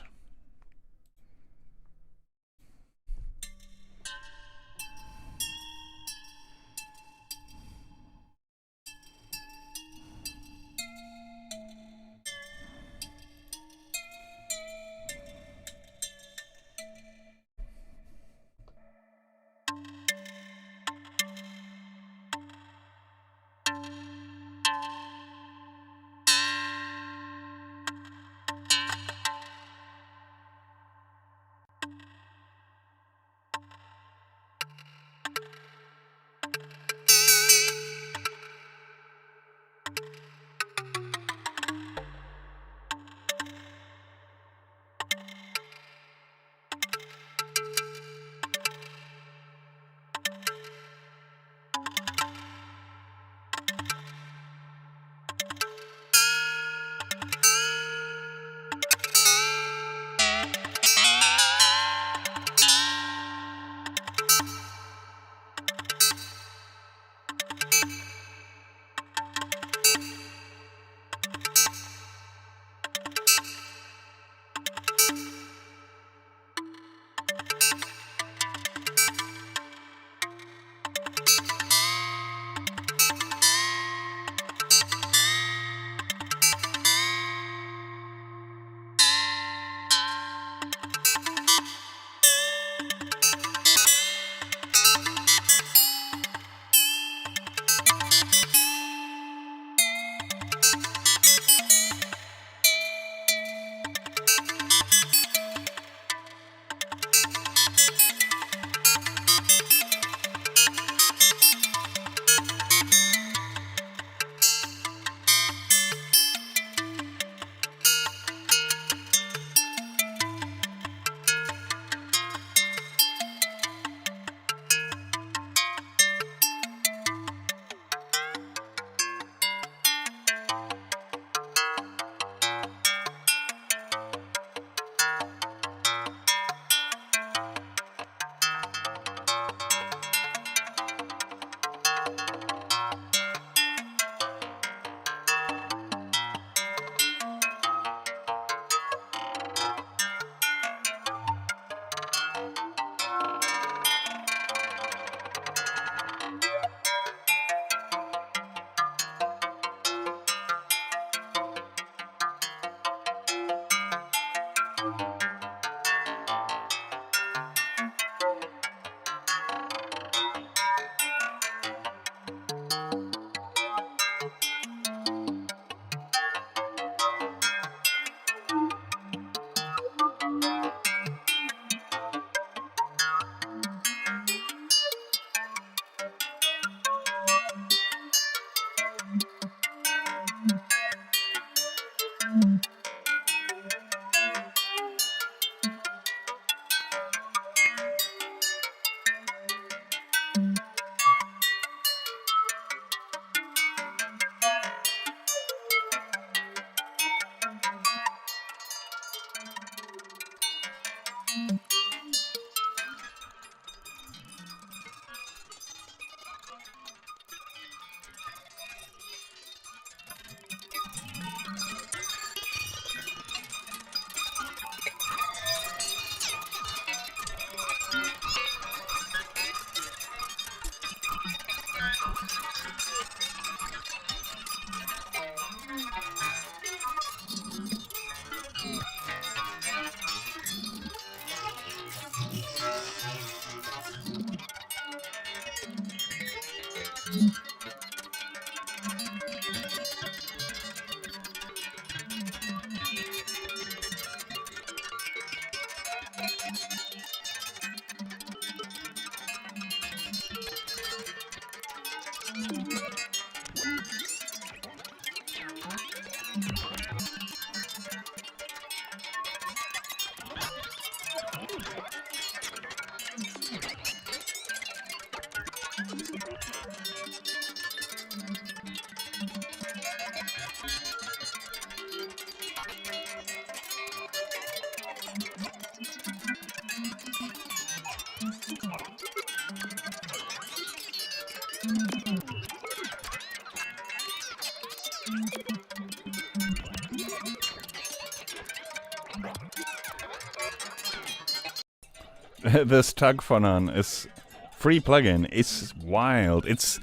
This Tug Phonon is free plugin. It's wild. It's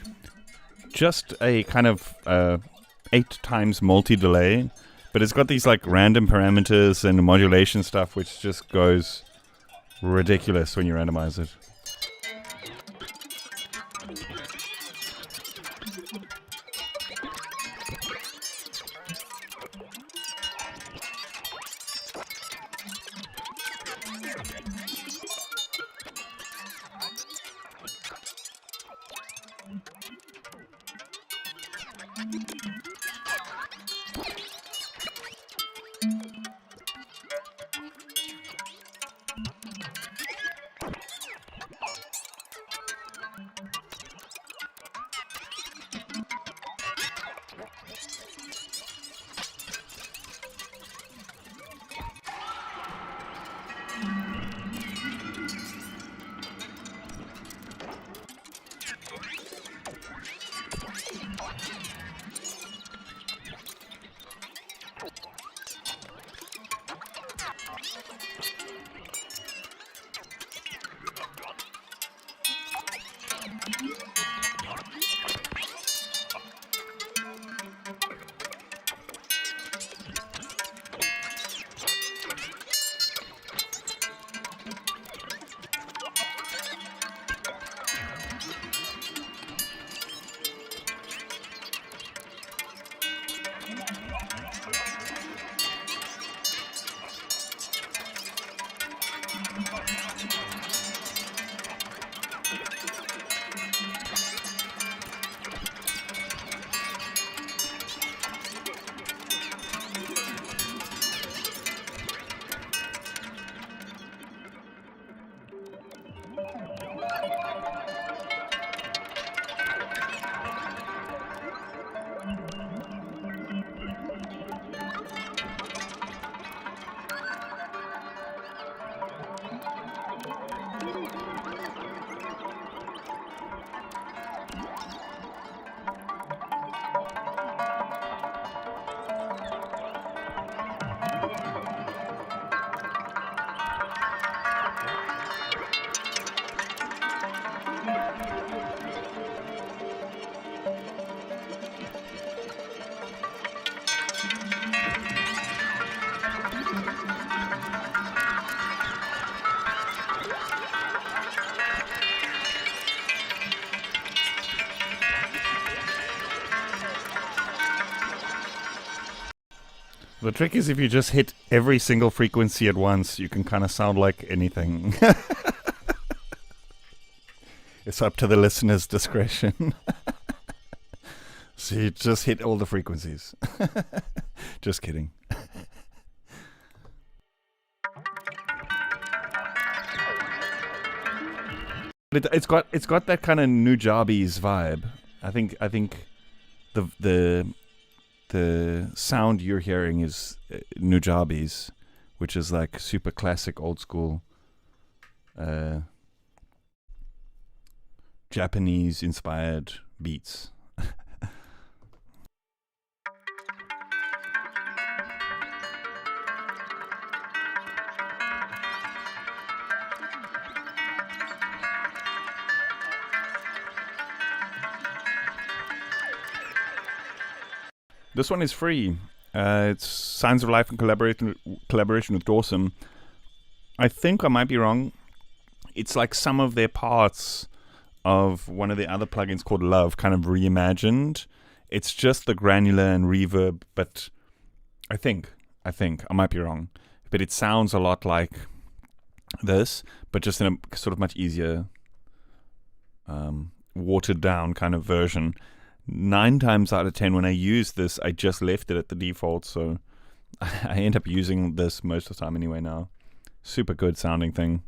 just a kind of 8 times multi-delay, but it's got these like random parameters and modulation stuff, which just goes ridiculous when you randomize it. The trick is if you just hit every single frequency at once, you can kind of sound like anything. It's up to the listener's discretion. So you just hit all the frequencies. Just kidding. It's got that kind of Nujabes vibe. I think the sound you're hearing is Nujabes, which is like super classic, old school, Japanese-inspired beats. This one is free. It's Signs of Life in collaboration with Dawson. I think I might be wrong. It's like some of their parts of one of the other plugins called Love, kind of reimagined. It's just the granular and reverb, but I think I might be wrong. But it sounds a lot like this, but just in a sort of much easier, watered down kind of version. 9 times out of 10 when I use this, I just left it at the default, so I end up using this most of the time anyway now. Super good sounding thing.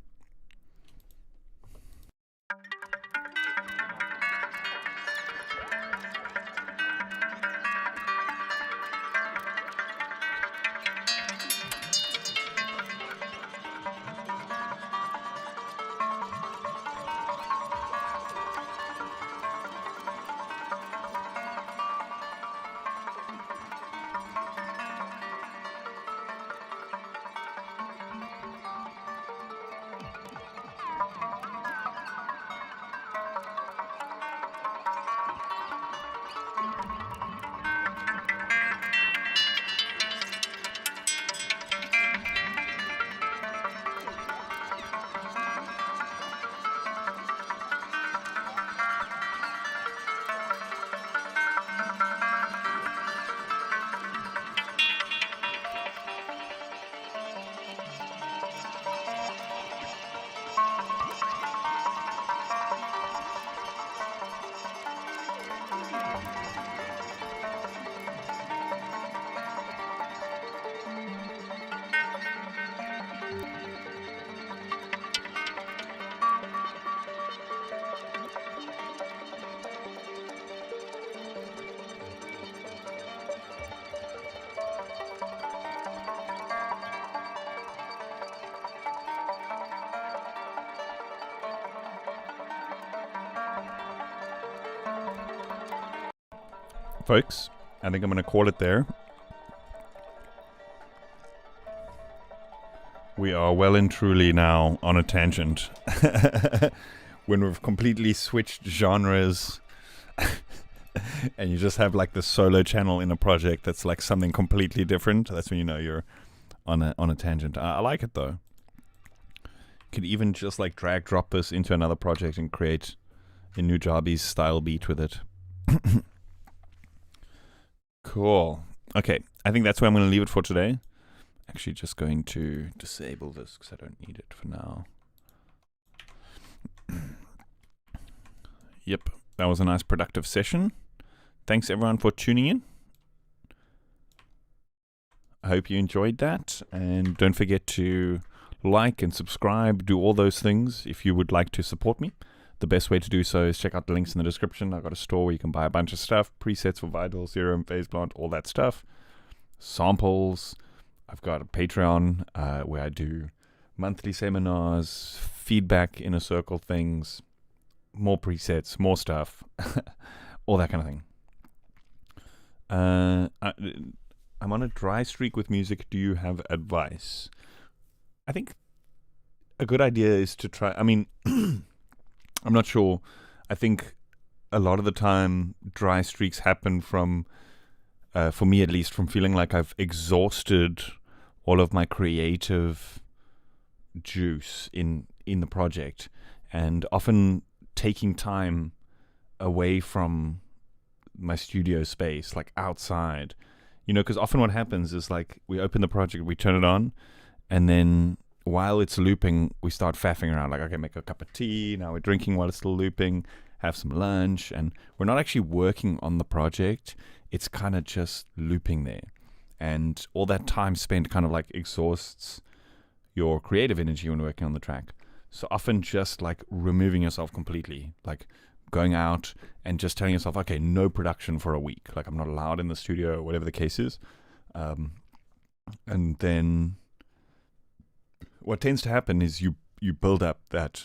folks, I think I'm going to call it there. We are well and truly now on a tangent. When we've completely switched genres and you just have like the solo channel in a project that's like something completely different, that's when you know you're on a tangent. I like it though. Could even just like drag drop this into another project and create a Nujabes style beat with it. Cool. Okay, I think that's where I'm going to leave it for today. Actually just going to disable this because I don't need it for now. Yep, that was a nice productive session. Thanks everyone for tuning in. I hope you enjoyed that, and don't forget to like and subscribe, do all those things if you would like to support me. The best way to do so is check out the links in the description. I've got a store where you can buy a bunch of stuff, presets for Vital, Serum, Phase Plant, all that stuff. Samples. I've got a Patreon where I do monthly seminars, feedback, inner circle things, more presets, more stuff, all that kind of thing. I'm on a dry streak with music. Do you have advice? I think a good idea is to try. I mean, I'm not sure. I think a lot of the time dry streaks happen from, for me at least, from feeling like I've exhausted all of my creative juice in the project, and often taking time away from my studio space, like outside, you know, because often what happens is like we open the project, we turn it on, and then while it's looping, we start faffing around, like, okay, make a cup of tea, now we're drinking while it's still looping, have some lunch, and we're not actually working on the project. It's kind of just looping there. And all that time spent kind of like exhausts your creative energy when working on the track. So often just like removing yourself completely, like going out and just telling yourself, okay, no production for a week. Like I'm not allowed in the studio or whatever the case is. And then what tends to happen is you build up that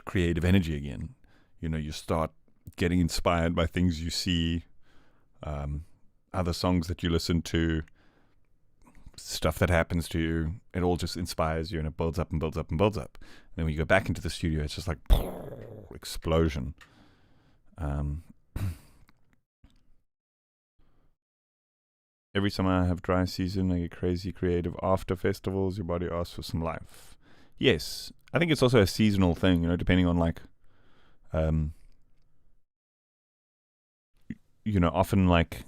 creative energy again. You know, you start getting inspired by things you see, other songs that you listen to, stuff that happens to you. It all just inspires you, and it builds up and builds up and builds up. And then when you go back into the studio, it's just like explosion. Every summer I have dry season, I get crazy creative after festivals. Your body asks for some life. Yes, I think it's also a seasonal thing, you know, depending on like, you know, often like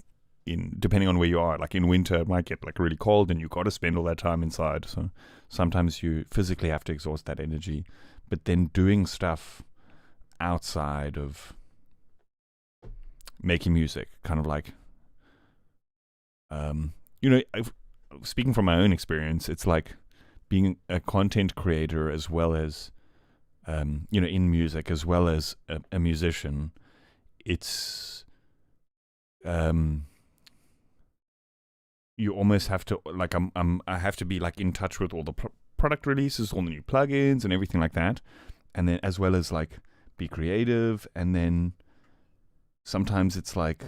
depending on where you are, like in winter it might get like really cold and you've got to spend all that time inside. So sometimes you physically have to exhaust that energy, but then doing stuff outside of making music, kind of like, you know, speaking from my own experience, it's like being a content creator as well as, you know, in music as well as a musician. It's, you almost have to like I have to be like in touch with all the product releases, all the new plugins and everything like that, and then as well as like be creative. And then sometimes it's like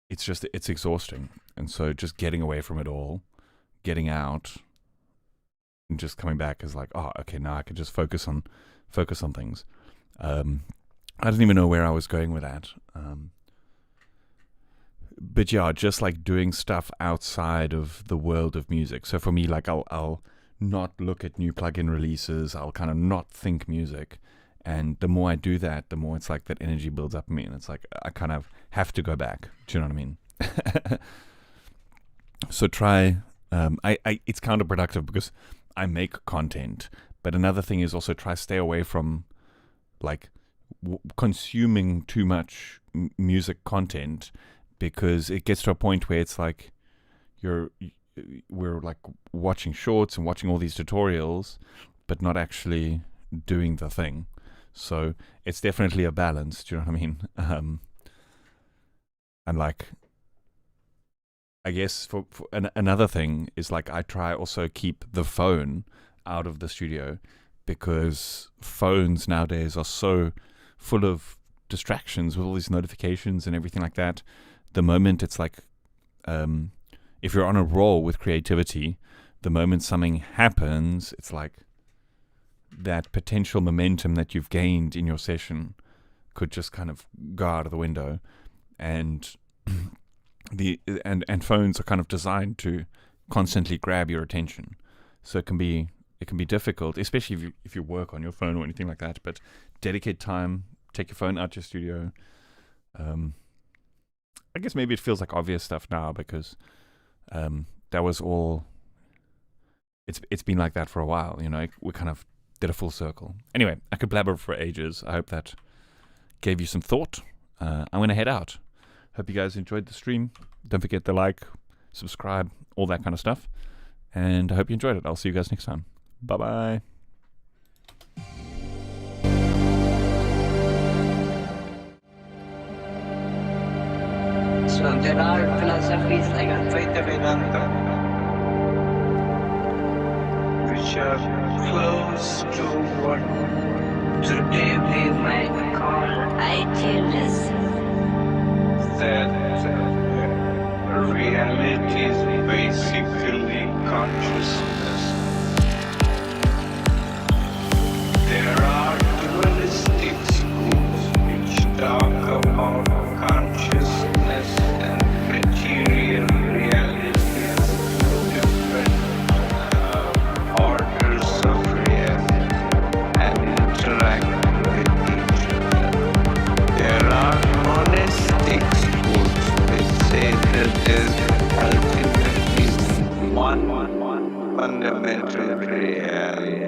it's exhausting, and so just getting away from it all, getting out, and just coming back is like, oh, okay, now I can just focus on things. I don't even know where I was going with that. But yeah, just like doing stuff outside of the world of music. So for me, like I'll not look at new plugin releases. I'll kind of not think music. And the more I do that, the more it's like that energy builds up in me. And it's like I kind of have to go back. Do you know what I mean? So try, it's counterproductive because I make content. But another thing is also try stay away from like consuming too much music content, because it gets to a point where it's like we're like watching shorts and watching all these tutorials, but not actually doing the thing. So it's definitely a balance. Do you know what I mean? And like, I guess for another thing is like I try also keep the phone out of the studio, because phones nowadays are so full of distractions with all these notifications and everything like that. The moment it's like, if you're on a roll with creativity, the moment something happens, it's like that potential momentum that you've gained in your session could just kind of go out of the window. And and phones are kind of designed to constantly grab your attention, so it can be difficult, especially if you work on your phone or anything like that. But dedicate time, take your phone out your studio. I guess maybe it feels like obvious stuff now because that was all. It's been like that for a while, you know. We kind of did a full circle. Anyway, I could blabber for ages. I hope that gave you some thought. I'm gonna head out. Hope you guys enjoyed the stream. Don't forget to like, subscribe, all that kind of stuff. And I hope you enjoyed it. I'll see you guys next time. Bye-bye. So there are philosophies like Advaita Vedanta, which are close to what today we might call idealism. That reality is basically consciousness. There are dualistic schools which talk about consciousness and material realities, different orders of reality, and interact with each other. There are monistic schools which say that there's ultimately one fundamental reality.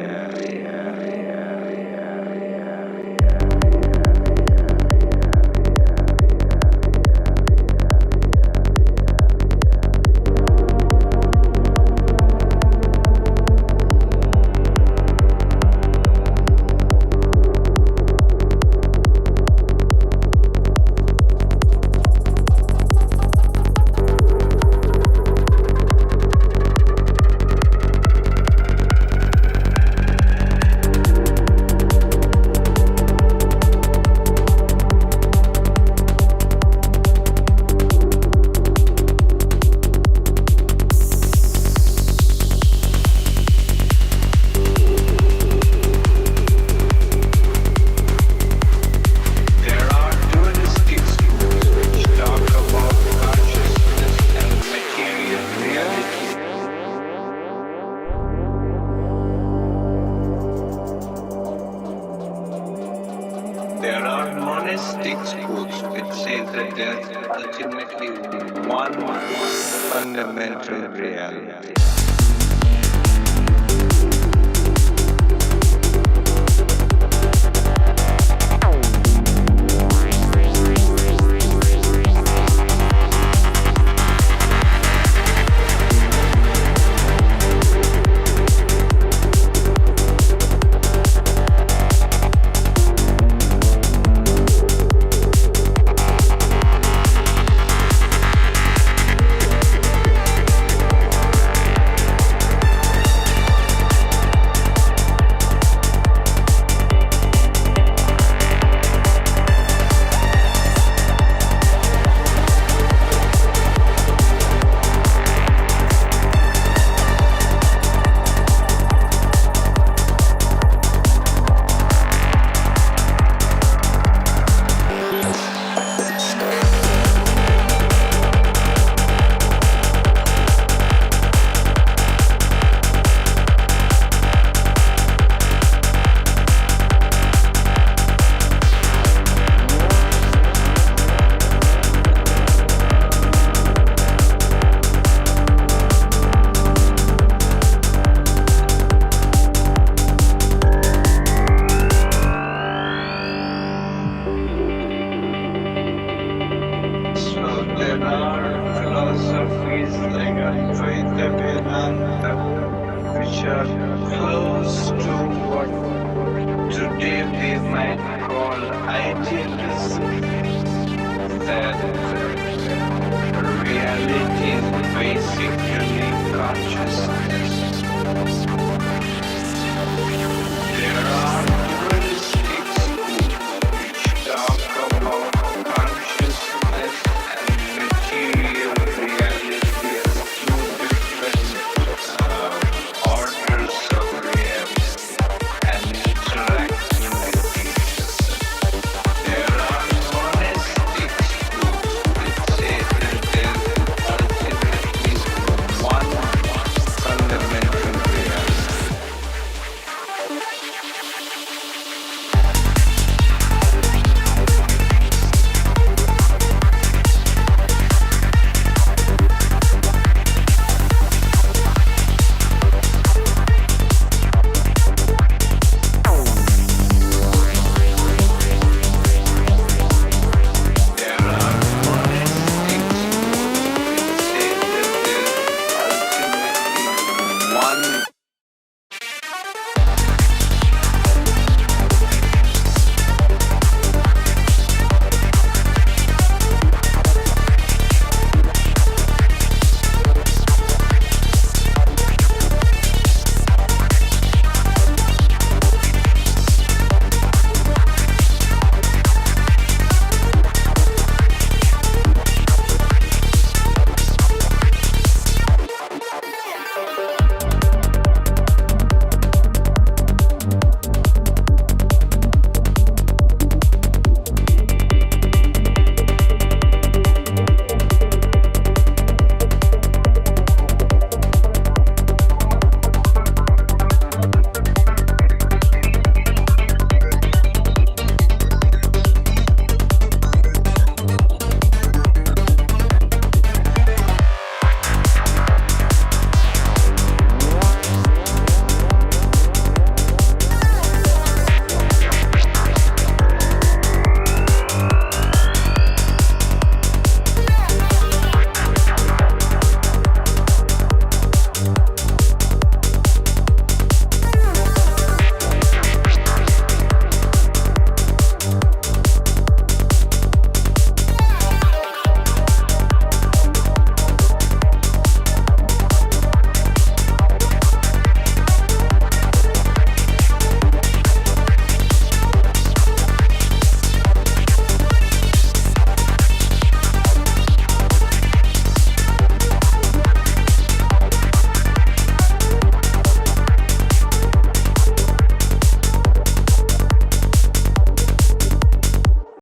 There are monistic schools which say that there's ultimately one fundamental reality. There are philosophies like Advaita Vedanta, which are close to what today we might call idealism.